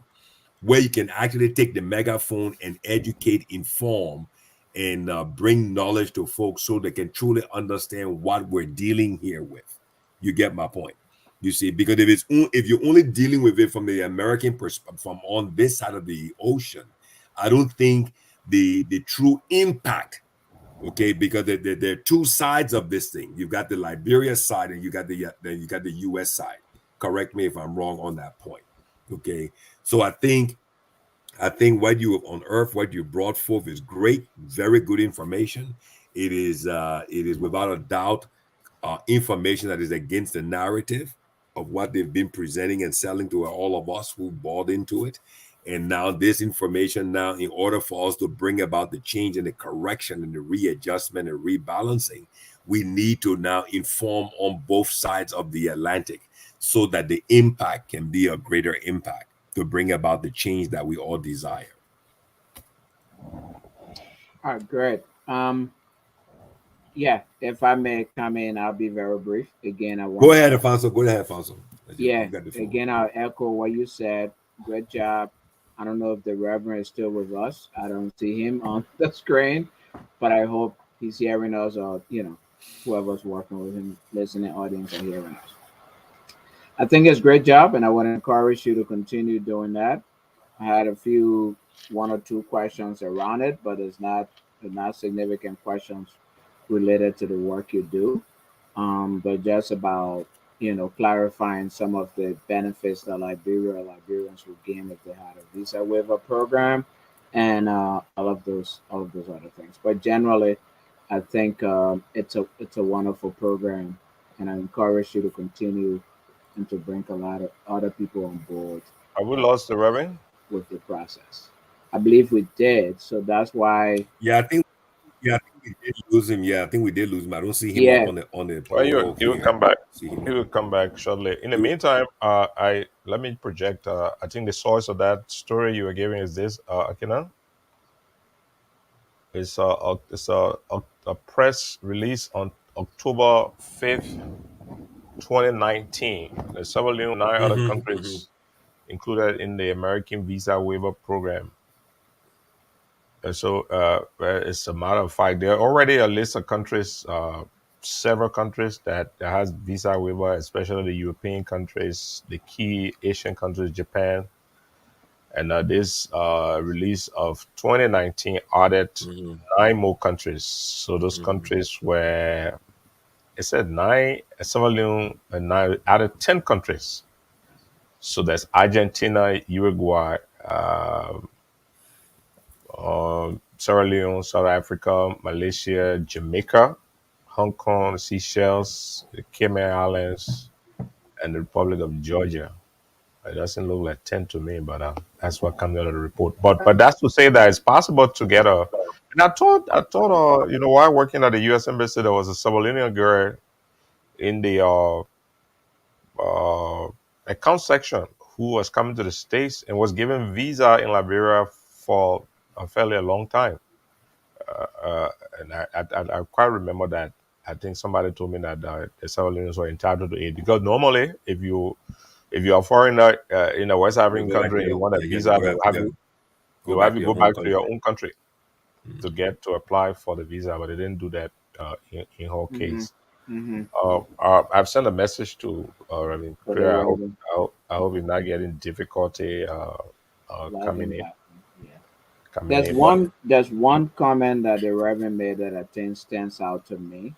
where you can actually take the megaphone and educate, inform, and bring knowledge to folks so they can truly understand what we're dealing here with. You get my point? You see, because if you're only dealing with it from the American perspective, from on this side of the ocean, I don't think the true impact. Okay, because there are two sides of this thing. You've got the Liberia side, and you got the U.S. side. Correct me if I'm wrong on that point. Okay, so I think what you have unearthed, what you brought forth, is great, very good information. It is without a doubt information that is against the narrative of what they've been presenting and selling to all of us who bought into it. And now this information, now in order for us to bring about the change and the correction and the readjustment and rebalancing, we need to now inform on both sides of the Atlantic so that the impact can be a greater impact to bring about the change that we all desire. All right, great. Yeah, if I may come in, I'll be very brief. Again, I want Go ahead, Alfonso. Yeah, again, I'll echo what you said. Great job. I don't know if the Reverend is still with us. I don't see him on the screen, but I hope he's hearing us, or whoever's working with him, listening audience, are hearing us. I think it's a great job, and I want to encourage you to continue doing that. I had one or two questions around it, but they're not significant questions related to the work you do, but just about clarifying some of the benefits that Liberians would gain if they had a visa waiver program, and all of those other things. But generally, I think it's a wonderful program, and I encourage you to continue and to bring a lot of other people on board. Have we lost the Reverend? With the process? I believe we did, so that's why. I think we did lose him. I think we did lose him. I don't see him up on the Well, he will come back. He will come back shortly. In the meantime, let me project. I think the source of that story you were giving is this, Akina. It's a press release on October 5th, 2019. There's several 9 other countries included in the American visa waiver program. And so, as a matter of fact, there are already a list of countries, several countries that has visa waiver, especially the European countries, the key Asian countries, Japan. And this release of 2019 added 9 more countries. So those countries were, it said 9, several, and 9 added 10 countries. So there's Argentina, Uruguay, Sierra Leone, South Africa, Malaysia, Jamaica, Hong Kong, Seychelles, the Cayman Islands, and the Republic of Georgia. It doesn't look like 10 to me, but that's what comes out of the report. But that's to say that it's possible to get a. And I thought, while working at the U.S. Embassy, there was a Salvadoran girl in the account section who was coming to the States and was given visa in Liberia for a fairly long time. And I quite remember that. I think somebody told me that the Salvadorans were entitled to it, because normally if you're a foreigner in a West African country and you want a visa, they'll have you go back to your own country to apply for the visa, but they didn't do that in her case. I've sent a message to Reverend Prayer. I hope he's not getting difficulty coming in. There's one comment that the Reverend made that I think stands out to me.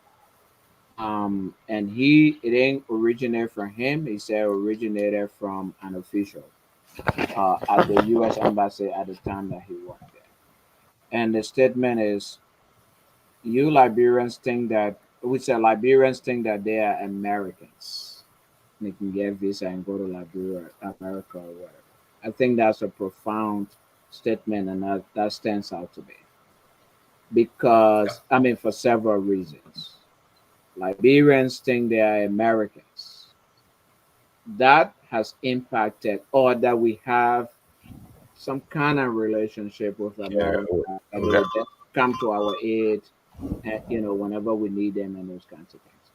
And it didn't originate from him. He said it originated from an official at the U.S. Embassy at the time that he worked there. And the statement is, "You Liberians think that we say Liberians think that they are Americans. They can get visa and go to Liberia, America, or whatever." I think that's a profound statement, and that stands out to me because I mean for several reasons. Liberians think they are Americans. That has impacted, or that we have some kind of relationship with America, and they will just come to our aid, and, whenever we need them and those kinds of things.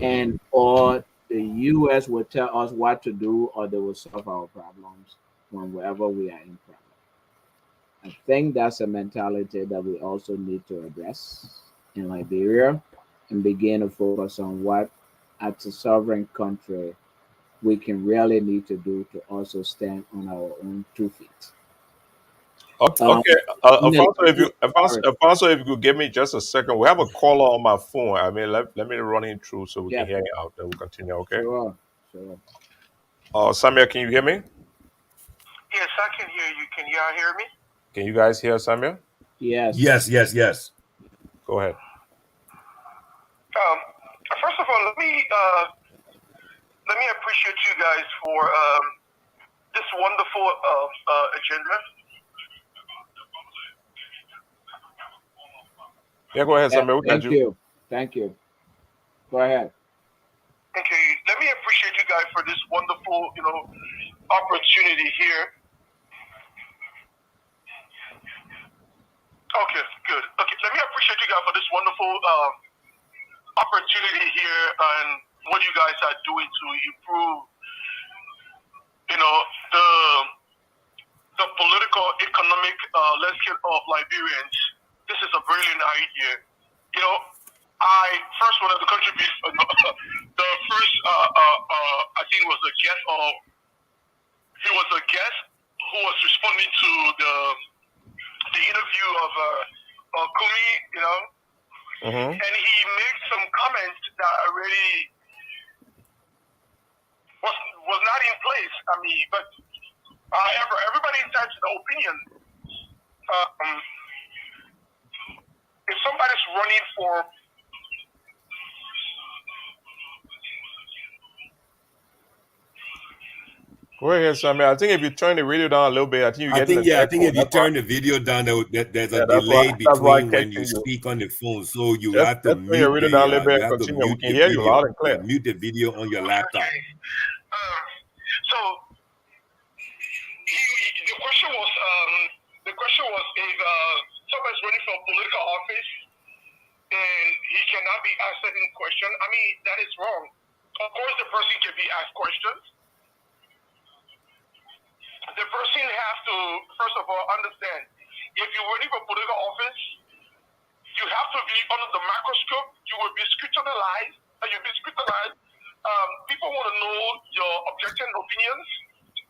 And or the U.S. will tell us what to do, or they will solve our problems whenever we are in problem. I think that's a mentality that we also need to address in Liberia and begin to focus on what, as a sovereign country, we can really need to do to also stand on our own 2 feet. Okay, Alfonso, if you could give me just a second, we have a caller on my phone. I mean, let me run him through so we can hear you out. Then we'll continue. Okay. Sure. Samuel, can you hear me? Yes, I can hear you. Can y'all hear me? Can you guys hear Samuel? Yes. Yes. Go ahead. First of all, let me appreciate you guys for this wonderful agenda. Yeah, go ahead, Samuel. Thank you. Go ahead. Okay, let me appreciate you guys for this wonderful, opportunity here. Okay, good. Okay, let me appreciate you guys for this wonderful opportunity here and what you guys are doing to improve, the political, economic landscape of Liberians. This is a brilliant idea. I first wanted to contribute. The first, I think, was a guest, or he was a guest who was responding to the interview of Kumi, and he made some comments that really was not in place. I mean, but however, everybody has their opinion. If somebody's running for Go ahead, Samuel. I think if you turn the radio down a little bit, I think you get. I think if you turn the video down, there's a delay between when you speak on the phone, so you have to mute your radio down a little bit and continue. We can hear you loud and clear. Mute the video on your laptop. Okay. So the question was if someone's running for political office and he cannot be asked certain question. I mean, that is wrong. Of course, the person can be asked questions. The person has to, first of all, understand if you're running for political office, you have to be under the microscope. You will be scrutinized. People want to know your objective opinions.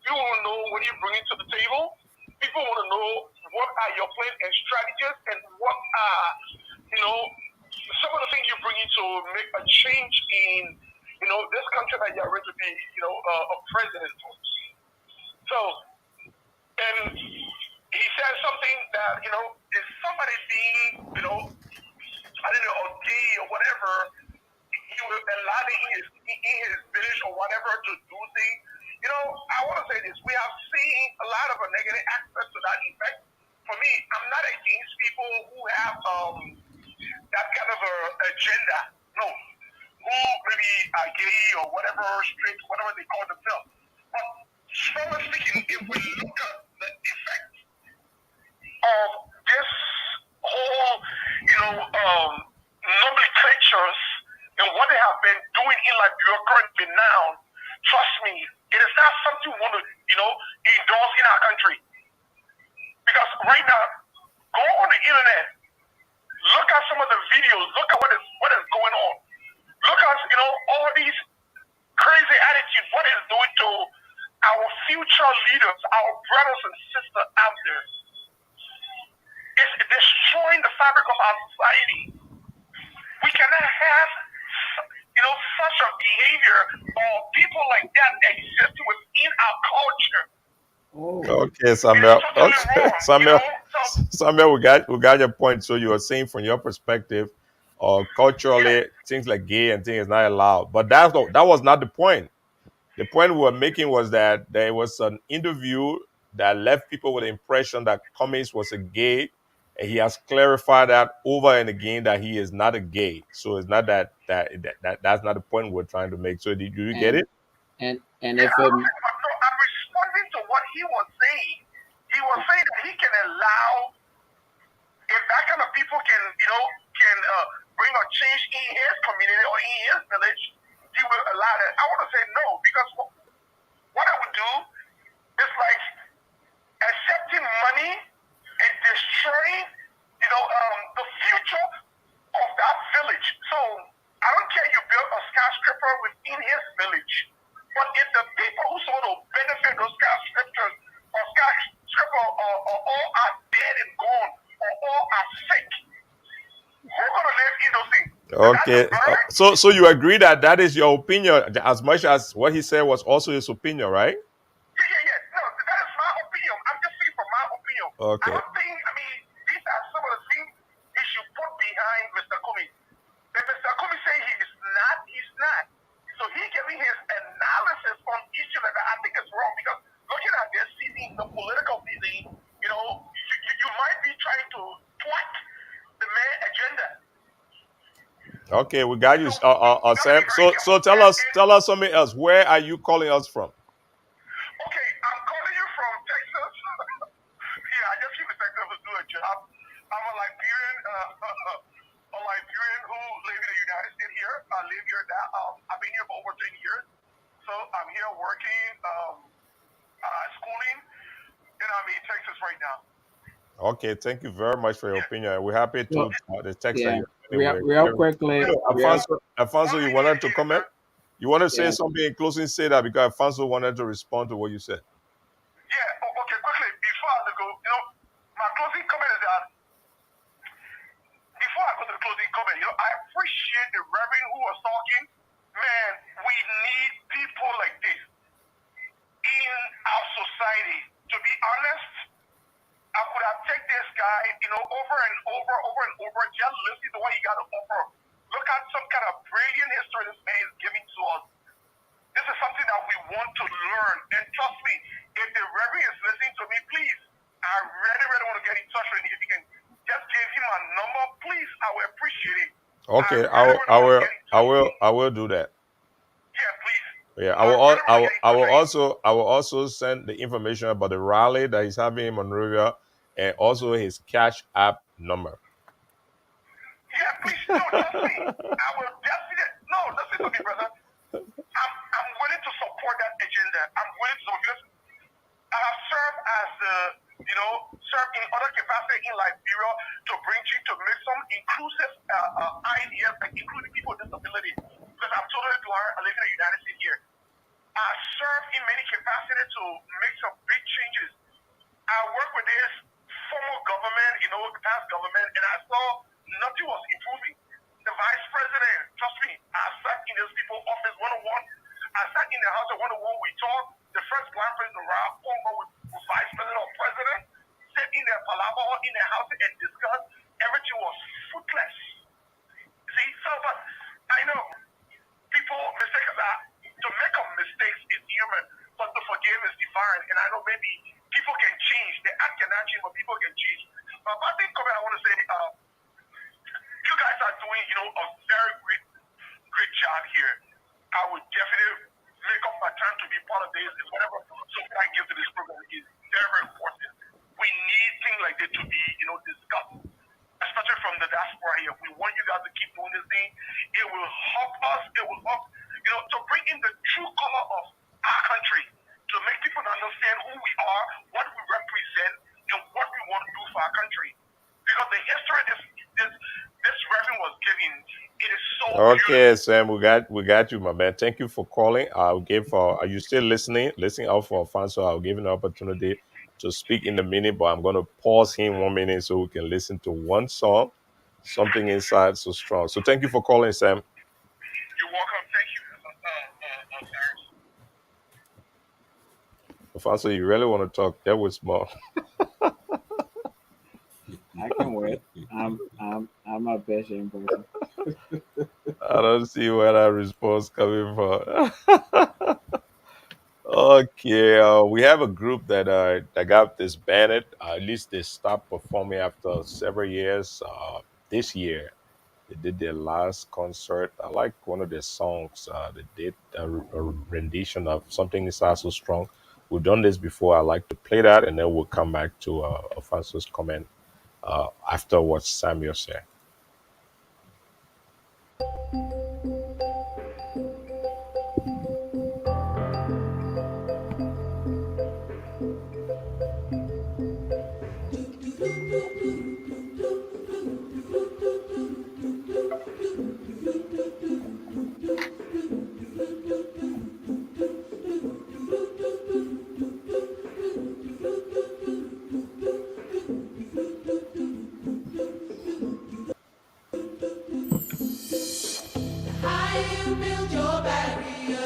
People want to know what you bring to the table. People want to know what are your plans and strategies, and what are, some of the things you bring to make a change in, this country that you're ready to be, a president for. So, and he said something that, if somebody being, I don't know, gay or whatever, he would allow in his village or whatever to do things. I want to say this. We have seen a lot of a negative aspects to that effect. For me, I'm not against people who have that kind of a agenda. No. Who maybe are gay or whatever, straight, whatever they call themselves. But strongly speaking, if we look at the effect of this whole, nomenclatures and what they have been doing in Liberia currently now, trust me, it is not something we want to, endorse in our country. Because right now, go on the internet, look at some of the videos, look at what is going on. Look at, all these crazy attitudes, what it's doing to our future leaders, our brothers and sisters out there. destroying the fabric of our society. We cannot have, such a behavior or people like that exist within our culture. Okay, Samuel. Okay, Samuel, we got your point. So you were saying from your perspective, culturally, things like gay and things is not allowed. But that was not the point. The point we were making was that there was an interview that left people with the impression that Cummings was a gay, and he has clarified that over and again that he is not a gay. So it's not that's not the point we're trying to make. So do you get it? And Yeah, I'm responding to what he was saying. He was saying that he can allow, if that kind of people can bring a change in his community or in his village, he will allow that. I want to say no, because what I would do is like accepting money and destroying, the future of that village. So I don't care you build a skyscraper within his village, but if the people who sort of benefit those skyscrapers or skyscraper or all are dead and gone or all are sick, who's gonna live in those things? Okay, so you agree that is your opinion as much as what he said was also his opinion, right? Yeah. No, that is my opinion. I'm just saying from my opinion. Okay. These are some of the things he should put behind Mr. Cummings. If Mr. Cummings say he is not, he's not. So he giving his analysis on each of that, I think it's wrong, because looking at this season, the political season, you might be trying to thwart the main agenda. Okay, we got you, Sam. So tell us something else. Where are you calling us from? Okay, I'm calling you from Texas. Yeah, I just came to Texas to do a job. I'm a Liberian, who live in the United States here. I live here now. I've been here for over 10 years. So I'm here working, schooling, and I'm in Texas right now. Okay, thank you very much for your opinion. We're happy to the text that you're real quickly. Alfonso, you wanted to comment? You want to say something in closing? Say that because Alfonso wanted to respond to what you said. Yeah. Okay. Quickly before I go, my closing comment is that before I go to the closing comment, I appreciate the Reverend who was talking. Man, we need people like this in our society. To be honest, I could have taken this guy, over and over, just listen to what he got to offer. Look at some kind of brilliant history this man is giving to us. This is something that we want to learn. And trust me, if the Reverend is listening to me, please, I really, really want to get in touch with him. If you can just give him a number, please, I will appreciate it. Okay, I will do that. Yeah, please. Yeah, I will also send the information about the rally that he's having in Monrovia and also his Cash App number. Yeah, please. No, trust me. I will definitely. No, listen to me, brother. I'm willing to support that agenda. I'm willing to support. I have served as served in other capacity in Liberia to bring change, to make some inclusive ideas, like including people with disability. Because I'm totally blind. I live in the United States here. I served in many capacities to make some big changes. I work with this former government, past government, and I saw nothing was improving. The vice president, trust me, I sat in those people's office one-on-one. I sat in the house at one-on-one. We talked. The first black president, Rob, with vice president or president, sat in their palaver in their house and discussed. Everything was fruitless. See, so but I know people mistakes are to make a mistake is human, but to forgive is divine. And I know maybe people can change. They act cannot change, but people can change. But I think I want to say, you guys are doing, a very great job here. I would definitely make up my time to be part of this and whatever support I give to this program is very, very important. We need things like this to be, discussed, especially from the diaspora here. We want you guys to keep doing this thing. It will help us. It will help, to bring in the true color of our country, to make people understand who we are, what we represent, and what we want to do for our country. Because the history this reverend was giving, it is so okay, beautiful. Sam, we got you, my man. Thank you for calling. Are you still listening? Listening out for Alfonso. I'll give you an opportunity to speak in a minute, but I'm going to pause him 1 minute so we can listen to one song. Something inside so strong. So thank you for calling, Sam. You're welcome. Thank you, Cyrus. Alfonso, you really want to talk? That was small. I can wait. I'm a patient person. I don't see where that response coming from. Okay, we have a group that got disbanded. At least they stopped performing after several years. This year, they did their last concert. I like one of their songs. They did a rendition of Something Inside So Strong. We've done this before. I like to play that, and then we'll come back to Alfonso's comment after what Samuel said. Higher you build your barriers,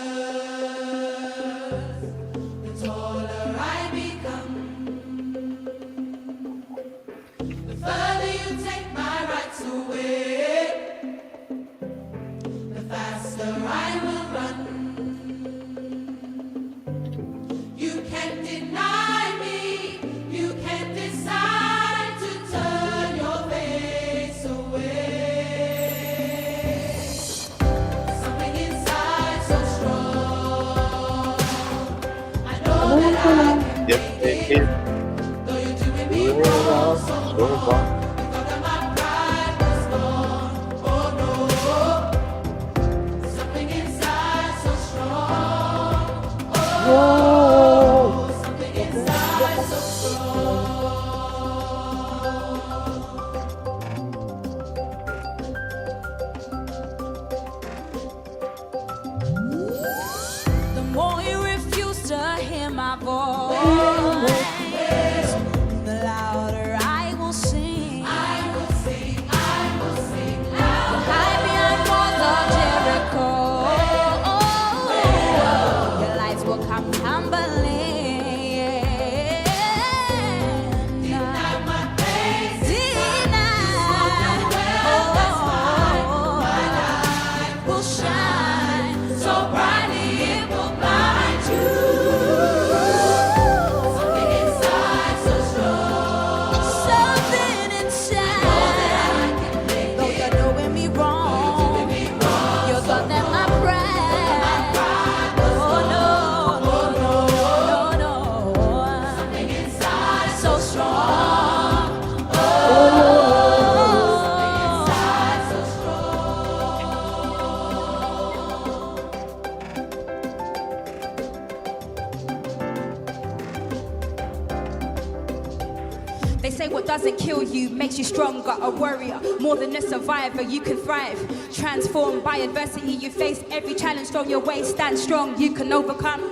the taller I become. The further you take my rights away, the faster I will run. You can't deny me, you can't decide to turn your face away. Something inside so strong, I know that I can make it, though you're doing me wrong so long. You thought that my pride was gone, oh no. Something inside so strong, oh, something inside so strong. The more you refuse to hear my voice, the louder I will sing. I will sing, I will sing loud. You hide behind walls of Jericho. Your lights will come tumbling. Deny my praise. Deny. Oh, my light will shine so brightly it will blind you. Something inside so strong. Something inside. Though you're doing me wrong, you thought that my pride. Oh no, no, no, no. Something inside so strong. Oh, something inside so They say what doesn't kill you makes you stronger, a warrior, more than a survivor. You can thrive, transformed by adversity. You face every challenge, throw your way, stand strong, you can overcome.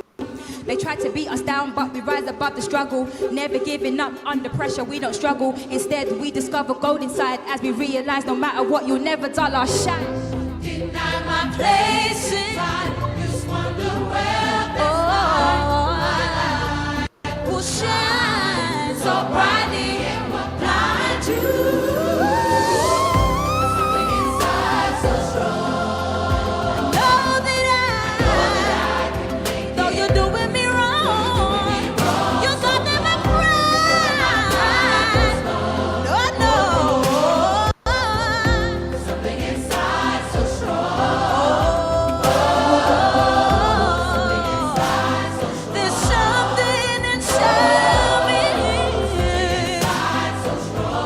They try to beat us down, but we rise above the struggle. Never giving up under pressure, we don't struggle. Instead, we discover gold inside as we realize no matter what, you'll never dull our shine. Deny my place inside, just wonder where my light will shine so brightly it will blind you. Something inside so strong. Know that I, though you're doing me wrong, you thought that my pride. No, no. Something inside so strong. Something inside so strong. There's something inside me. Inside so strong.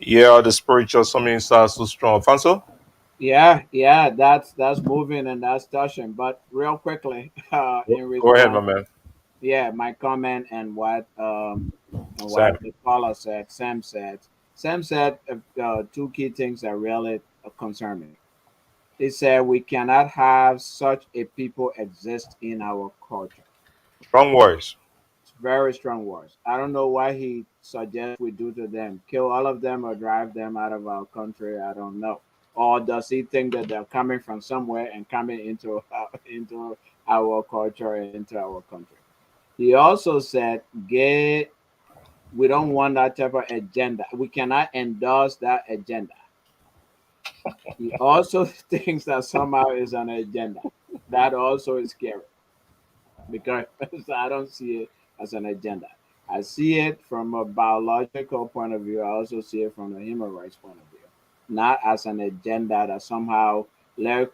Yeah, the spiritual Something Inside So Strong. Alfonso? Yeah, that's moving and that's touching. But real quickly, in Go ahead, my response, man. yeah, my comment and Sam. what the caller said, Sam said. Sam said two key things that really concern me. He said we cannot have such a people exist in our culture. Strong words. It's very strong words. I don't know why he suggests we do to them, kill all of them or drive them out of our country. I don't know. Or does he think that they're coming from somewhere and coming into into our culture and into our country? He also said, "Gay, we don't want that type of agenda. We cannot endorse that agenda." He also thinks that somehow is an agenda. That also is scary because I don't see it as an agenda. I see it from a biological point of view. I also see it from a human rights point of view, not as an agenda that somehow let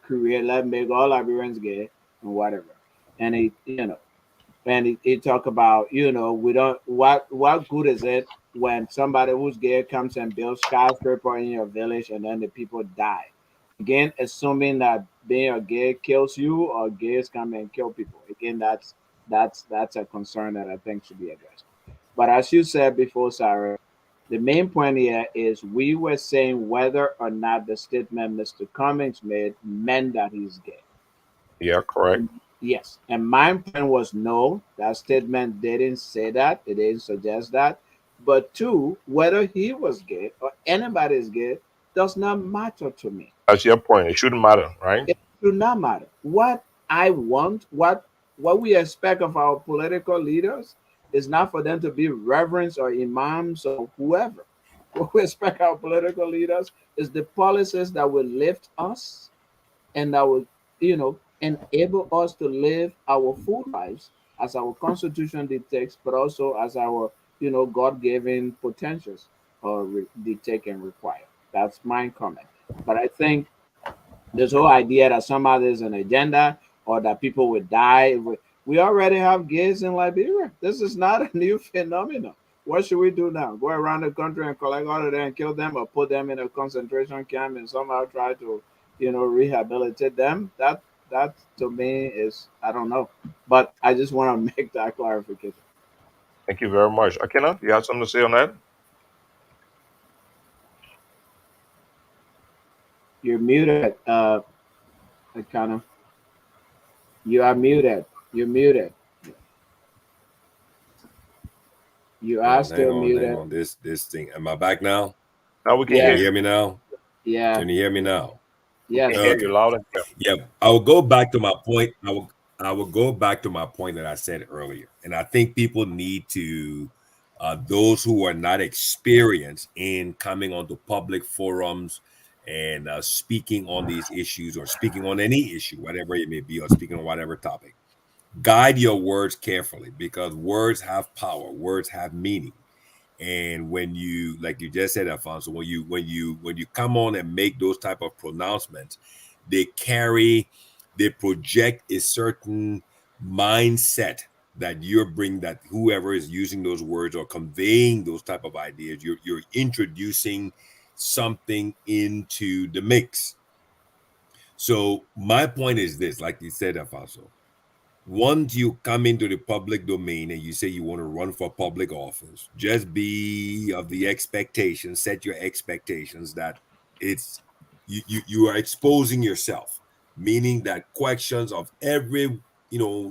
make all Liberians gay and whatever. And he talk about we don't what good is it when somebody who's gay comes and builds skyscraper in your village and then the people die, again assuming that being a gay kills you or gays come and kill people. Again, that's a concern that I think should be addressed. But as you said before, Sarah, the main point here is we were saying whether or not the statement Mr. Cummings made meant that he's gay. Yeah, correct. Yes. And my point was no, that statement didn't say that. It didn't suggest that. But two, whether he was gay or anybody is gay does not matter to me. That's your point. It shouldn't matter, right? It should not matter. What I want, what we expect of our political leaders is not for them to be reverends or imams or whoever. What we expect our political leaders is the policies that will lift us and that will, enable us to live our full lives as our constitution dictates, but also as our, God-given potentials dictate and require. That's my comment. But I think this whole idea that somehow there's an agenda or that people would die. We already have gays in Liberia. This is not a new phenomenon. What should we do now? Go around the country and collect all of them and kill them, or put them in a concentration camp and somehow try to, rehabilitate them? That to me is, I don't know. But I just want to make that clarification. Thank you very much. Akina, you have something to say on that? You're muted, kind of. You are muted. You're muted. You are still muted. Hang on. This thing. Am I back now? Now we can Yeah. hear Can you you. hear me now? Yeah. Can you hear me now? We can Yes. hear you loud and clear. Yeah, I will go back to my point. I will go back to my point that I said earlier, and I think people need to, those who are not experienced in coming onto public forums and speaking on these issues or speaking on any issue, whatever it may be, or speaking on whatever topic, guide your words carefully because words have power, words have meaning. And when you, like you just said, Alfonso, when you come on and make those type of pronouncements, they project a certain mindset that that whoever is using those words or conveying those type of ideas, you're introducing something into the mix. So my point is this, like you said, Alfonso, once you come into the public domain and you say you want to run for public office, just be of the expectation, set your expectations that it's you are exposing yourself, meaning that questions of every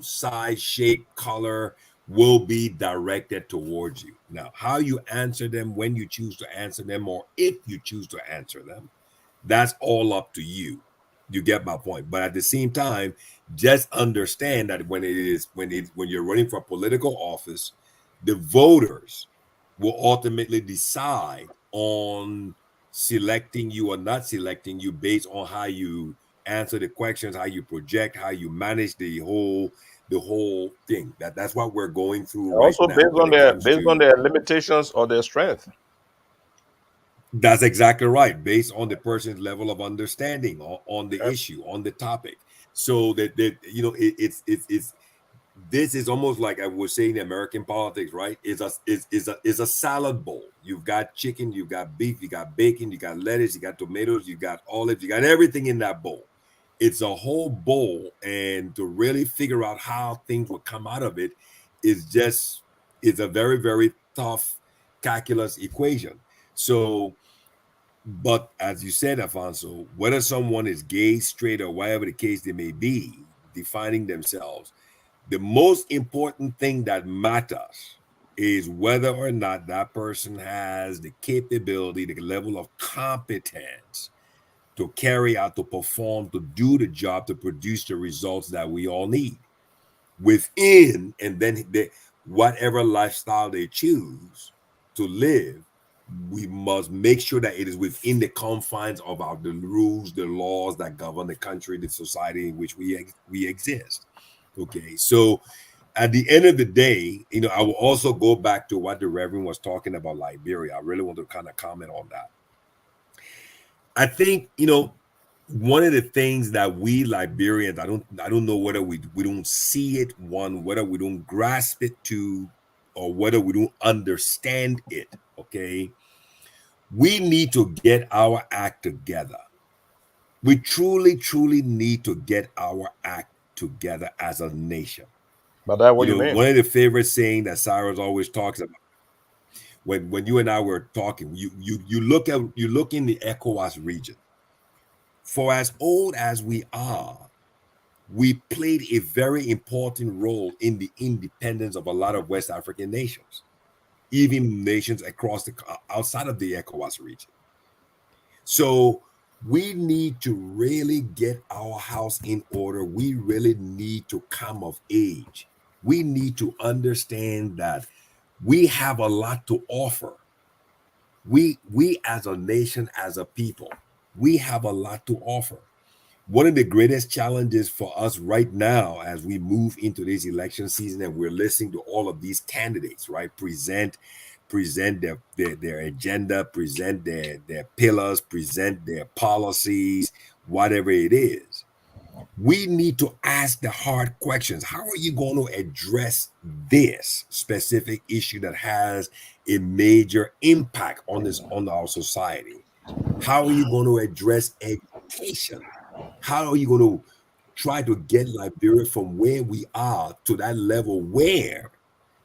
size, shape, color will be directed towards you. Now, how you answer them, when you choose to answer them, or if you choose to answer them, that's all up to you. You get my point. But at the same time, just understand that when you're running for political office, the voters will ultimately decide on selecting you or not selecting you based on how you answer the questions, how you project, how you manage the whole thing. That's what we're going through right Also now when it comes based on to. their limitations or their strength. That's exactly right, based on the person's level of understanding on the issue, on the topic. So that it's this is almost like I was saying in American politics, right? Is a salad bowl. You've got chicken, you've got beef, you got bacon, you got lettuce, you got tomatoes, you got olives, you got everything in that bowl. It's a whole bowl, and to really figure out how things will come out of it is a very, very tough calculus equation. So But as you said, Alfonso, whether someone is gay, straight, or whatever the case they may be, defining themselves, the most important thing that matters is whether or not that person has the capability, the level of competence to carry out, to perform, to do the job, to produce the results that we all need within, and then whatever lifestyle they choose to live, we must make sure that it is within the confines of the rules, the laws that govern the country, the society in which we exist. Okay, so at the end of the day, I will also go back to what the Reverend was talking about Liberia. I really want to kind of comment on that. I think, one of the things that we Liberians, I don't know whether we don't see it, whether we don't grasp it to, or whether we don't understand it. Okay, we need to get our act together. We truly need to get our act together as a nation. But that what you mean? One of the favorite saying that Cyrus always talks about, when you and I were talking, you look in the ECOWAS region. For as old as we are, we played a very important role in the independence of a lot of West African nations, even nations outside of the ECOWAS region. So we need to really get our house in order. We really need to come of age. We need to understand that we have a lot to offer. We as a nation, as a people, we have a lot to offer. One of the greatest challenges for us right now, as we move into this election season and we're listening to all of these candidates, right, present their agenda, present their pillars, present their policies, whatever it is, we need to ask the hard questions. How are you going to address this specific issue that has a major impact on our society? How are you going to address education? How are you going to try to get Liberia from where we are to that level where,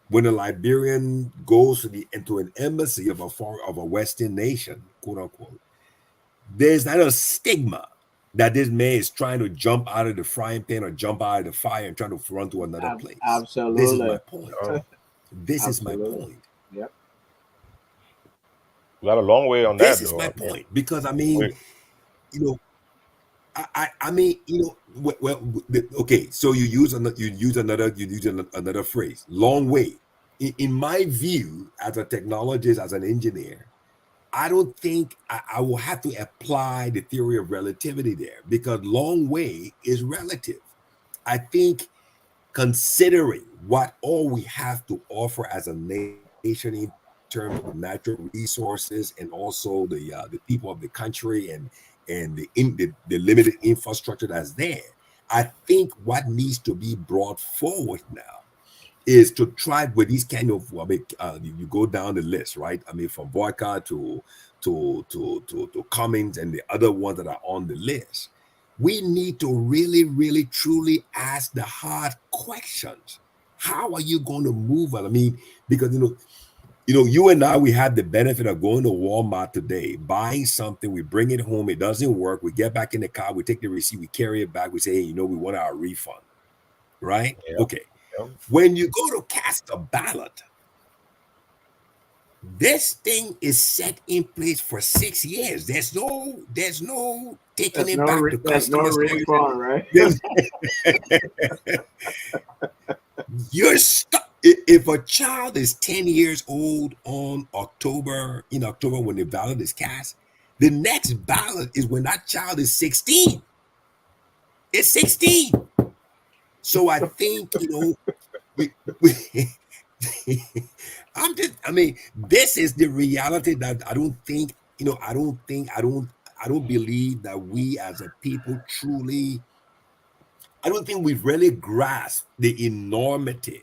when a Liberian goes into an embassy of a Western nation, quote unquote, there's not a stigma that this man is trying to jump out of the frying pan or jump out of the fire and trying to run to another place. Absolutely. This is my point. This is my point. Yep. We got a long way on this that. This is though. my point, because I mean, okay. So you use another phrase, long way. In my view, as a technologist, as an engineer, I don't think I will have to apply the theory of relativity there, because long way is relative. I think considering what all we have to offer as a nation in terms of natural resources and also the people of the country and the limited infrastructure that's there, I think what needs to be brought forward now is to try with these kind of, you go down the list, right? I mean, from Boakai to Cummings and the other ones that are on the list. We need to really, truly ask the hard questions. How are you going to move on? I mean, because, you and I, we have the benefit of going to Walmart today, buying something, we bring it home, it doesn't work, we get back in the car, we take the receipt, we carry it back, we say, hey, we want our refund, right? Yeah. Okay. When you go to cast a ballot, this thing is set in place for 6 years. There's no taking it back to customers. No refund, right? You're stuck. If a child is 10 years old in October when the ballot is cast, the next ballot is when that child is 16. It's 16. So I think, this is the reality that I don't believe that we as a people truly, I don't think we've really grasped the enormity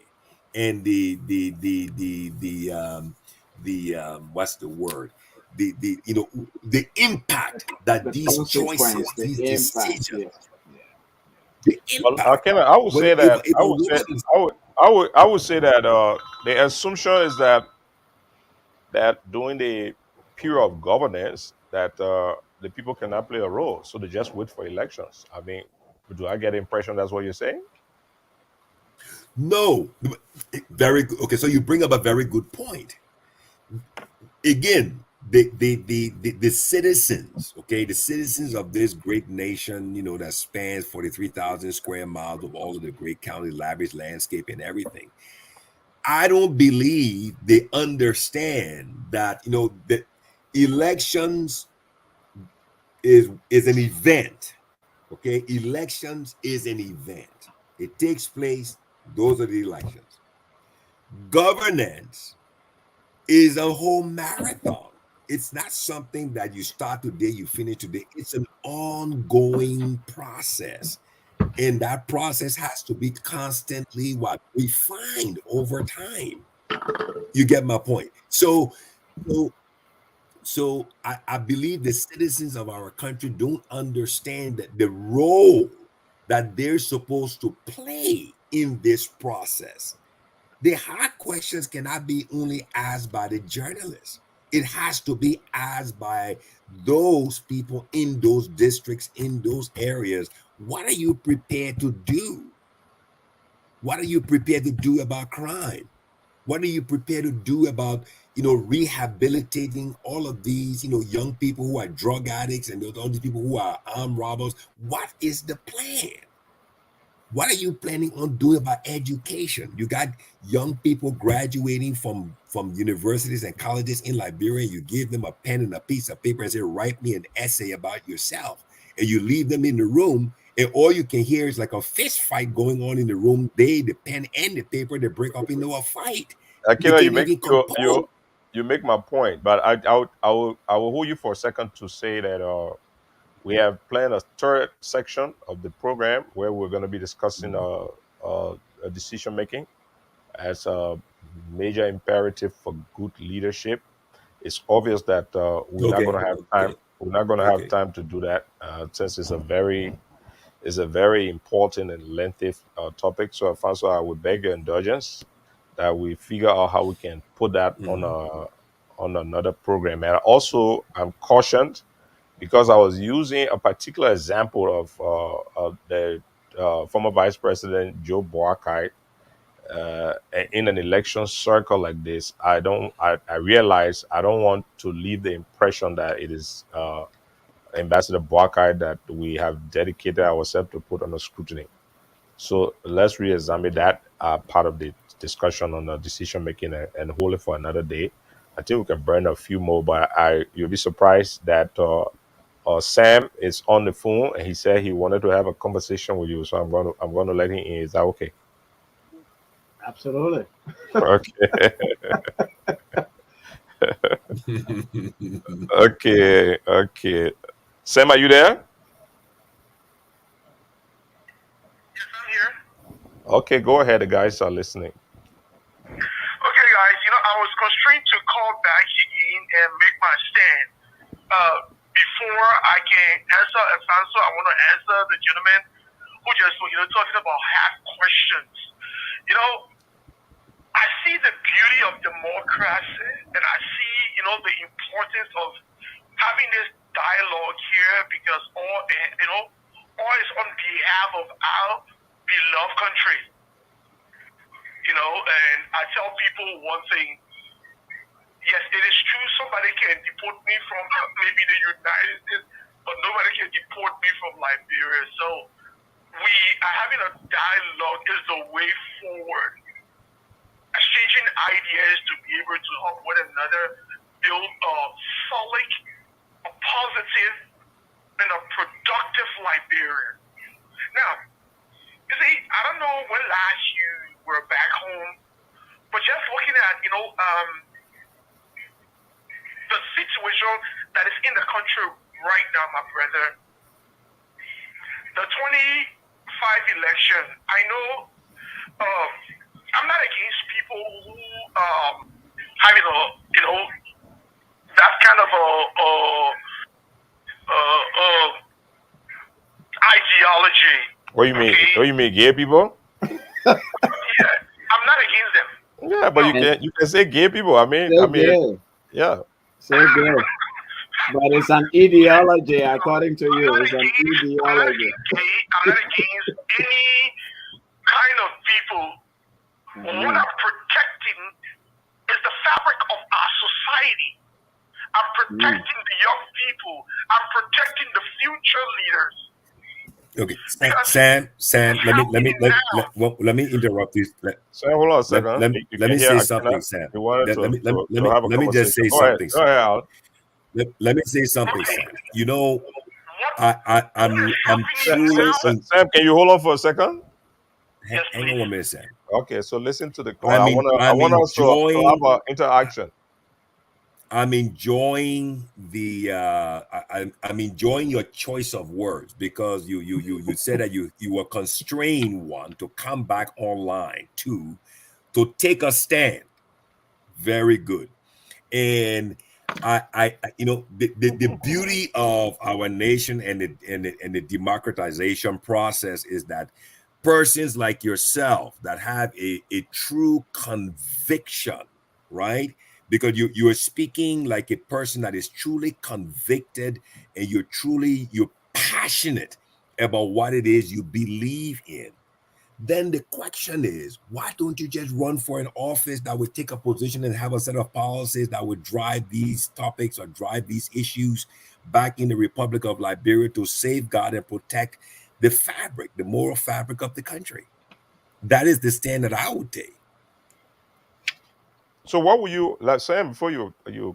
and the what's the word? The impact that these choices, these decisions. The impact. I would say that the assumption is that during the period of governance that the people cannot play a role, so they just wait for elections. I mean, do I get the impression that's what you're saying? No, very good. Okay, so you bring up a very good point. Again, the citizens, okay, the citizens of this great nation, you know, that spans 43,000 square miles of all of the great county, lavish landscape and everything. I don't believe they understand that, you know, that elections is an event. Okay, elections is an event. It takes place. Those are the elections. Governance is a whole marathon. It's not something that you start today, you finish today. It's an ongoing process. And that process has to be constantly refined over time. You get my point. So I believe the citizens of our country don't understand that the role that they're supposed to play in this process. The hard questions cannot be only asked by the journalists. It has to be asked by those people in those districts, in those areas. What are you prepared to do? What are you prepared to do about crime? What are you prepared to do about, you know, rehabilitating all of these, you know, young people who are drug addicts and all these people who are armed robbers? What is the plan? What are you planning on doing about education? You got young people graduating from universities and colleges in Liberia. You give them a pen and a piece of paper and say, write me an essay about yourself. And you leave them in the room, and all you can hear is like a fist fight going on in the room. They, the pen and the paper, they break up into a fight. They Akira, can't even compose. you make my point, but I will hold you for a second to say that we have planned a third section of the program where we're going to be discussing decision making as a major imperative for good leadership. It's obvious that we're not going to have time. We're not going to have time to do that since it's a very important and lengthy topic. So, Alfonso, I would beg your indulgence that we figure out how we can put that on another program. And also, I'm cautioned because I was using a particular example of the former Vice President Joe Boakai in an election circle like this. I realize I don't want to leave the impression that it is Ambassador Boakai that we have dedicated ourselves to put under scrutiny. So let's re-examine that part of the discussion on the decision making and hold it for another day. I think we can burn a few more, but you'll be surprised that Sam is on the phone and he said he wanted to have a conversation with you. So I'm going to let him in. Is that okay? Absolutely. Okay. Okay. Sam, are you there? Yes, I'm here. Okay, go ahead. The guys are listening. Okay, guys, I was constrained to call back in and make my stand. Before I can answer Alfonso, I want to answer the gentleman who just, talking about half questions. I see the beauty of democracy, and I see, the importance of having this dialogue here because all is on behalf of our beloved country. And I tell people one thing. Yes, it is true somebody can deport me from maybe the United States, but nobody can deport me from Liberia. So we are having a dialogue is the way forward. Exchanging ideas to be able to help one another build a solid, a positive, and a productive Liberia. Now, you see, I don't know when last you were back home, but just looking at, the situation that is in the country right now, my brother, the 25 election, I know I'm not against people who having that kind of ideology. What do you mean? Okay? What do you mean, gay people? Yeah, I'm not against them. Yeah, but you can say gay people. I mean, yeah. So good. But it's an ideology, according to you. It's an I'm not ideology. against any kind of people. What I'm protecting is the fabric of our society. I'm protecting the young people. I'm protecting the future leaders. Okay, Sam, let me interrupt you. Sam, hold on a second. Let me say something, Sam. You wanted to have a let me just say conversation. something, Go ahead, Sam. Al. Let me say something, Sam. You know, I'm truly Sam, can you hold on for a second? hang on 1 minute, Sam. Okay, so listen to the call. I I want us to have an interaction. I'm enjoying I'm enjoying your choice of words, because you said that you were constrained, one, to come back online, two, to take a stand. Very good. And I you know, the beauty of our nation and the democratization process is that persons like yourself that have a true conviction, right? Because you are speaking like a person that is truly convicted, and you're passionate about what it is you believe in. Then the question is, why don't you just run for an office that would take a position and have a set of policies that would drive these topics or drive these issues back in the Republic of Liberia to safeguard and protect the fabric, the moral fabric of the country? That is the stand that I would take. So what would you, like, Sam, before you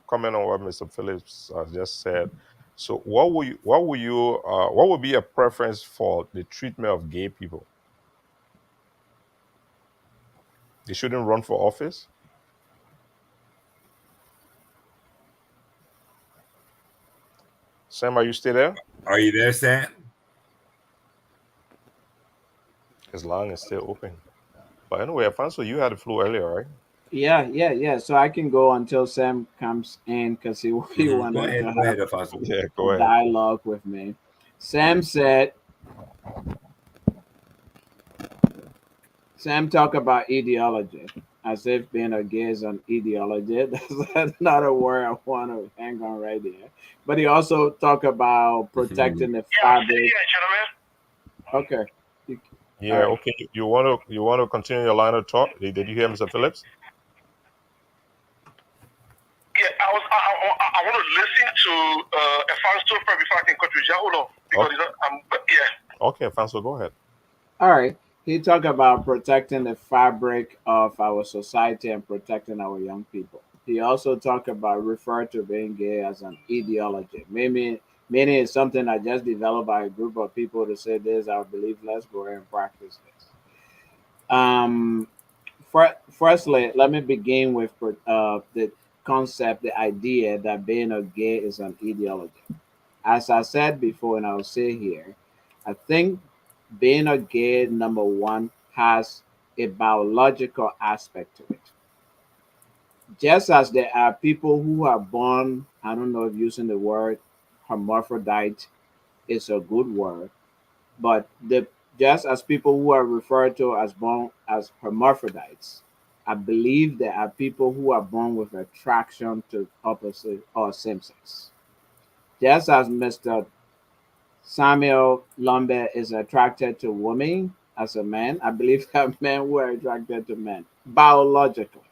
comment on what Mr. Phillips just said? So what would be a preference for the treatment of gay people? They shouldn't run for office? Sam, are you still there? Are you there, Sam? His line is still open. But anyway, Afonso, you had the flu earlier, right? Yeah. So I can go until Sam comes in because he wanted to have a dialogue with me. Sam talked about ideology as if being a gay is an ideology. That's not a word I want to hang on right there. But he also talked about protecting the fabric. Okay. Yeah. Right. Okay. You want to continue your line of talk? Did you hear Mr. Phillips? Yeah, I want to listen to Afonso before I can cut you. Hold on, because yeah. Okay, Afonso, go ahead. All right. He talked about protecting the fabric of our society and protecting our young people. He also talked about refer to being gay as an ideology. Meaning it's something I just developed by a group of people to say this, I believe, let's go ahead and practice this. Firstly, let me begin with the concept, the idea that being a gay is an ideology. As I said before, and I'll say here, I think being a gay, number one, has a biological aspect to it. Just as there are people who are born, I don't know if using the word hermaphrodite is a good word, but just as people who are referred to as born as hermaphrodites, I believe there are people who are born with attraction to opposite or same sex. Just as Mr. Samuel Lambert is attracted to women as a man, I believe that men were attracted to men biologically,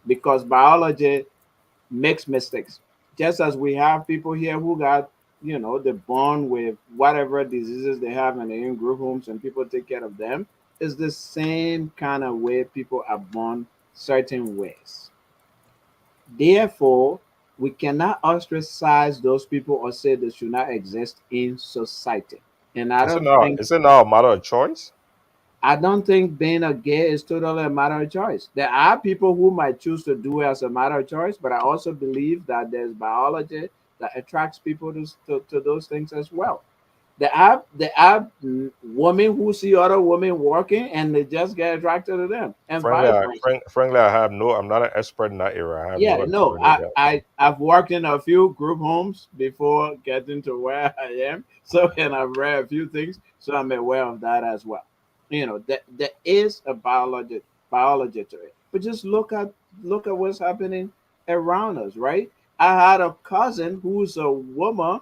because biology makes mistakes. Just as we have people here who got, they're born with whatever diseases they have and they're in group homes and people take care of them, it's the same kind of way people are born certain ways. Therefore, we cannot ostracize those people or say they should not exist in society. And I don't think is it now a matter of choice? I don't think being a gay is totally a matter of choice. There are people who might choose to do it as a matter of choice, but I also believe that there's biology that attracts people to those things as well. There are women who see other women working and they just get attracted to them, and vice versa. Frankly, I'm not an expert in that area. I've worked in a few group homes before getting to where I am, so and I've read a few things, so I'm aware of that as well. There is a biology to it, but just look at what's happening around us, right? I had a cousin who's a woman.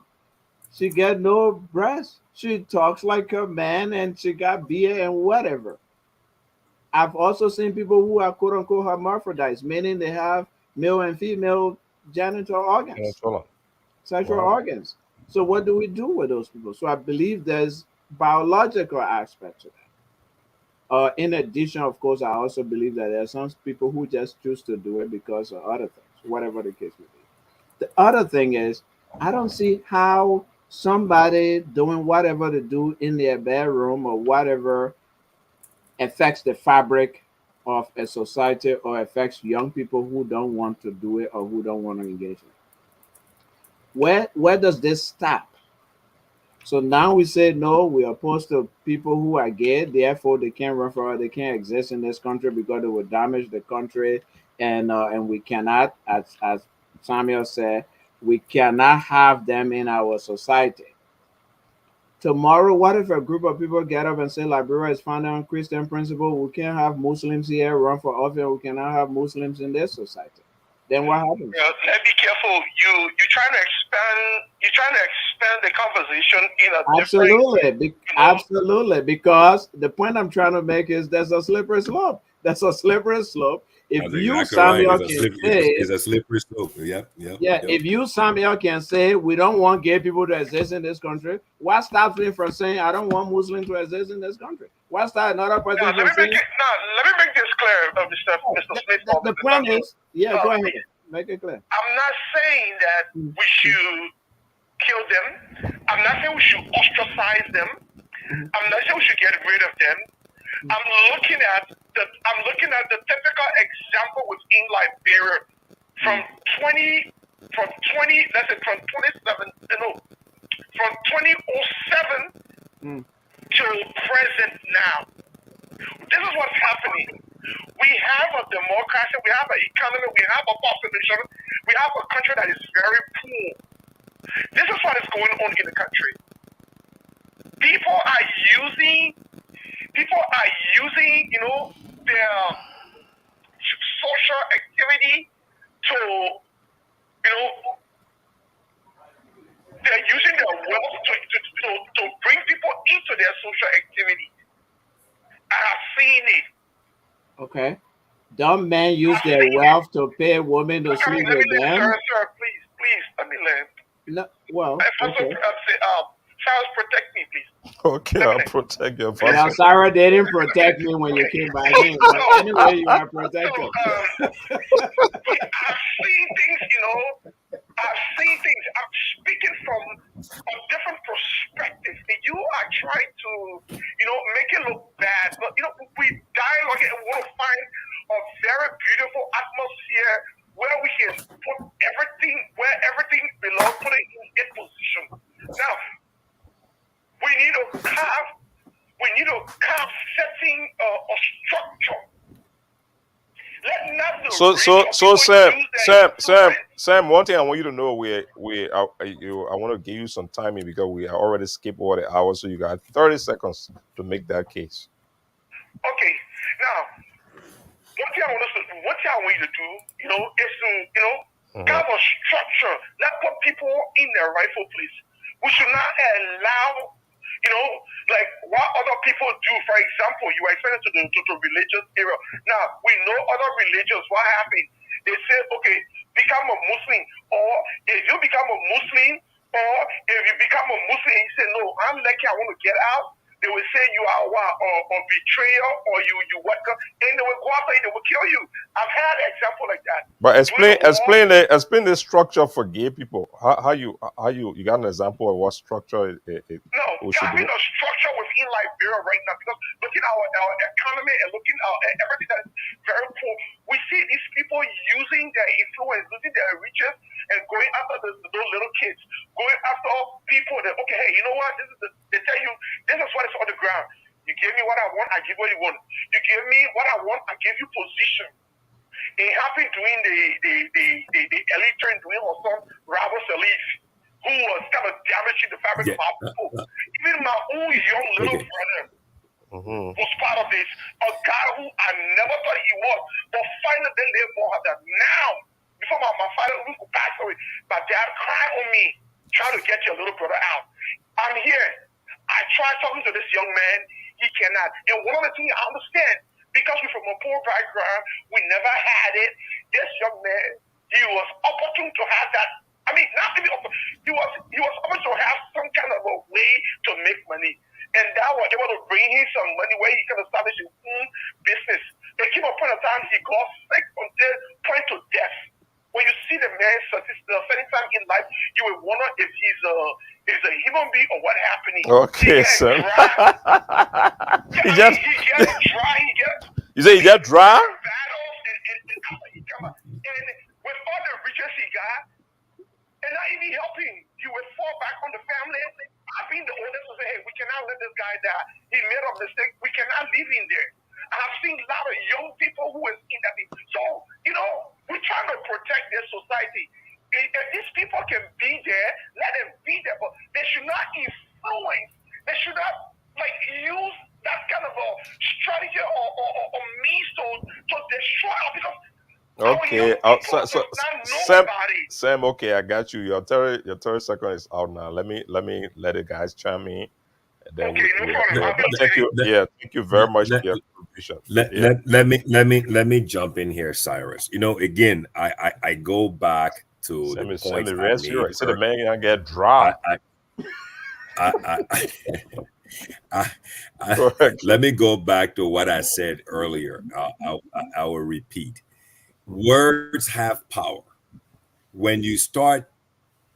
She got no breast. She talks like a man and she got beard and whatever. I've also seen people who are quote unquote hermaphrodites, meaning they have male and female genital organs, sexual Wow. organs. So what do we do with those people? So I believe there's biological aspect to that. In addition, of course, I also believe that there are some people who just choose to do it because of other things, whatever the case may be. The other thing is, I don't see how somebody doing whatever they do in their bedroom or whatever affects the fabric of a society or affects young people who don't want to do it or who don't want to engage in it. Where does this stop? So now we say no, we are opposed to people who are gay, therefore they can't run for they can't exist in this country because it would damage the country, and we cannot, as Samuel said, we cannot have them in our society. Tomorrow, what if a group of people get up and say Liberia is founded on Christian principle? We can't have Muslims here run for office. We cannot have Muslims in this society. Then what happens? Yeah, let's be careful. You're trying to expand. You're trying to expand the conversation in a Absolutely, absolutely. Because the point I'm trying to make is there's a slippery slope. That's a slippery slope. If That's you, exactly right. Samuel, can say, It's a slippery slope. Yep. yeah, if you, Samuel, can say we don't want gay people to exist in this country, what stops me from saying I don't want Muslims to exist in this country? What stops another person Now, from let saying? me make this clear, Mr. Smith. The point is, yeah, go ahead, make it clear. I'm not saying that we should kill them. I'm not saying we should ostracize them. I'm not saying we should get rid of them. I'm looking at the typical example within Liberia from 2007 to present now. This is what's happening. We have a democracy, we have an economy, we have a population, we have a country that is very poor. This is what is going on in the country. People are using, their social activity to, they're using their wealth to bring people into their social activity. I have seen it. Okay. Dumb men use their wealth to pay women to sleep with them. Sir, please, let me learn. No, well, okay. Charles, protect me, please. Okay, I'll protect your Well, person. Sarah didn't protect me when you came back in. But anyway, you are protected. I've seen things, I'm speaking from a different perspective. You are trying to, make it look bad. But, we dialogue and want to find a very beautiful atmosphere where we can put everything, where everything belongs, put it in its position. Now, we need to carve setting a structure. So Sam, one thing I want you to know, I want to give you some timing because we already skipped over the hour, so you got 30 seconds to make that case. Okay, now one thing I want you to do, is to, carve a structure. Let's put people in their rightful place. We should not allow, like what other people do. For example, you are explaining to the religious area. Now, we know other religions, what happened? They say, okay, become a Muslim. Or if you become a Muslim, or if you become a Muslim and you say, no, I'm lucky, I want to get out, they will say you are a betrayer or you welcome, and they will go after you, they will kill you. I've had an example like that. But explain the structure for gay people. How you got an example of what structure we should do? Having a structure within Liberia right now, because looking at our economy and looking at everything that's very poor, we see these people using their influence, using their riches, and going after those little kids, going after people that, okay, hey, you know what? They tell you this is what is on the ground. You give me what I want, I give what you want. You give me what I want, I give you position. It happened during the elite turn during her son Robert's elite, who was kind of damaging the fabric of our people. Even my own young little brother was part of this. A guy who I never thought he was, but finally then they brought her that now before my father who passed away, my dad cried on me, trying to get your little brother out. I'm here. I tried talking to this young man. He cannot. And one of the things I understand, because we're from a poor background, we never had it. This young man, he was opportune to have that. I mean, not to be he was opportune to have some kind of a way to make money. And that was able to bring him some money where he can establish his own business. There came a point of time he got sick until point to death. When you see the man certain time in life, you will wonder if he's a human being or what happened. Okay, son. He gets dry. You say he get dry? Battles and with all the riches he got, and not even helping, he would fall back on the family. I've been the oldest to say, hey, we cannot let this guy die. He made a mistake. We cannot leave him there. And I've seen a lot of young people who is in that thing. So, we're trying to protect this society. If these people can be there, let them be there. But they should not influence. They should not use that kind of a strategy or means to destroy us, because okay. Sam, okay, I got you. Your 30 second is out now. Let the guys chime in. And then thank you. Thank you very much for your contribution. Let me jump in here, Cyrus. Again, I go back to the point I made. So the man gonna get dry. Let me go back to what I said earlier. I will repeat. Words have power. When you start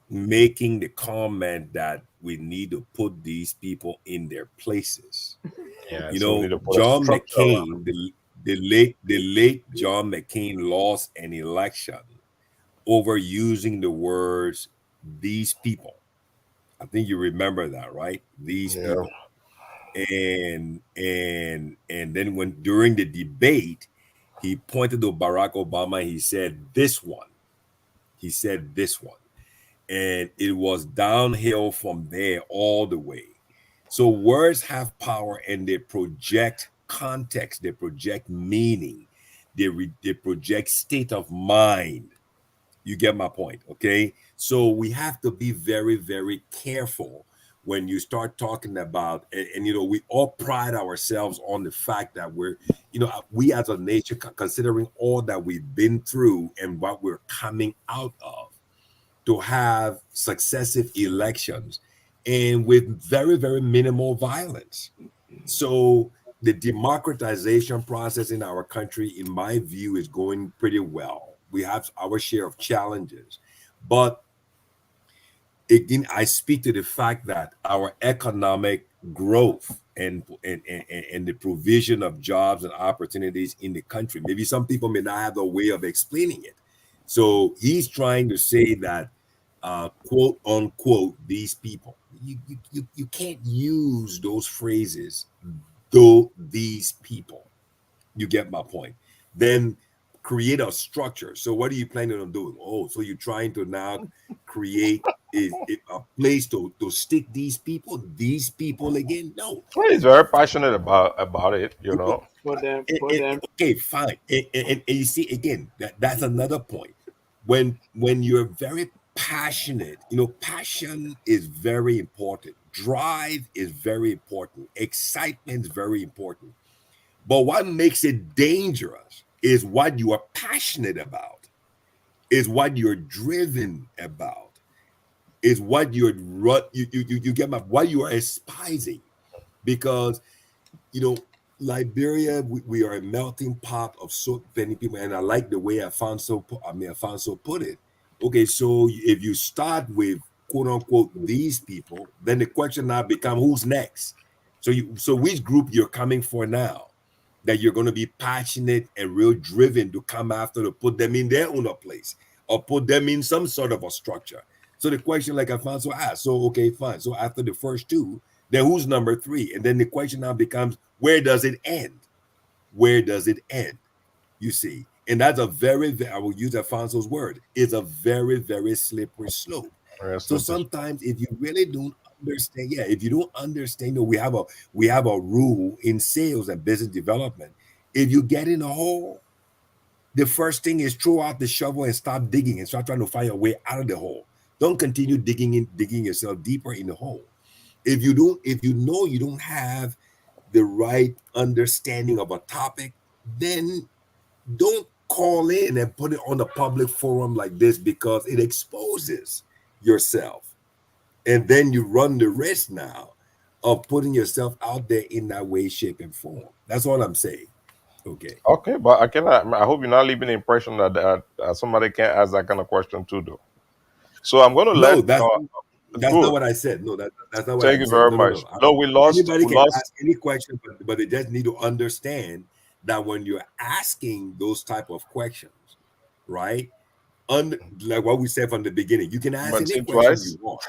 making the comment that we need to put these people in their places, John McCain, the late John McCain lost an election over using the words "these people." I think you remember that, right? These people. And then when during the debate, he pointed to Barack Obama. He said this one. And it was downhill from there all the way. So words have power, and they project context, they project meaning, they project state of mind. You get my point, okay? So we have to be very, very careful when you start talking about, and we all pride ourselves on the fact that we as a nation, considering all that we've been through and what we're coming out of, to have successive elections and with very, very minimal violence. So the democratization process in our country, in my view, is going pretty well. We have our share of challenges, but again, I speak to the fact that our economic growth and the provision of jobs and opportunities in the country, maybe some people may not have a way of explaining it. So he's trying to say that, quote unquote, these people. You can't use those phrases, though these people. You get my point. Then create a structure. So what are you planning on doing? Oh, so you're trying to now create a place to stick these people again? No. He's very passionate about it, For them. Okay, fine. And you see, again, that's another point. When you're very passionate, passion is very important. Drive is very important. Excitement is very important. But what makes it dangerous is what you are passionate about, is what you're driven about, is what you get what you are espousing. Because Liberia, we are a melting pot of so many people, and I like the way Afonso put it. Okay, so if you start with quote unquote these people, then the question now becomes who's next. So which group you're coming for now, that you're going to be passionate and real driven to come after, to put them in their own place or put them in some sort of a structure. So the question, like Afonso asked, so okay, fine. So after the first two, then who's number three? And then the question now becomes, where does it end? Where does it end? You see, and that's I will use Afonso's word, is a very, very slippery slope. So sometimes if you really don't understand, if you don't understand, we have a rule in sales and business development. If you get in a hole, the first thing is throw out the shovel and stop digging and start trying to find a way out of the hole. Don't continue digging yourself deeper in the hole. If you know you don't have the right understanding of a topic, then don't call in and put it on a public forum like this, because it exposes yourself. And then you run the risk now of putting yourself out there in that way, shape, and form. That's all I'm saying. Okay. Okay, but I hope you're not leaving the impression that somebody can ask that kind of question too, though. So I'm going to No, let that's not good. what I said. No, that's not what Thank I'm you saying. very No. much. No, we lost. Anybody We can lost. ask any question, but they just need to understand that when you're asking those type of questions, right? Like what we said from the beginning, you can ask But any think question twice. you want,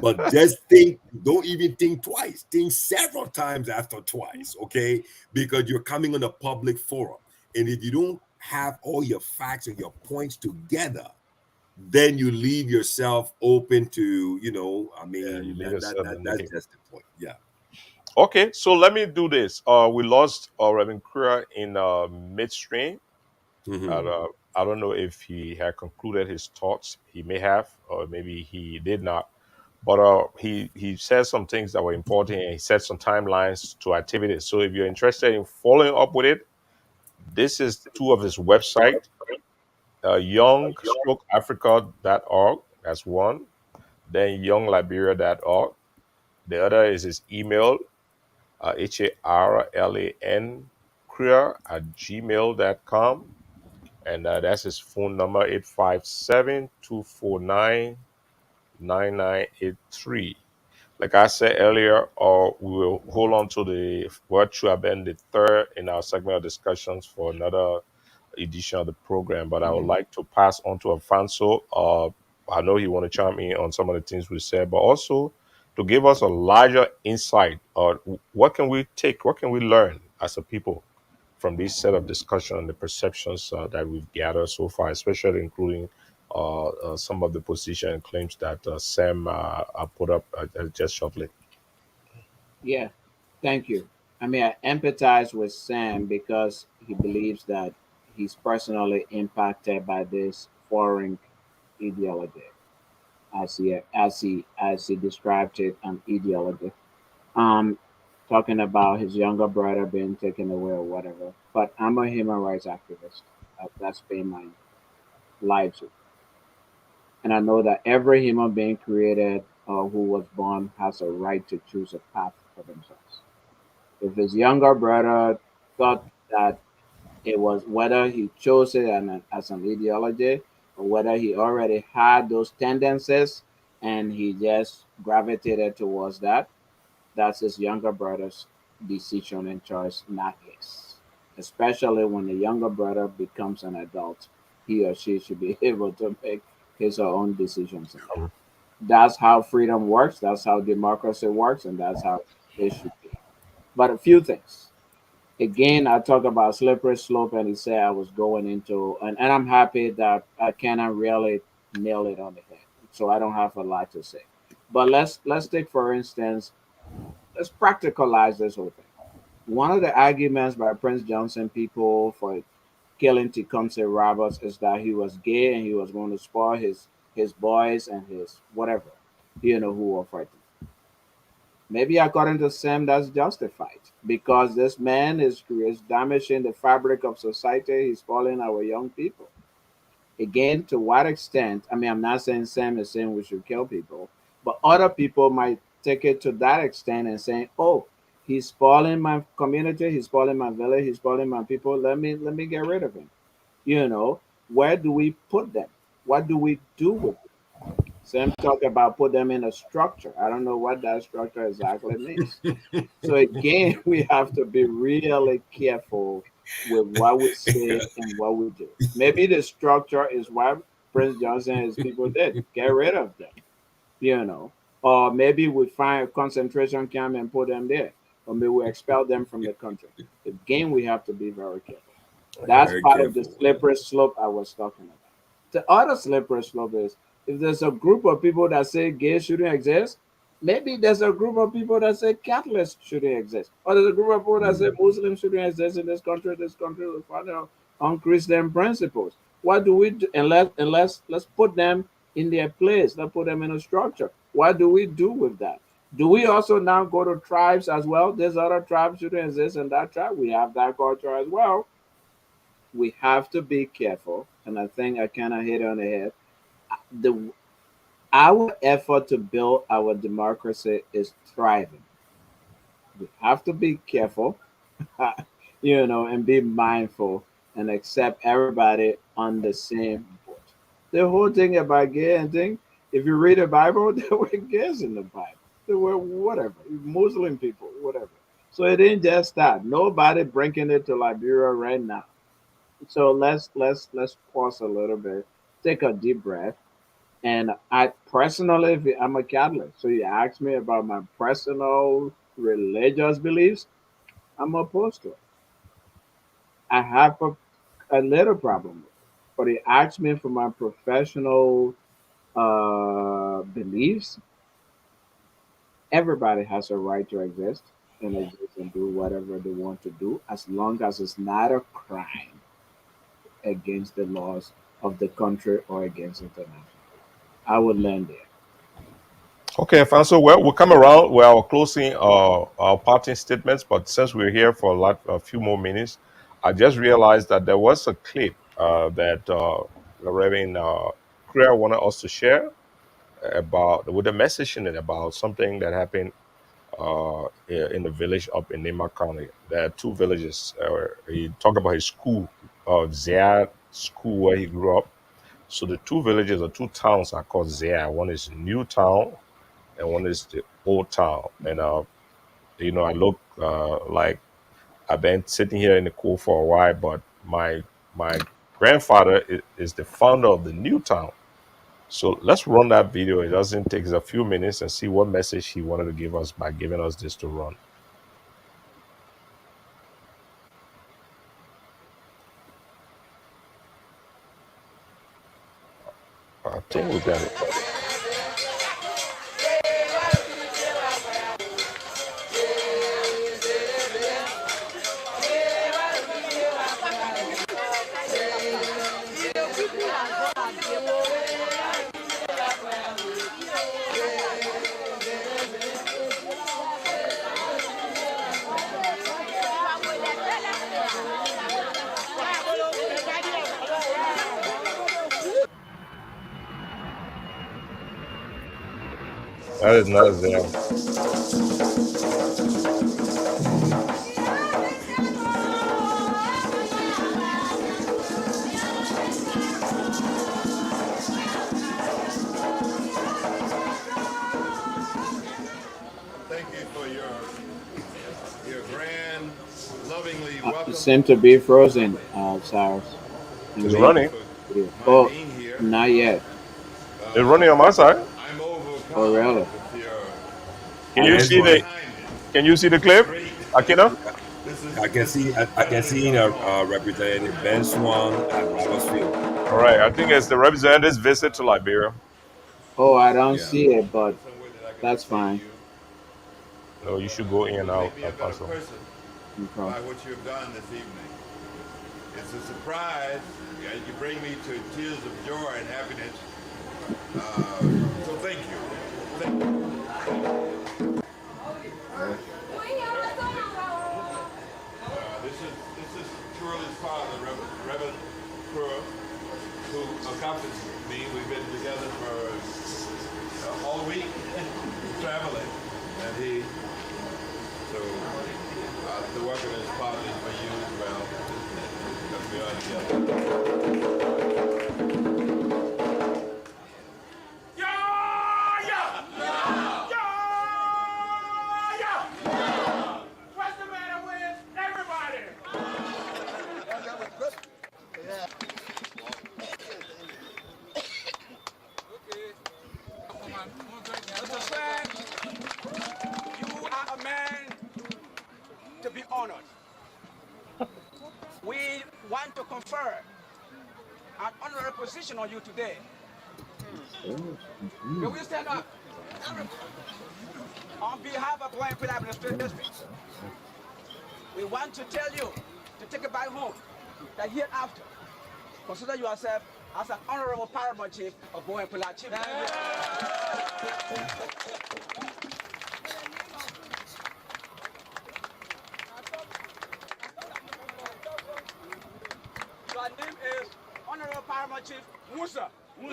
but just think. Don't even think twice. Think several times after twice, okay? Because you're coming on a public forum, and if you don't have all your facts and your points together, then you leave yourself open to, I Yeah, you mean, leave yourself in the that's game. just the point. Yeah. Okay, so let me do this. We lost Reverend Kura in midstream. Mm-hmm. And, I don't know if he had concluded his thoughts. He may have, or maybe he did not. But he said some things that were important, and he set some timelines to activities. So if you're interested in following up with it, this is two of his website, young-africa.org. That's one. Then youngliberia.org. The other is his email, HARLAN @gmail.com. And that's his phone number, 857-249-9983. Like I said earlier, we will hold on to the what should have been the third in our segment of discussions for another edition of the program. But I would like to pass on to Alfonso. I know he want to chime in on some of the things we said, but also to give us a larger insight on what can we take, what can we learn as a people from this set of discussion and the perceptions that we've gathered so far, especially including some of the position and claims that Sam put up just shortly. Yeah, thank you. I mean, I empathize with Sam because he believes that he's personally impacted by this foreign ideology, as he described it, an ideology. Um, Talking about his younger brother being taken away or whatever. But I'm a human rights activist. That's been my life too. And I know that every human being created or who was born has a right to choose a path for themselves. If his younger brother thought that it was whether he chose it as an ideology or whether he already had those tendencies and he just gravitated towards that, that's his younger brother's decision and choice, not his. Especially when the younger brother becomes an adult, he or she should be able to make his or own decisions in life. That's how freedom works, that's how democracy works, and that's how it should be. But a few things. Again, I talk about slippery slope, and he said I was going into, and I'm happy that I cannot really nail it on the head. So I don't have a lot to say. But let's take for instance, let's practicalize this whole thing. One of the arguments by Prince Johnson people for killing Tecumseh Roberts is that he was gay and he was going to spoil his boys and his whatever, who were fighting. Maybe according to Sam, that's justified because this man is damaging the fabric of society. He's spoiling our young people. Again, to what extent? I mean, I'm not saying Sam is saying we should kill people, but other people might take it to that extent and saying, "Oh, he's spoiling my community. He's spoiling my village. He's spoiling my people. Let me get rid of him." Where do we put them? What do we do with them? Sam talked about put them in a structure. I don't know what that structure exactly means. So again, we have to be really careful with what we say and what we do. Maybe the structure is what Prince Johnson and his people did. Get rid of them, you know. Or maybe we find a concentration camp and put them there. Or maybe we expel them from the country. Again, we have to be very careful. That's Very part of the careful. slippery slope I was talking about. The other slippery slope is if there's a group of people that say gays shouldn't exist, maybe there's a group of people that say Catholics shouldn't exist. Or there's a group of people that say Muslims shouldn't exist in this country will find out on Christian principles. What do we do? And let's put them in their place. Let's put them in a structure. What do we do with that? Do we also now go to tribes as well? There's other tribes shouldn't exist in that tribe. We have that culture as well. We have to be careful, and I think I kind of hit on the head. The Our effort to build our democracy is thriving. We have to be careful, and be mindful and accept everybody on the same boat. The whole thing about gay and thing, if you read the Bible, there were gays in the Bible. There were whatever, Muslim people, whatever. So it didn't just start. Nobody bringing it to Liberia right now. So let's pause a little bit, take a deep breath. And I personally, I'm a Catholic, so you ask me about my personal religious beliefs, I'm opposed to it. I have a little problem with it. But he asked me for my professional beliefs. Everybody has a right to exist and do whatever they want to do as long as it's not a crime against the laws of the country or against international. I would land there. Okay, Alfonso. Well, we'll come around. We're closing our parting statements, but since we're here for a few more minutes, I just realized that there was a clip that the Reverend Kriya wanted us to share about with a message in it about something that happened in the village up in Nyemah County. There are two villages. He talked about his school, Zia school where he grew up. So the two villages or two towns are called Zia. One is New Town and one is the Old Town. And I look like I've been sitting here in the cool for a while, but my grandfather is the founder of the New Town. So let's run that video. It doesn't take us a few minutes and see what message he wanted to give us by giving us this to run. I think we got it. That is not there. Thank you for your grand, lovingly welcome. It seemed to be frozen, Cyrus. It's running. Oh, not yet. It's running on my side. Oh, really? Can you see the clip, Akina? I can see Representative Ben Swan at Robertsfield. All right, I think it's the representative's visit to Liberia. Oh, I don't see it, but that's fine. No, you should go in and out, Alfonso. By what you have done this evening. It's a surprise. You bring me to tears of joy and happiness. So thank you. Thank you. This is Curly's father, Reverend Curl, who accompanies me. We've been together for all week, traveling, and the welcome is partly for you as well. Let's be on together. What's the matter with everybody? Mr. Swan, you are a man to be honored. We want to confer an honorary position on you today. Can we stand up? On behalf of Plainfield Administrative District, we want to tell you to take it back home that hereafter, consider yourself as an honorable paramount chief of Boakai Chief. Your name is Honorable Paramount Chief Musa. The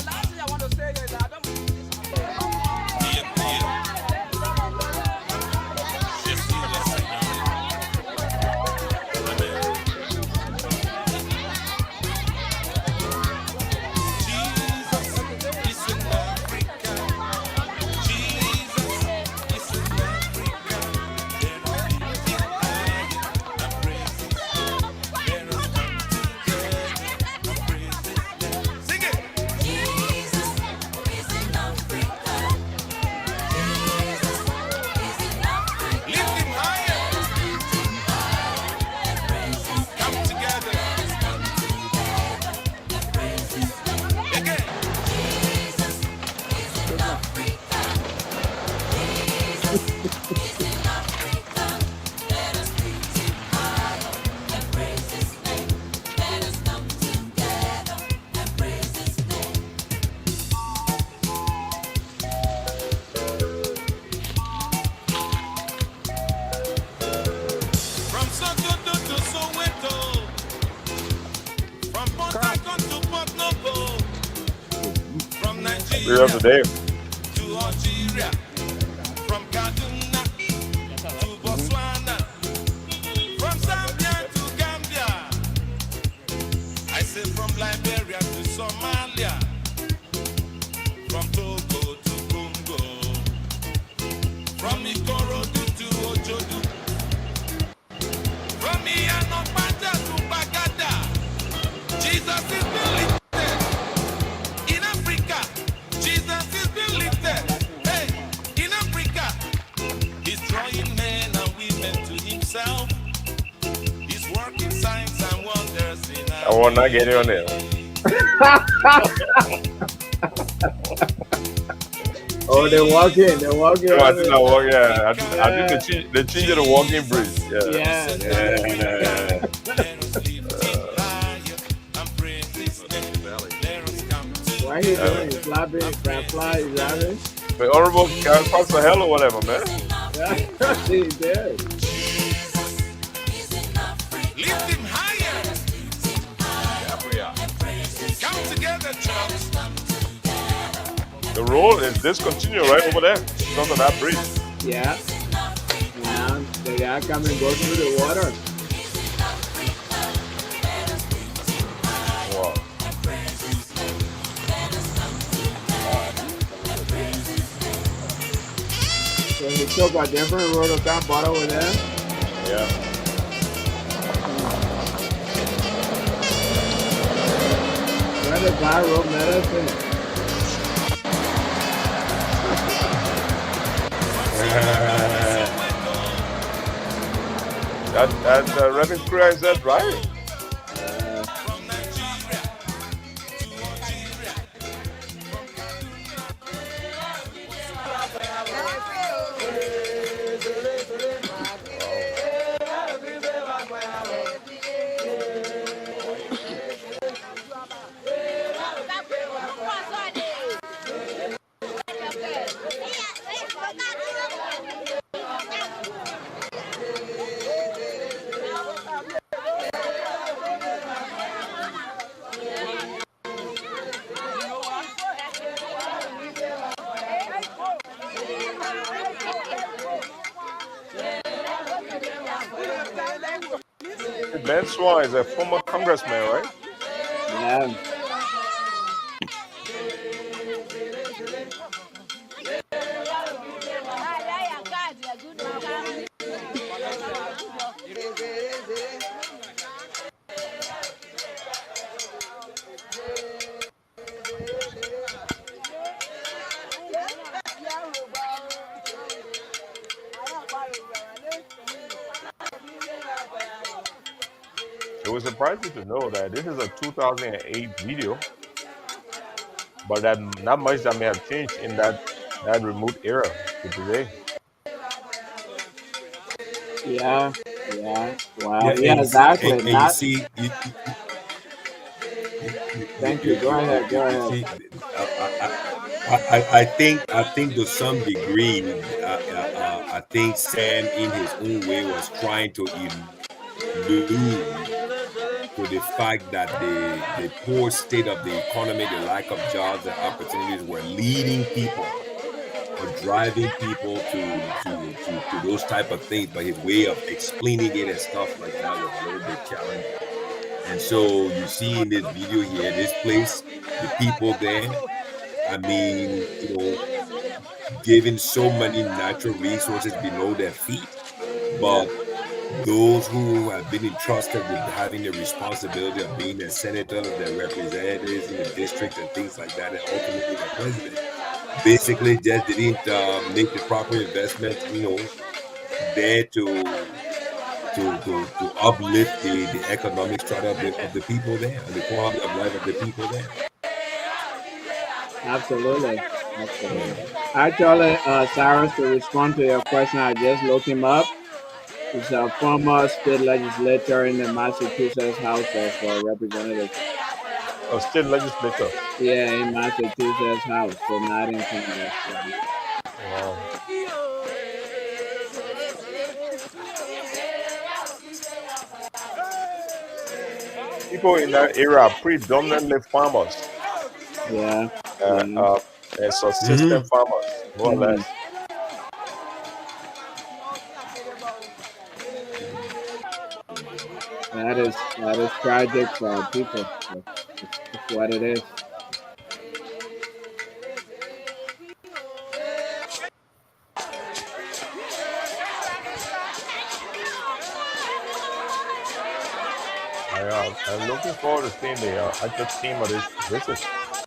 last thing I want to say is that I don't We're up today. To Algeria, from Kaduna to Botswana, from Zambia to Gambia. I say from Liberia to Somalia, from Togo to Congo, from Ikorodu to Ojodu, from Iyanopata to Bagada. Jesus is believed. In Africa, Jesus is being lifted. Hey, in Africa, he's drawing men and women to himself. He's working signs and wonders in I will not get it on there. Oh, they're walking. They're walking. No, I did not walk. Yeah, I think they changed the walking bridge. Yeah. Why he doing? He's flapping, he's rapping. The honorable Pastor Hell or whatever, man. Yeah, he did. Lift him higher. Come together, church. The road is discontinued right over there because of that bridge. Yeah. Yeah, the guy come and go through the water. Wow. So he took a different road of that bottle over there. Yeah. Where the guy wrote medicine. That Reverend Kriya, is that right? Ben Swan is a former congressman, right? Yeah. It was surprising to know that this is a 2008 video. but that not much that may have changed in that remote era to today. Yeah, yeah. Well, Yeah, and yeah, you see, exactly. and you Not. see, Thank you. Go ahead. Go you ahead. see, I think to some degree, I think Sam, in his own way, was trying to allude to the fact that the poor state of the economy, the lack of jobs and opportunities, were leading people or driving people to those type of things. But his way of explaining it and stuff like that was a little bit challenging. And so you see in this video here, this place, the people there, I mean, given so many natural resources below their feet, Yeah. but those who have been entrusted with having the responsibility of being their senators, their representatives in the districts and things like that, and ultimately their president, basically just didn't make the proper investment, there to uplift the economic strata of the people there and the quality of life of the people there. Absolutely. Absolutely. Actually, Cyrus, to respond to your question, I just looked him up. He's a former state legislator in the Massachusetts House of Representatives. A state legislator. Yeah, in Massachusetts House, so not in Congress. Yeah. Wow. People in that era are predominantly farmers, Yeah. uh, Yeah. uh, and subsistence farmers, more or Mhm. less. That is tragic for our people. It's what it is. I'm looking forward to seeing the actual team of this visit.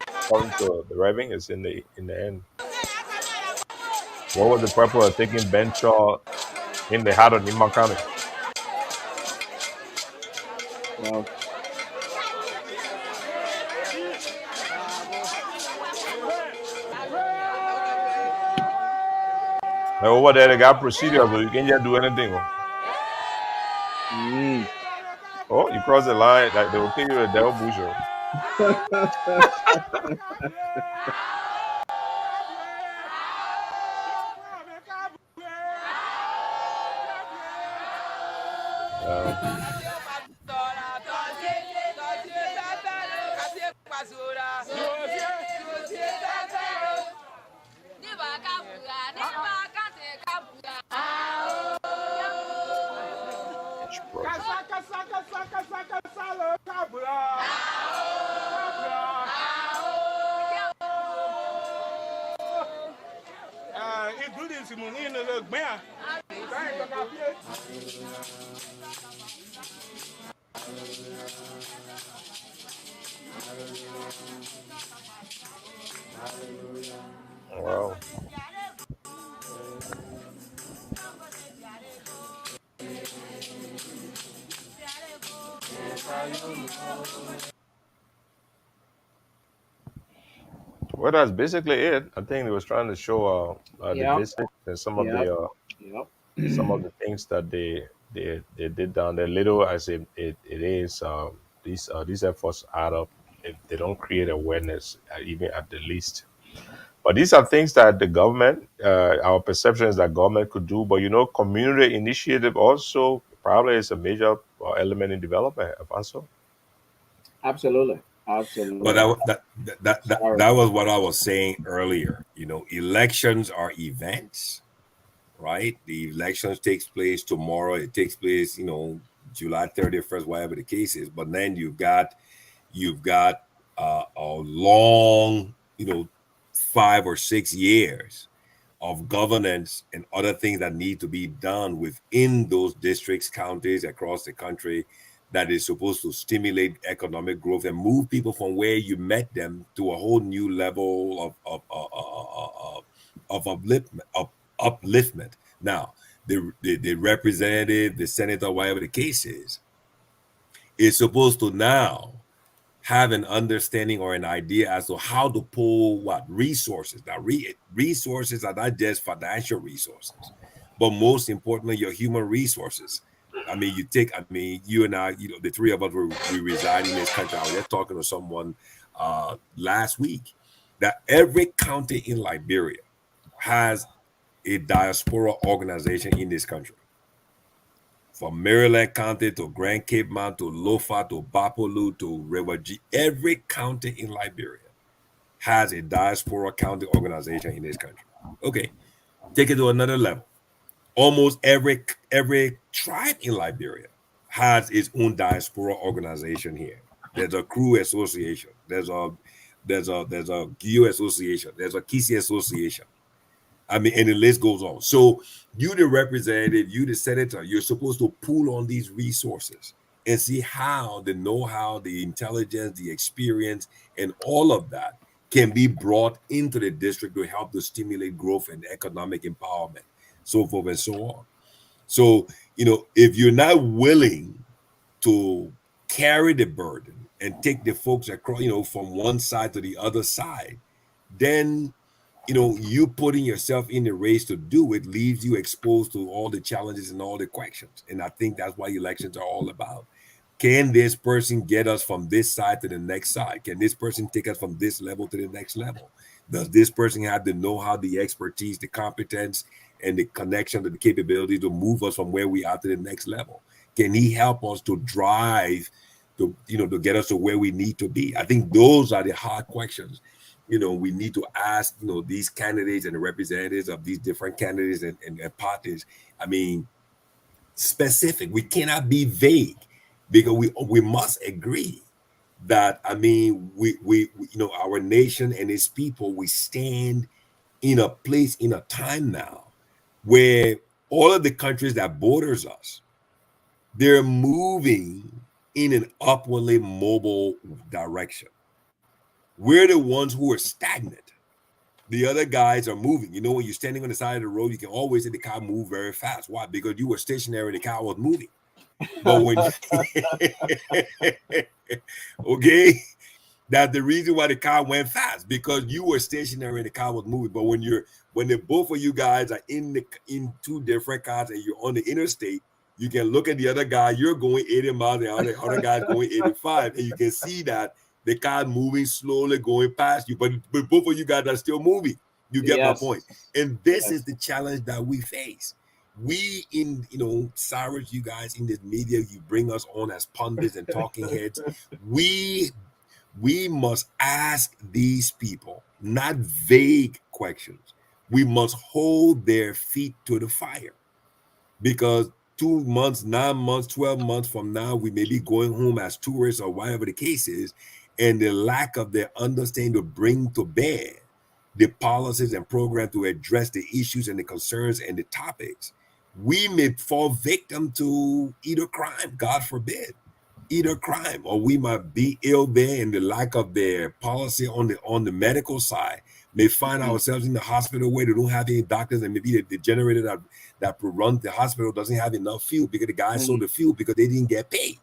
According to the writing, is in the end. What was the purpose of taking Ben Shaw in the heart of Nyemah County? Well, Like over there, they got procedures, so you can't just do anything. mm. Oh, you cross the line, like they will pay you a devil bush. Um, each process. Wow. Well, that's basically it. I think they was trying to show the Yep. visit and Yep. Yep. some of the things that they did down there. Little as it is, these efforts add up if they don't create awareness, even at the least. But these are things that the government, our perception is that government could do. But community initiative also probably is a major element in development. Also, Absolutely. But Absolutely. Sorry. that was what I was saying earlier. Elections are events, right? The elections takes place tomorrow. It takes place, July 31st, whatever the case is. But then you've got a long, 5 or 6 years of governance and other things that need to be done within those districts, counties across the country that is supposed to stimulate economic growth and move people from where you met them to a whole new level of upliftment. Now, the representative, the senator, whatever the case is supposed to now have an understanding or an idea as to how to pull what resources. Now, resources are not just financial resources, but most importantly, your human resources. I mean, you and I, the three of us, we reside in this country. I was just talking to someone last week that every county in Liberia has a diaspora organization in this country. From Maryland County to Grand Cape Mount to Lofa to Bapolu to Rewaji, every county in Liberia has a diaspora county organization in this country. Okay, take it to another level. Almost every tribe in Liberia has its own diaspora organization here. There's a Crew Association. There's a Gio Association. There's a Kisi Association. I mean, and the list goes on. So you, the representative, you, the senator, you're supposed to pool on these resources and see how the know-how, the intelligence, the experience, and all of that can be brought into the district to help to stimulate growth and economic empowerment, so forth and so on. So, if you're not willing to carry the burden and take the folks across, from one side to the other side, then you putting yourself in the race to do it leaves you exposed to all the challenges and all the questions. And I think that's why elections are all about. Can this person get us from this side to the next side? Can this person take us from this level to the next level? Does this person have the know-how, the expertise, the competence, and the connection to the capability to move us from where we are to the next level? Can he help us to drive, to get us to where we need to be? I think those are the hard questions. We need to ask, these candidates and the representatives of these different candidates and parties. I mean, specific. We cannot be vague, because we must agree that, I mean, we our nation and its people, we stand in a place, in a time now where all of the countries that borders us, they're moving in an upwardly mobile direction. We're the ones who are stagnant. The other guys are moving. When you're standing on the side of the road, you can always see the car move very fast. Why? Because you were stationary and the car was moving. But when okay, that's the reason why the car went fast, because you were stationary and the car was moving. But when the both of you guys are in two different cars and you're on the interstate, you can look at the other guy. You're going 80 miles an hour, the other guy's going 85, and you can see that the car moving slowly, going past you, but both of you guys are still moving. You get my point. And this is the challenge that we face. We Cyrus, you guys in this media, you bring us on as pundits and talking heads. We must ask these people not vague questions. We must hold their feet to the fire, because 2 months, 9 months, 12 months from now, we may be going home as tourists or whatever the case is, and the lack of their understanding to bring to bear the policies and programs to address the issues and the concerns and the topics, we may fall victim to either crime, God forbid, either crime, or we might be ill there, and the lack of their policy on the medical side may find ourselves in the hospital where they don't have any doctors, and maybe the generator that runs the hospital doesn't have enough fuel because the guys sold the fuel because they didn't get paid.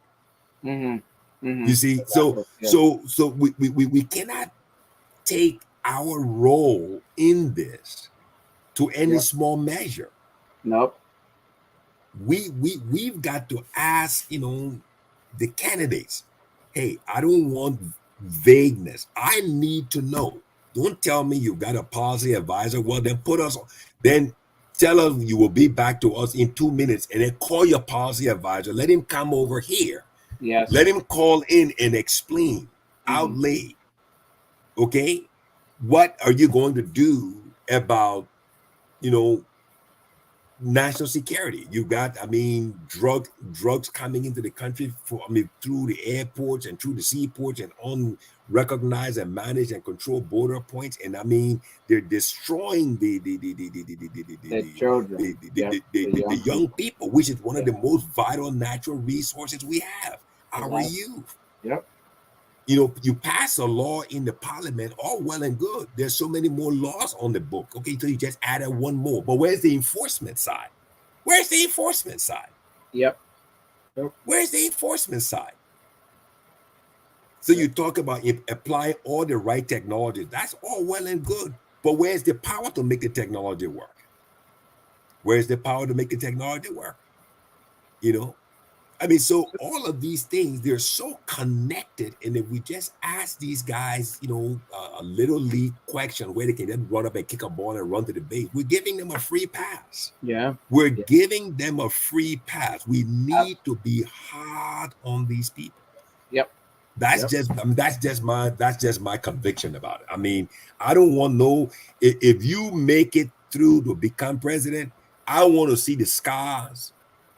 You see, so we cannot take our role in this to any small measure. Nope. We've got to ask, the candidates, hey, I don't want vagueness. I need to know. Don't tell me you've got a policy advisor. Well, then tell us you will be back to us in 2 minutes, and then call your policy advisor. Let him come over here. Yes. Let him call in and explain out loud. Okay, what are you going to do about, national security? You got, drugs coming into the country through the airports and through the seaports and unrecognized and managed and controlled border points. And they're destroying the children, the young people, which is one of the most vital natural resources we have, our youth. Yep. You pass a law in the parliament, all well and good. There's so many more laws on the book. Okay, so you just added one more. But where's the enforcement side? Where's the enforcement side? Yep. Where's the enforcement side? So you talk about applying all the right technology. That's all well and good. But where's the power to make the technology work? Where's the power to make the technology work? You know, I mean, so all of these things, they're so connected. And if we just ask these guys, you know, a little league question where they can then run up and kick a ball and run to the base, we're giving them a free pass. Yeah. We're giving them a free pass. We need to be hard on these people. Yep. That's just my conviction about it. I mean, I don't want if you make it through to become president, I want to see the scars,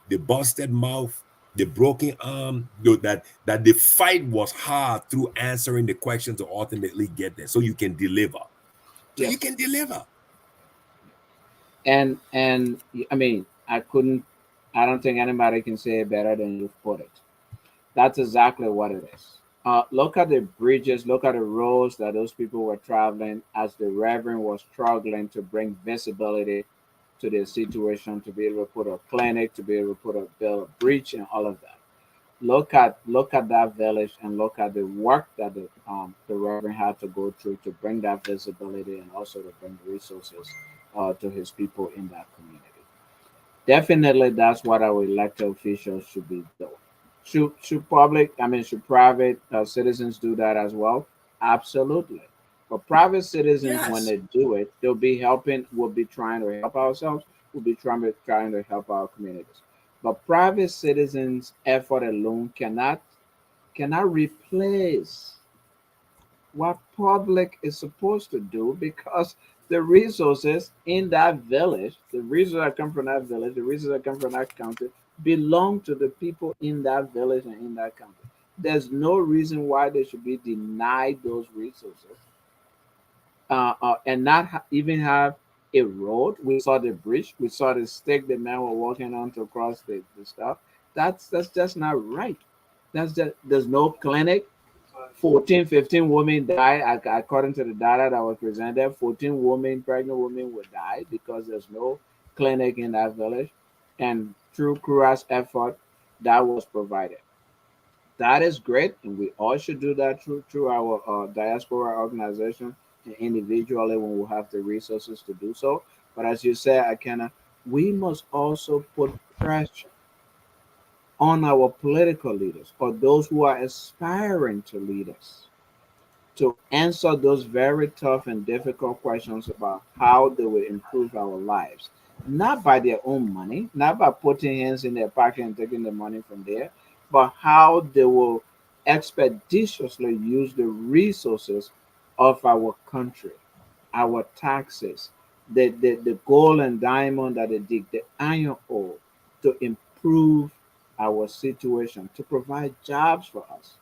the busted mouth, the broken arm, that the fight was hard through answering the questions to ultimately get there, so you can deliver. So you can deliver. And I mean, I don't think anybody can say it better than you've put it. That's exactly what it is. Look at the bridges, look at the roads that those people were traveling as the Reverend was struggling to bring visibility to their situation, to be able to put a clinic, to be able to build a bridge and all of that. Look at that village and look at the work that the Reverend had to go through to bring that visibility and also to bring resources to his people in that community. Definitely, that's what our elected officials should be doing. Should private citizens do that as well? Absolutely. But private citizens, when they do it, they'll be helping. We'll be trying to help ourselves. We'll be trying to help our communities. But private citizens' effort alone cannot replace what public is supposed to do, because the resources in that village, the resources that come from that village, the resources that come from that country belong to the people in that village and in that country. There's no reason why they should be denied those resources and not even have a road. We saw the bridge, we saw the stick the men were walking on to cross the stuff. That's just not right. There's no clinic. 14, 15 women die according to the data that was presented. 14 pregnant women will die because there's no clinic in that village. And through Kura's effort, that was provided. That is great, and we all should do that through our diaspora organization and individually when we have the resources to do so. But as you said, Akena, we must also put pressure on our political leaders or those who are aspiring to lead us to answer those very tough and difficult questions about how they will improve our lives. Not by their own money, not by putting hands in their pocket and taking the money from there, but how they will expeditiously use the resources of our country, our taxes, the gold and diamond that they dig, the iron ore, to improve our situation, to provide jobs for us,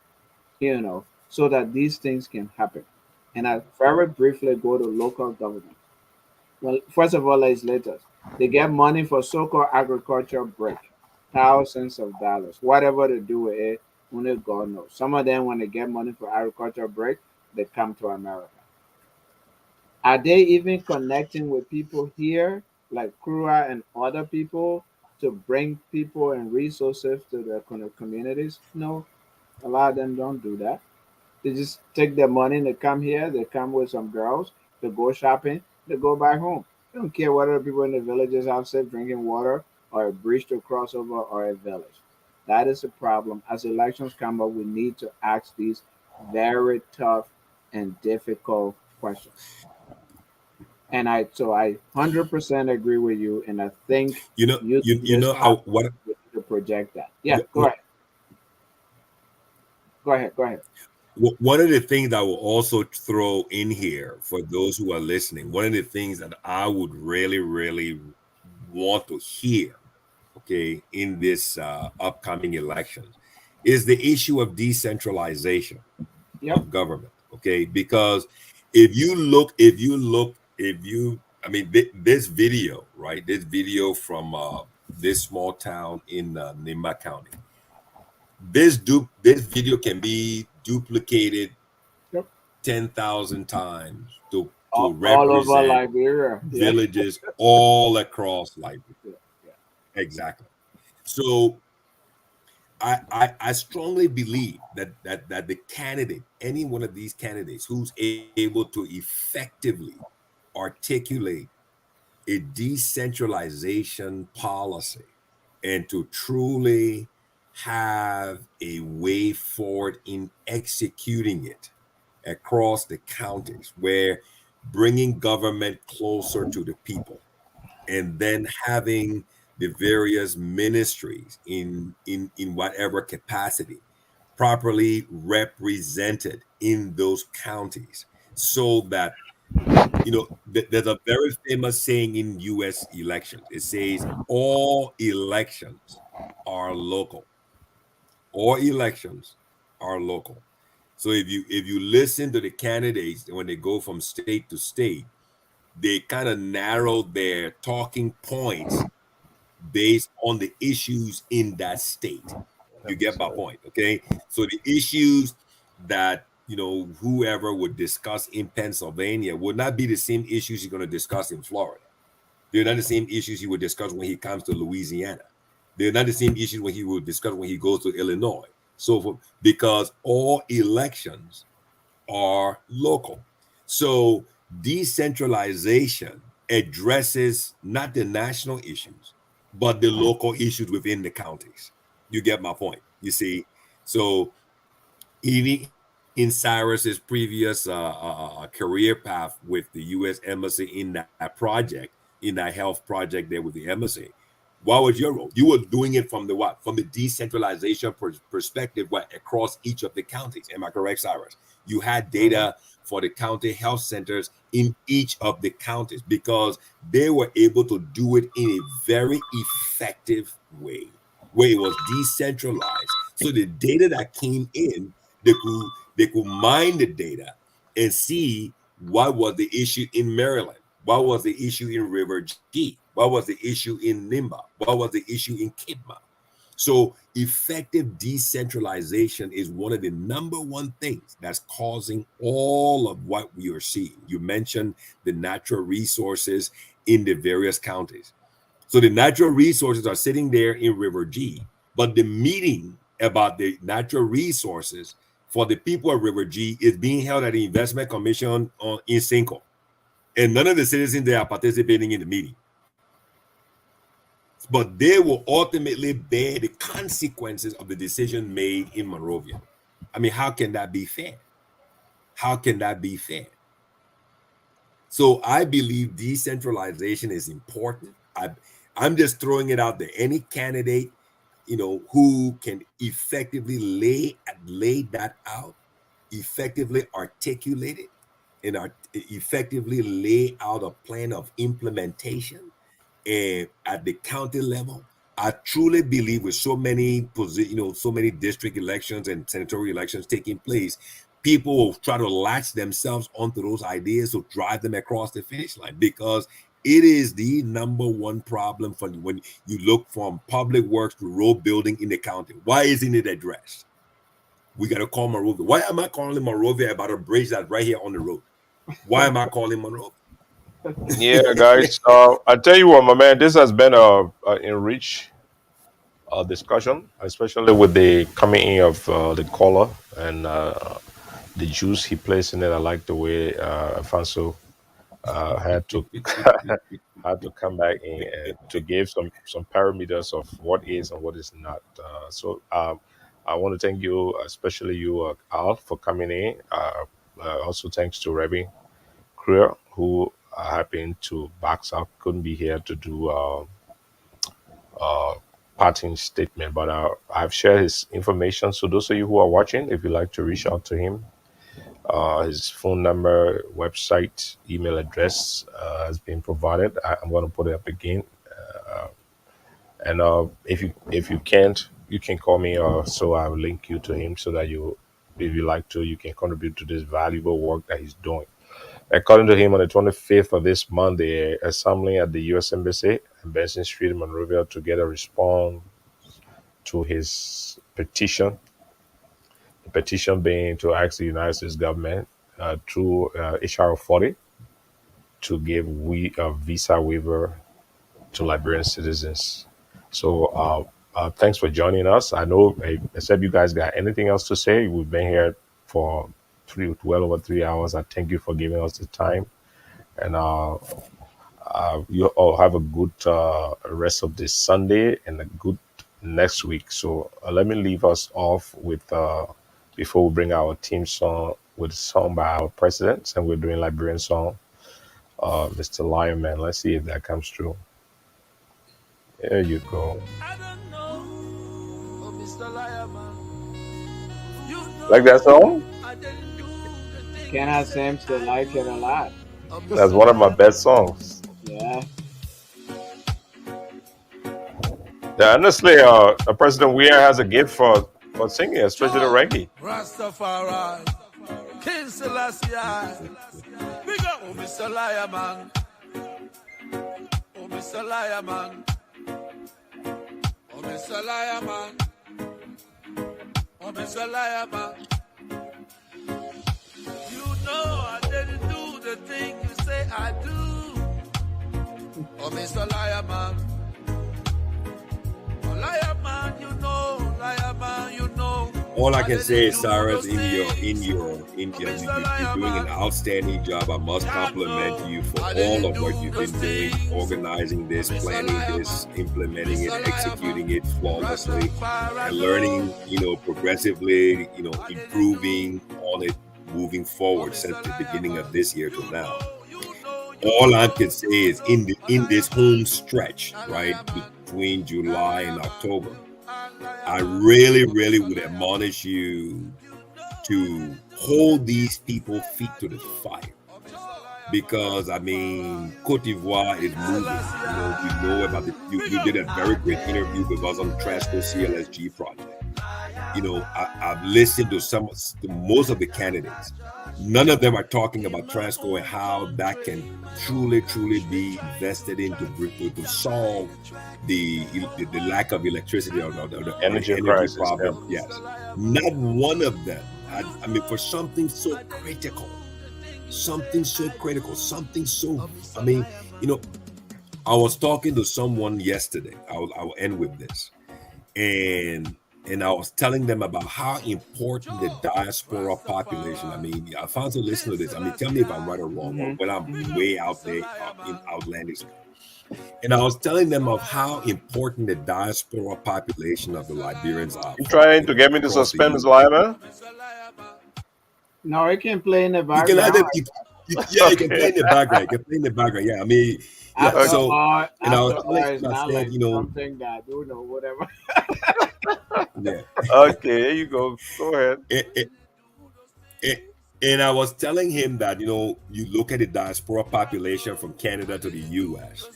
so that these things can happen. And I very briefly go to local government. Well, first of all, legislators, they get money for so-called agriculture break, thousands of dollars. Whatever they do with it, only God knows. Some of them, when they get money for agriculture break, they come to America. Are they even connecting with people here, like Kura and other people, to bring people and resources to their communities? No, a lot of them don't do that. They just take their money and they come here, they come with some girls, they go shopping, they go back home. They don't care whether the people in the villages have safe drinking water or a bridge to cross over or a village. That is a problem. As elections come up, we need to ask these very tough and difficult questions. And I 100% agree with you, and I think what to project that. Yeah, go ahead. One of the things I will also throw in here for those who are listening, one of the things that I would really, really want to hear, okay, in this upcoming elections is the issue of decentralization of government, okay? Because if you look, I mean, this video, right? This video from this small town in Nyemah County. This video can be duplicated 10,000 times to represent all over Liberia, villages all across Liberia. Exactly. So I strongly believe that the candidate, any one of these candidates who's able to effectively articulate a decentralization policy and to truly have a way forward in executing it across the counties, where bringing government closer to the people and then having the various ministries in whatever capacity properly represented in those counties, so that there's a very famous saying in US elections. It says all elections are local. All elections are local. So if you listen to the candidates when they go from state to state, they kind of narrow their talking points based on the issues in that state. You get my point, okay? So the issues that whoever would discuss in Pennsylvania would not be the same issues you're going to discuss in Florida. They're not the same issues he would discuss when he comes to Louisiana. They're not the same issues when he would discuss when he goes to Illinois. So because all elections are local. So decentralization addresses not the national issues, but the local issues within the counties. You get my point. You see, so even in Cyrus's previous career path with the U.S. Embassy in that project, in that health project there with the embassy, what was your role? You were doing it from the what? From the decentralization perspective, what, across each of the counties. Am I correct, Cyrus? You had data for the county health centers in each of the counties because they were able to do it in a very effective way, where it was decentralized. So the data that came in, they could mine the data and see what was the issue in Maryland, what was the issue in River G, what was the issue in Nimba, what was the issue in Kidma. So effective decentralization is one of the number one things that's causing all of what we are seeing. You mentioned the natural resources in the various counties. So the natural resources are sitting there in River G, but the meeting about the natural resources for the people of River G is being held at the Investment Commission in Cinco. And none of the citizens there are participating in the meeting. But they will ultimately bear the consequences of the decision made in Monrovia. I mean, how can that be fair? How can that be fair? So I believe decentralization is important. I'm just throwing it out there. Any candidate, who can effectively lay that out, effectively articulate it, and effectively lay out a plan of implementation at the county level. I truly believe with so many so many district elections and senatorial elections taking place, people will try to latch themselves onto those ideas to drive them across the finish line, because it is the number one problem for when you look from public works to road building in the county. Why isn't it addressed? We got to call Monrovia. Why am I calling Monrovia about a bridge that's right here on the road? Why am I calling Monrovia? Yeah, guys. I tell you what, my man, this has been a enriched discussion, especially with the coming in of the caller and the juice he placed in it. I like the way Alfonso had to had to come back in and to give some parameters of what is and what is not. I want to thank you, especially you, Al, for coming in. Also, thanks to Remy Creer, who happened to box out, couldn't be here to do parting statement, but I've shared his information. So those of you who are watching, if you'd like to reach out to him, his phone number, website, email address has been provided. I'm going to put it up again. And if you can't, you can call me, so I'll link you to him so that if you like to, you can contribute to this valuable work that he's doing. According to him, on the 25th of this month, they're assembling at the U.S. Embassy in Benson Street in Monrovia to get a response to his petition. The petition being to ask the United States government through HR 40 to give a visa waiver to Liberian citizens. So Thanks for joining us. I know, except you guys got anything else to say, we've been here for well over 3 hours. I thank you for giving us the time. And you all have a good rest of this Sunday and a good next week. So let me leave us off with, before we bring our team song, with a song by our president, and we're doing Liberian song, Mr. Lion Man. Let's see if that comes true. There you go. Like that song? Can I seem to like it a lot? That's one of my best songs. Yeah. Yeah, honestly, President Weir has a gift for singing, especially the reggae. Rastafari, King Selassie, big up, oh Mr. Lion Man, oh Mr. Lion Man, oh Mr. Lion Man, oh Mr. Lion Man. You know I didn't do the thing you say I do, oh Mr. Lion Man. Lion man, you know, Lion man, you know. All I can say is, Cyrus, you're doing an outstanding job. I must compliment you for all of what you've been doing, organizing this, planning this, implementing it, executing it flawlessly, and learning, progressively, improving on it, moving forward since the beginning of this year to now. All I can say is in this home stretch, right, between July and October, I really, really would admonish you to hold these people feet to the fire, because Cote d'Ivoire is moving. We know about you did a very great interview with us on the Transco CLSG project. I've listened to most of the candidates. None of them are talking about Transco and how that can truly, truly be invested into to solve the lack of electricity or the energy crisis, problem. Yeah. Yes, not one of them. For something so critical, I was talking to someone yesterday. I will end with this, and I was telling them about how important the diaspora population. Alfonso, listen to this. Tell me if I'm right or wrong, or when I'm way out there in outlandish. And I was telling them of how important the diaspora population of the Liberians are. You trying to get me to suspend Ms. Lyman? No, I can play in the background. You can play in the background. You can play in the background. Yeah, something that whatever. Yeah. Okay, there you go. Go ahead. And I was telling him that, you look at the diaspora population from Canada to the U.S.,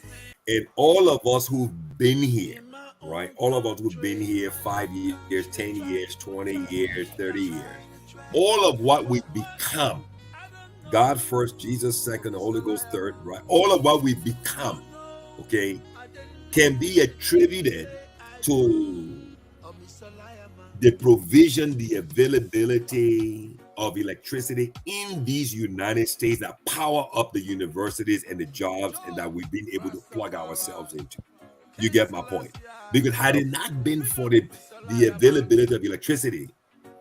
and all of us who've been here, right? All of us who've been here 5 years, 10 years, 20 years, 30 years, all of what we've become, God first, Jesus second, the Holy Ghost third, right? All of what we've become, okay, can be attributed to the provision, the availability of electricity in these United States that power up the universities and the jobs, and that we've been able to plug ourselves into. You get my point? Because had it not been for the availability of electricity,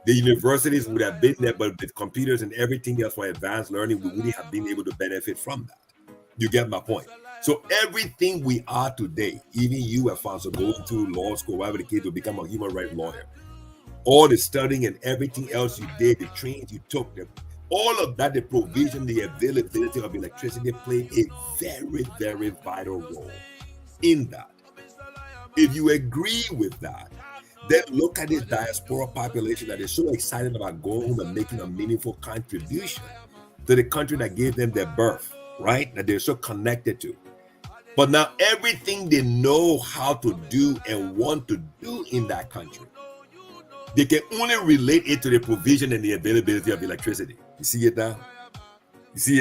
the universities would have been there, but with computers and everything else for advanced learning, we wouldn't have been able to benefit from that. You get my point? So everything we are today, even you, Alfonso, going through law school, whatever the case, to become a human rights lawyer, all the studying and everything else you did, the trains you took, all of that, the provision, the availability of electricity played a very, very vital role in that. If you agree with that, then look at this diaspora population that is so excited about going home and making a meaningful contribution to the country that gave them their birth, right? That they're so connected to. But now everything they know how to do and want to do in that country, they can only relate it to the provision and the availability of electricity. You see it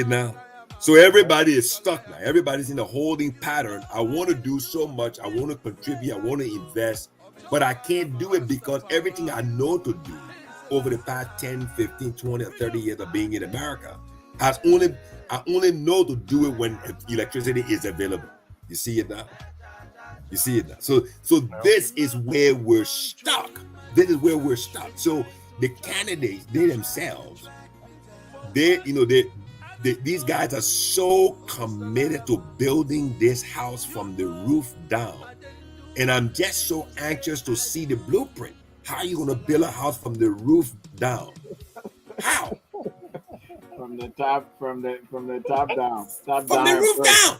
now? So everybody is stuck now. Everybody's in a holding pattern. I want to do so much. I want to contribute. I want to invest. But I can't do it because everything I know to do over the past 10, 15, 20, or 30 years of being in America I only know to do it when electricity is available. You see it now? You see it now. So this is where we're stuck. This is where we're stuck. So the candidates, they themselves, these guys are so committed to building this house from the roof down. And I'm just so anxious to see the blueprint. How are you going to build a house from the roof down? How? From the top down. From the roof down.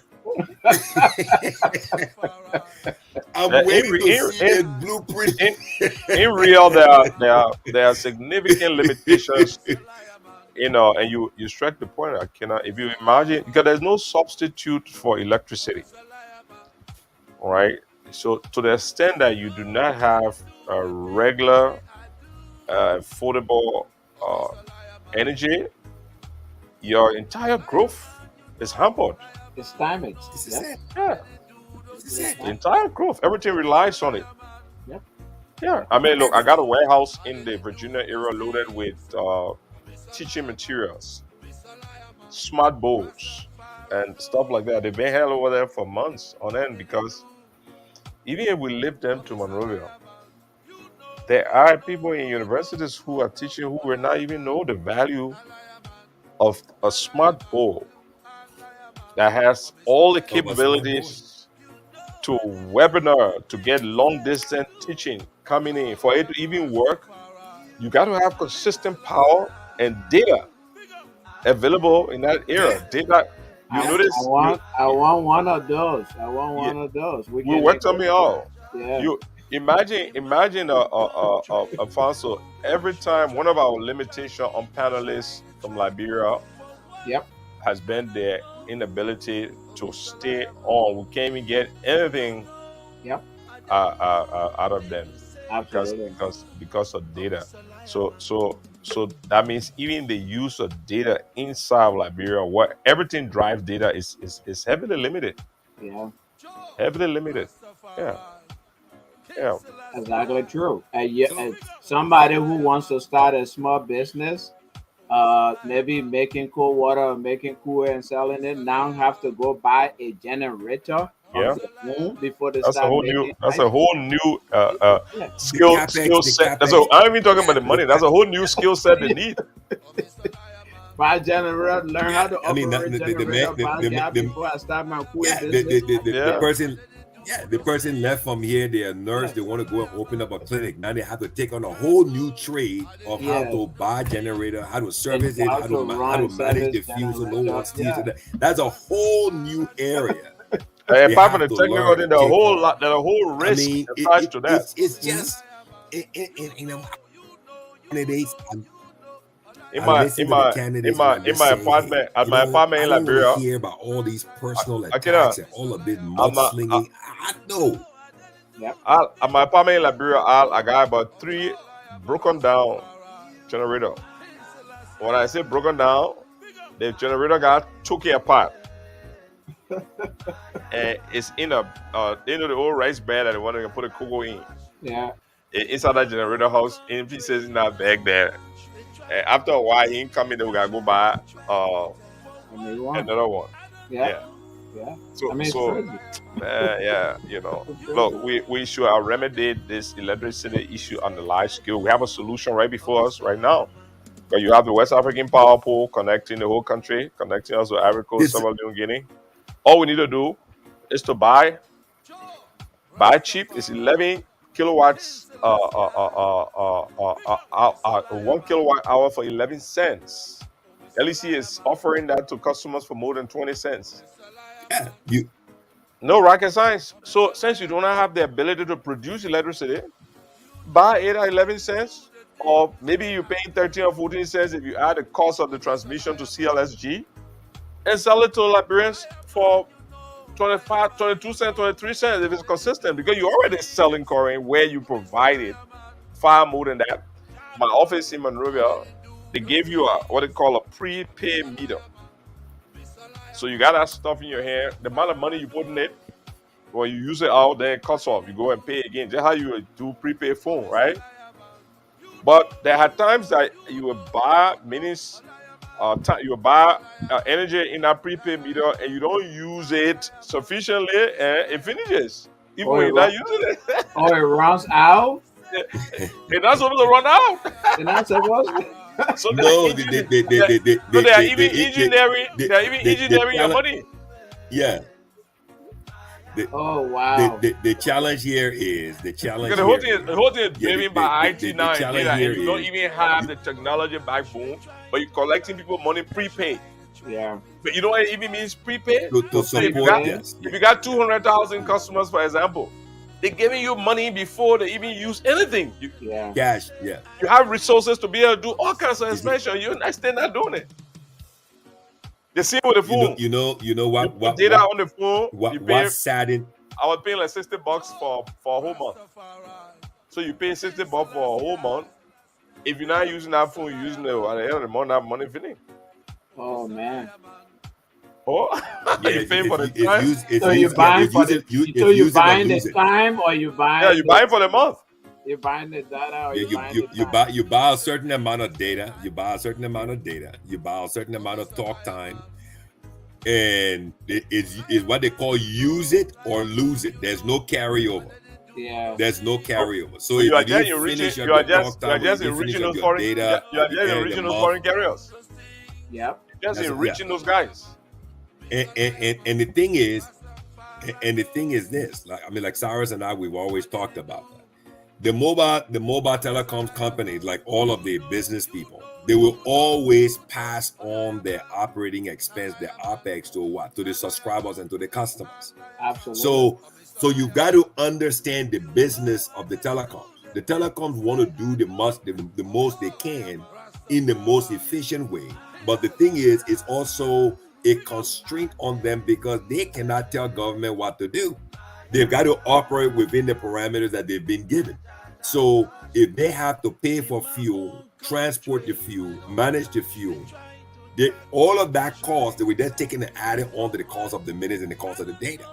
I'm waiting to see a blueprint. In real, there are significant limitations, and you struck the point. I cannot, if you imagine, because there's no substitute for electricity, all right? So to the extent that you do not have a regular, affordable energy, your entire growth is hampered. It's damaged. This is it. Yeah. This is it. The entire growth, everything relies on it. Yep. Yeah. I mean, look, I got a warehouse in the Virginia area loaded with teaching materials, smart boards, and stuff like that. They've been held over there for months on end because even if we lift them to Monrovia, there are people in universities who are teaching who will not even know the value of a smart board that has all the capabilities to webinar, to get long distance teaching coming in. For it to even work, you got to have consistent power and data available in that era. Data, you notice. I want one of those. We worked on me all. Yeah. You imagine, Alfonso. Every time one of our limitation on panelists from Liberia, yep, has been their inability to stay on. We can't even get anything, yep, out of them. Absolutely. Because of data. So that means even the use of data inside of Liberia, what everything drives data is heavily limited. Yeah. Heavily limited. Yeah. Yeah. Exactly true. And somebody who wants to start a small business, maybe making cold water, making cool air and selling it, now have to go buy a generator Yeah. on their own before they That's start a whole making new. That's a whole new skill capex, set. the I'm not even talking about the money. That's a whole new skill set they need. Buy generator, learn how to I mean, operate generator. Buy gas before I start my cool air business. The person. Yeah, the person left from here, they're a nurse, they want to go and open up a clinic. Now they have to take on a whole new trade of how to buy a generator, how to service it, how to manage the fuels and low on steel. That's a whole new area. Apart from the technical, there's a whole risk attached to that. It's just candidates. In my apartment, in Liberia, hear about all these personal attacks and all of this mudslinging. I know. At my apartment in Liberia, I got about 3 broken down generator. When I say broken down, the generator got took it apart, and it's in a the old rice bed that they wanted to put a cocoa in. Yeah. Inside that generator house, in pieces in that bag there. And after a while, he ain't coming. Then we gotta go buy another one. Yeah. So, I mean, look, we should remedy this electricity issue on the large scale. We have a solution right before us right now. But you have the West African power pool connecting the whole country, connecting us with Ivory Coast, Sierra Leone, Guinea. All we need to do is to buy cheap. It's 11 kilowatts. 1 kilowatt hour for 11 cents. LEC is offering that to customers for more than 20 cents. Yeah, no rocket science. So since you do not have the ability to produce electricity, buy it at 11 cents, or maybe you pay 13 or 14 cents if you add the cost of the transmission to CLSG, and sell it to Liberians for 25, 22 cents, 23 cents if it's consistent, because you're already selling current where you provided far more than that. My office in Monrovia, they gave you what they call a prepaid meter. So you got that stuff in your hand. The amount of money you put in it, when you use it out, then it cuts off. You go and pay again. Just how you do prepaid phone, right? But there are times that you will buy minutes, you will buy energy in that prepaid meter, and you don't use it sufficiently, and it finishes. even when you're not using it. Oh, it runs out. It's not supposed to run out. They're not supposed to. So No, they are even engineering. They are even engineering your money. Yeah. Oh wow. The challenge here is The whole thing is driven by IT now and challenge data, here and you don't is- even have the technology backbone, but you're collecting people money prepaid. Yeah. But you know what it even means prepaid? To So if you support got, this. if you got 200,000 customers, for example, they're giving you money before they even use anything. Yeah. Cash, yeah. You have resources to be able to do all kinds of expansion. You're still not doing it. The same with the phone. You know You put data on the phone. You pay. What's saddened? I was paying like $60 for a whole month. So you pay $60 for a whole month. If you're not using that phone, you're using it at the end of the month, that money finished. Oh man. Oh, Yeah, you paying for the it's time? used- it's So used- you're buying it's for the. used- it's So you're used it or buying the lose it. time, or you buying? Yeah, you're buying for the month. You're buying the data, or Yeah, you're buying you the time. you buy a certain amount of data. You buy a certain amount of data. You buy a certain amount of talk time, and it's what they call use it or lose it. There's no carryover. Yeah. There's no carryover. So you are if you just didn't enriching. finish You up are your just talk time, those you didn't finish up your foreign. data. You are at the just end of the enriching those month. foreign carriers. Yep. Just That's- enriching those guys. And the thing is this, like Cyrus and I, we've always talked about that. The mobile telecoms companies, like all of the business people, they will always pass on their operating expense, their OPEX to the subscribers and to the customers. Absolutely. So you got to understand the business of the telecoms. The telecoms want to do the most they can in the most efficient way. But the thing is, it's also a constraint on them because they cannot tell government what to do. They've got to operate within the parameters that they've been given. So if they have to pay for fuel, transport the fuel, manage the fuel, all of that cost that we're just taking and adding on to the cost of the minutes and the cost of the data.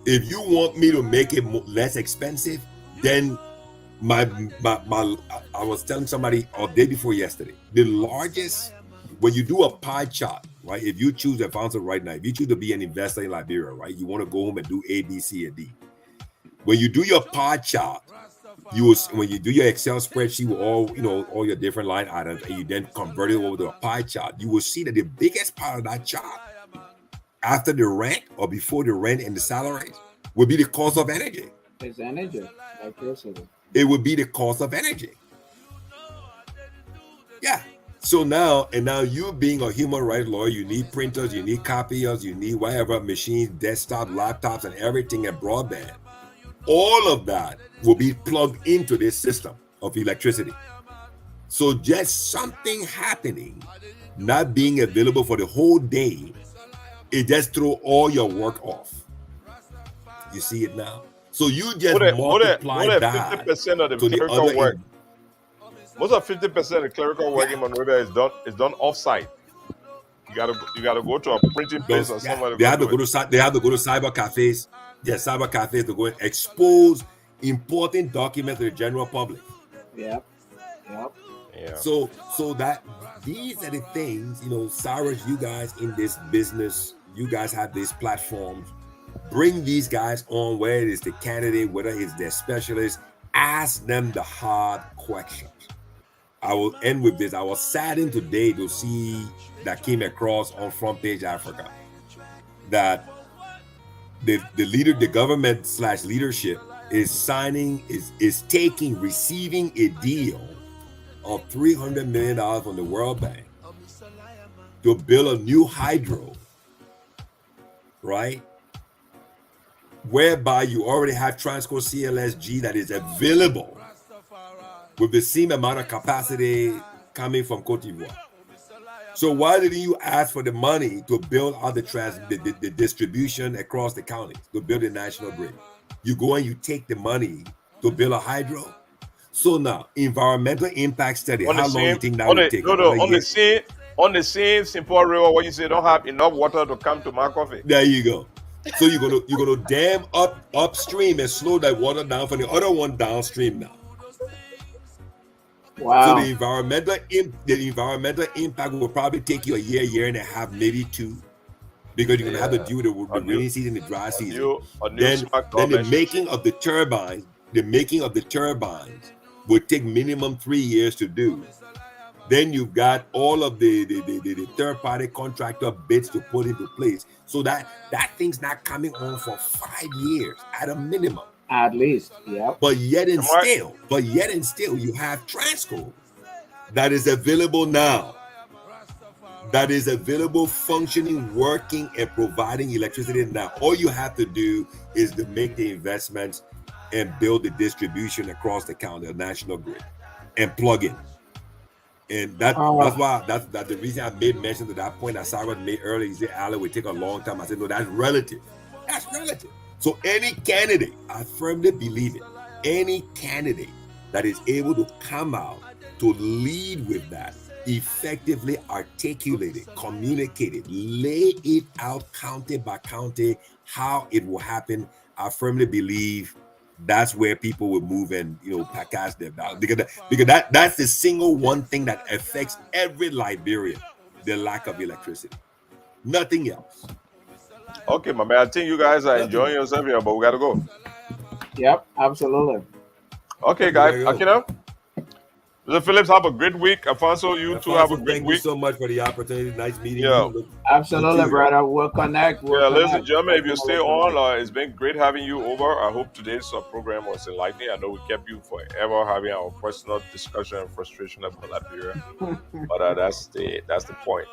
If you want me to make it less expensive, then I was telling somebody a day before yesterday, the largest, when you do a pie chart, right? If you choose, right now, if you choose to be an investor in Liberia, right? You want to go home and do A, B, C, and D. When you do your pie chart, when you do your Excel spreadsheet with all your different line items, and you then convert it over to a pie chart, you will see that the biggest part of that chart, after the rent or before the rent and the salaries, will be the cost of energy. It's energy, electricity. It would be the cost of energy. Yeah. So now you being a human rights lawyer, you need printers, you need copiers, you need whatever machines, desktop, laptops, and everything, and broadband. All of that will be plugged into this system of electricity. So just something happening, not being available for the whole day, it just throw all your work off. You see it now? So you just multiply that 50% of the to the clerical other work. Most of 50% of the clerical work in Monrovia is done off-site. You gotta go to a printing place or somewhere. They have to go to cyber cafes. Yeah, cyber cafes to go and expose important documents to the general public. Yep. Yeah. So that these are the things, Cyrus, you guys in this business, you guys have these platforms. Bring these guys on, whether it is the candidate, whether it's their specialist, ask them the hard questions. I will end with this. I was saddened today to see that came across on Front Page Africa that the government / leadership is receiving a deal of $300 million from the World Bank to build a new hydro, right? Whereby you already have Transco CLSG that is available with the same amount of capacity coming from Cote d'Ivoire. So why didn't you ask for the money to build out the distribution across the counties, to build a national grid? You go and you take the money to build a hydro. So now, environmental impact study, how long do you think that will take? On the same simple river where you say don't have enough water to come to Marcoffee. There you go. So you're gonna dam upstream and slow that water down for the other one downstream now. Wow. So the environmental impact will probably take you a year and a half, maybe two. because you're going to have to deal with the rainy season, the dry season. Then the making of the turbines would take minimum 3 years to do. Then you've got all of the third-party contractor bids to put into place. So that thing's not coming on for 5 years at a minimum. At least, yeah. But yet and still, you have Transco that is available now. That is available, functioning, working, and providing electricity now. All you have to do is to make the investments and build the distribution across the county, the national grid, and plug in. And that's the reason I made mention to that point that Sarah made earlier. He said, Alan, would take a long time. I said, no, that's relative. That's relative. So any candidate, I firmly believe it, any candidate that is able to come out to lead with that, effectively articulate it, communicate it, lay it out county by county, how it will happen, I firmly believe that's where people will move and cast their ballot, because that's the single one thing that affects every Liberian, the lack of electricity, nothing else. Okay, my man, I think you guys are enjoying yourself here, but we gotta go. Yep, absolutely. Okay, guys, Akina, Mr. Phillips, have a great week. Alfonso, you too have a great thank week. You so much for the opportunity. Nice meeting you. Absolutely, brother. We'll connect. Ladies and gentlemen, if you stay on, it's been great having you over. I hope today's program was enlightening. I know we kept you forever having our personal discussion and frustration about Liberia, but that's the point.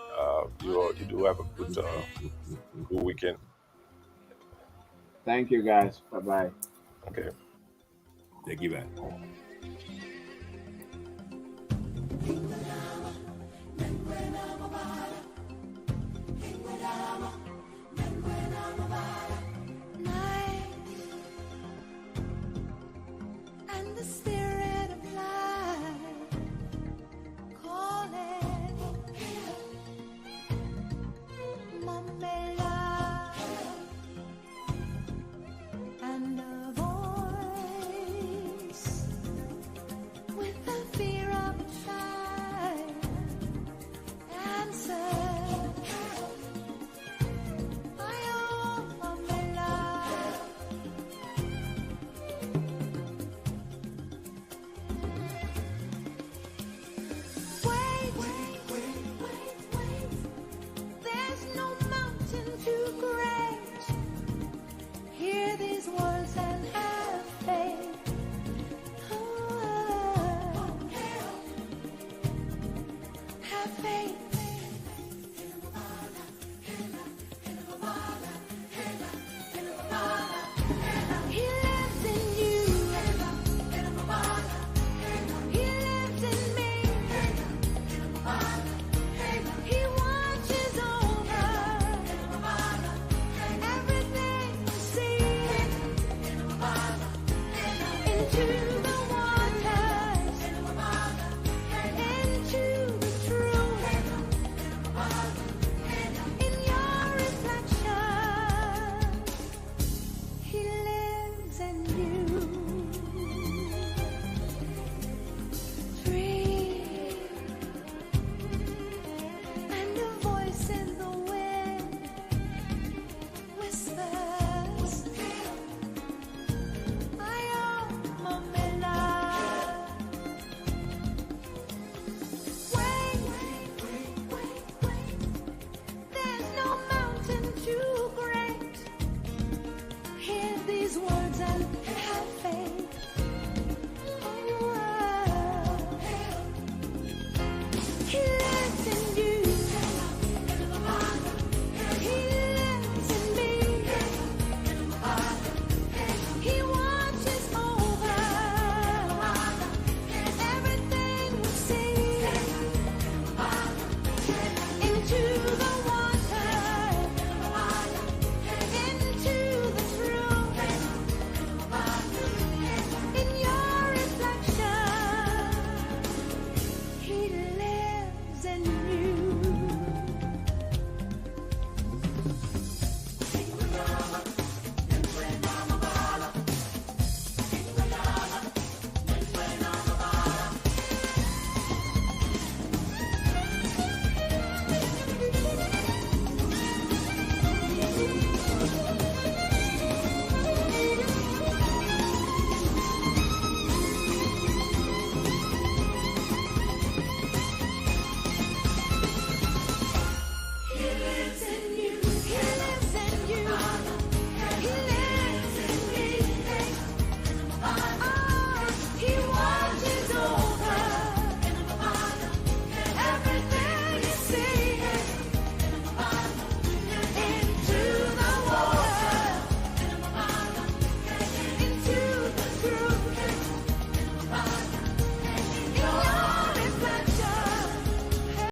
You do have a good weekend. Thank you, guys. Bye-bye. Okay. Thank you, man. And the spirit of life calling Mamela, and a voice with the fear of a child answered, "I am Mamela." There's no mountain too great. Hear these words and have faith. Have faith. He lives in you. He lives in me. He watches over everything we see into the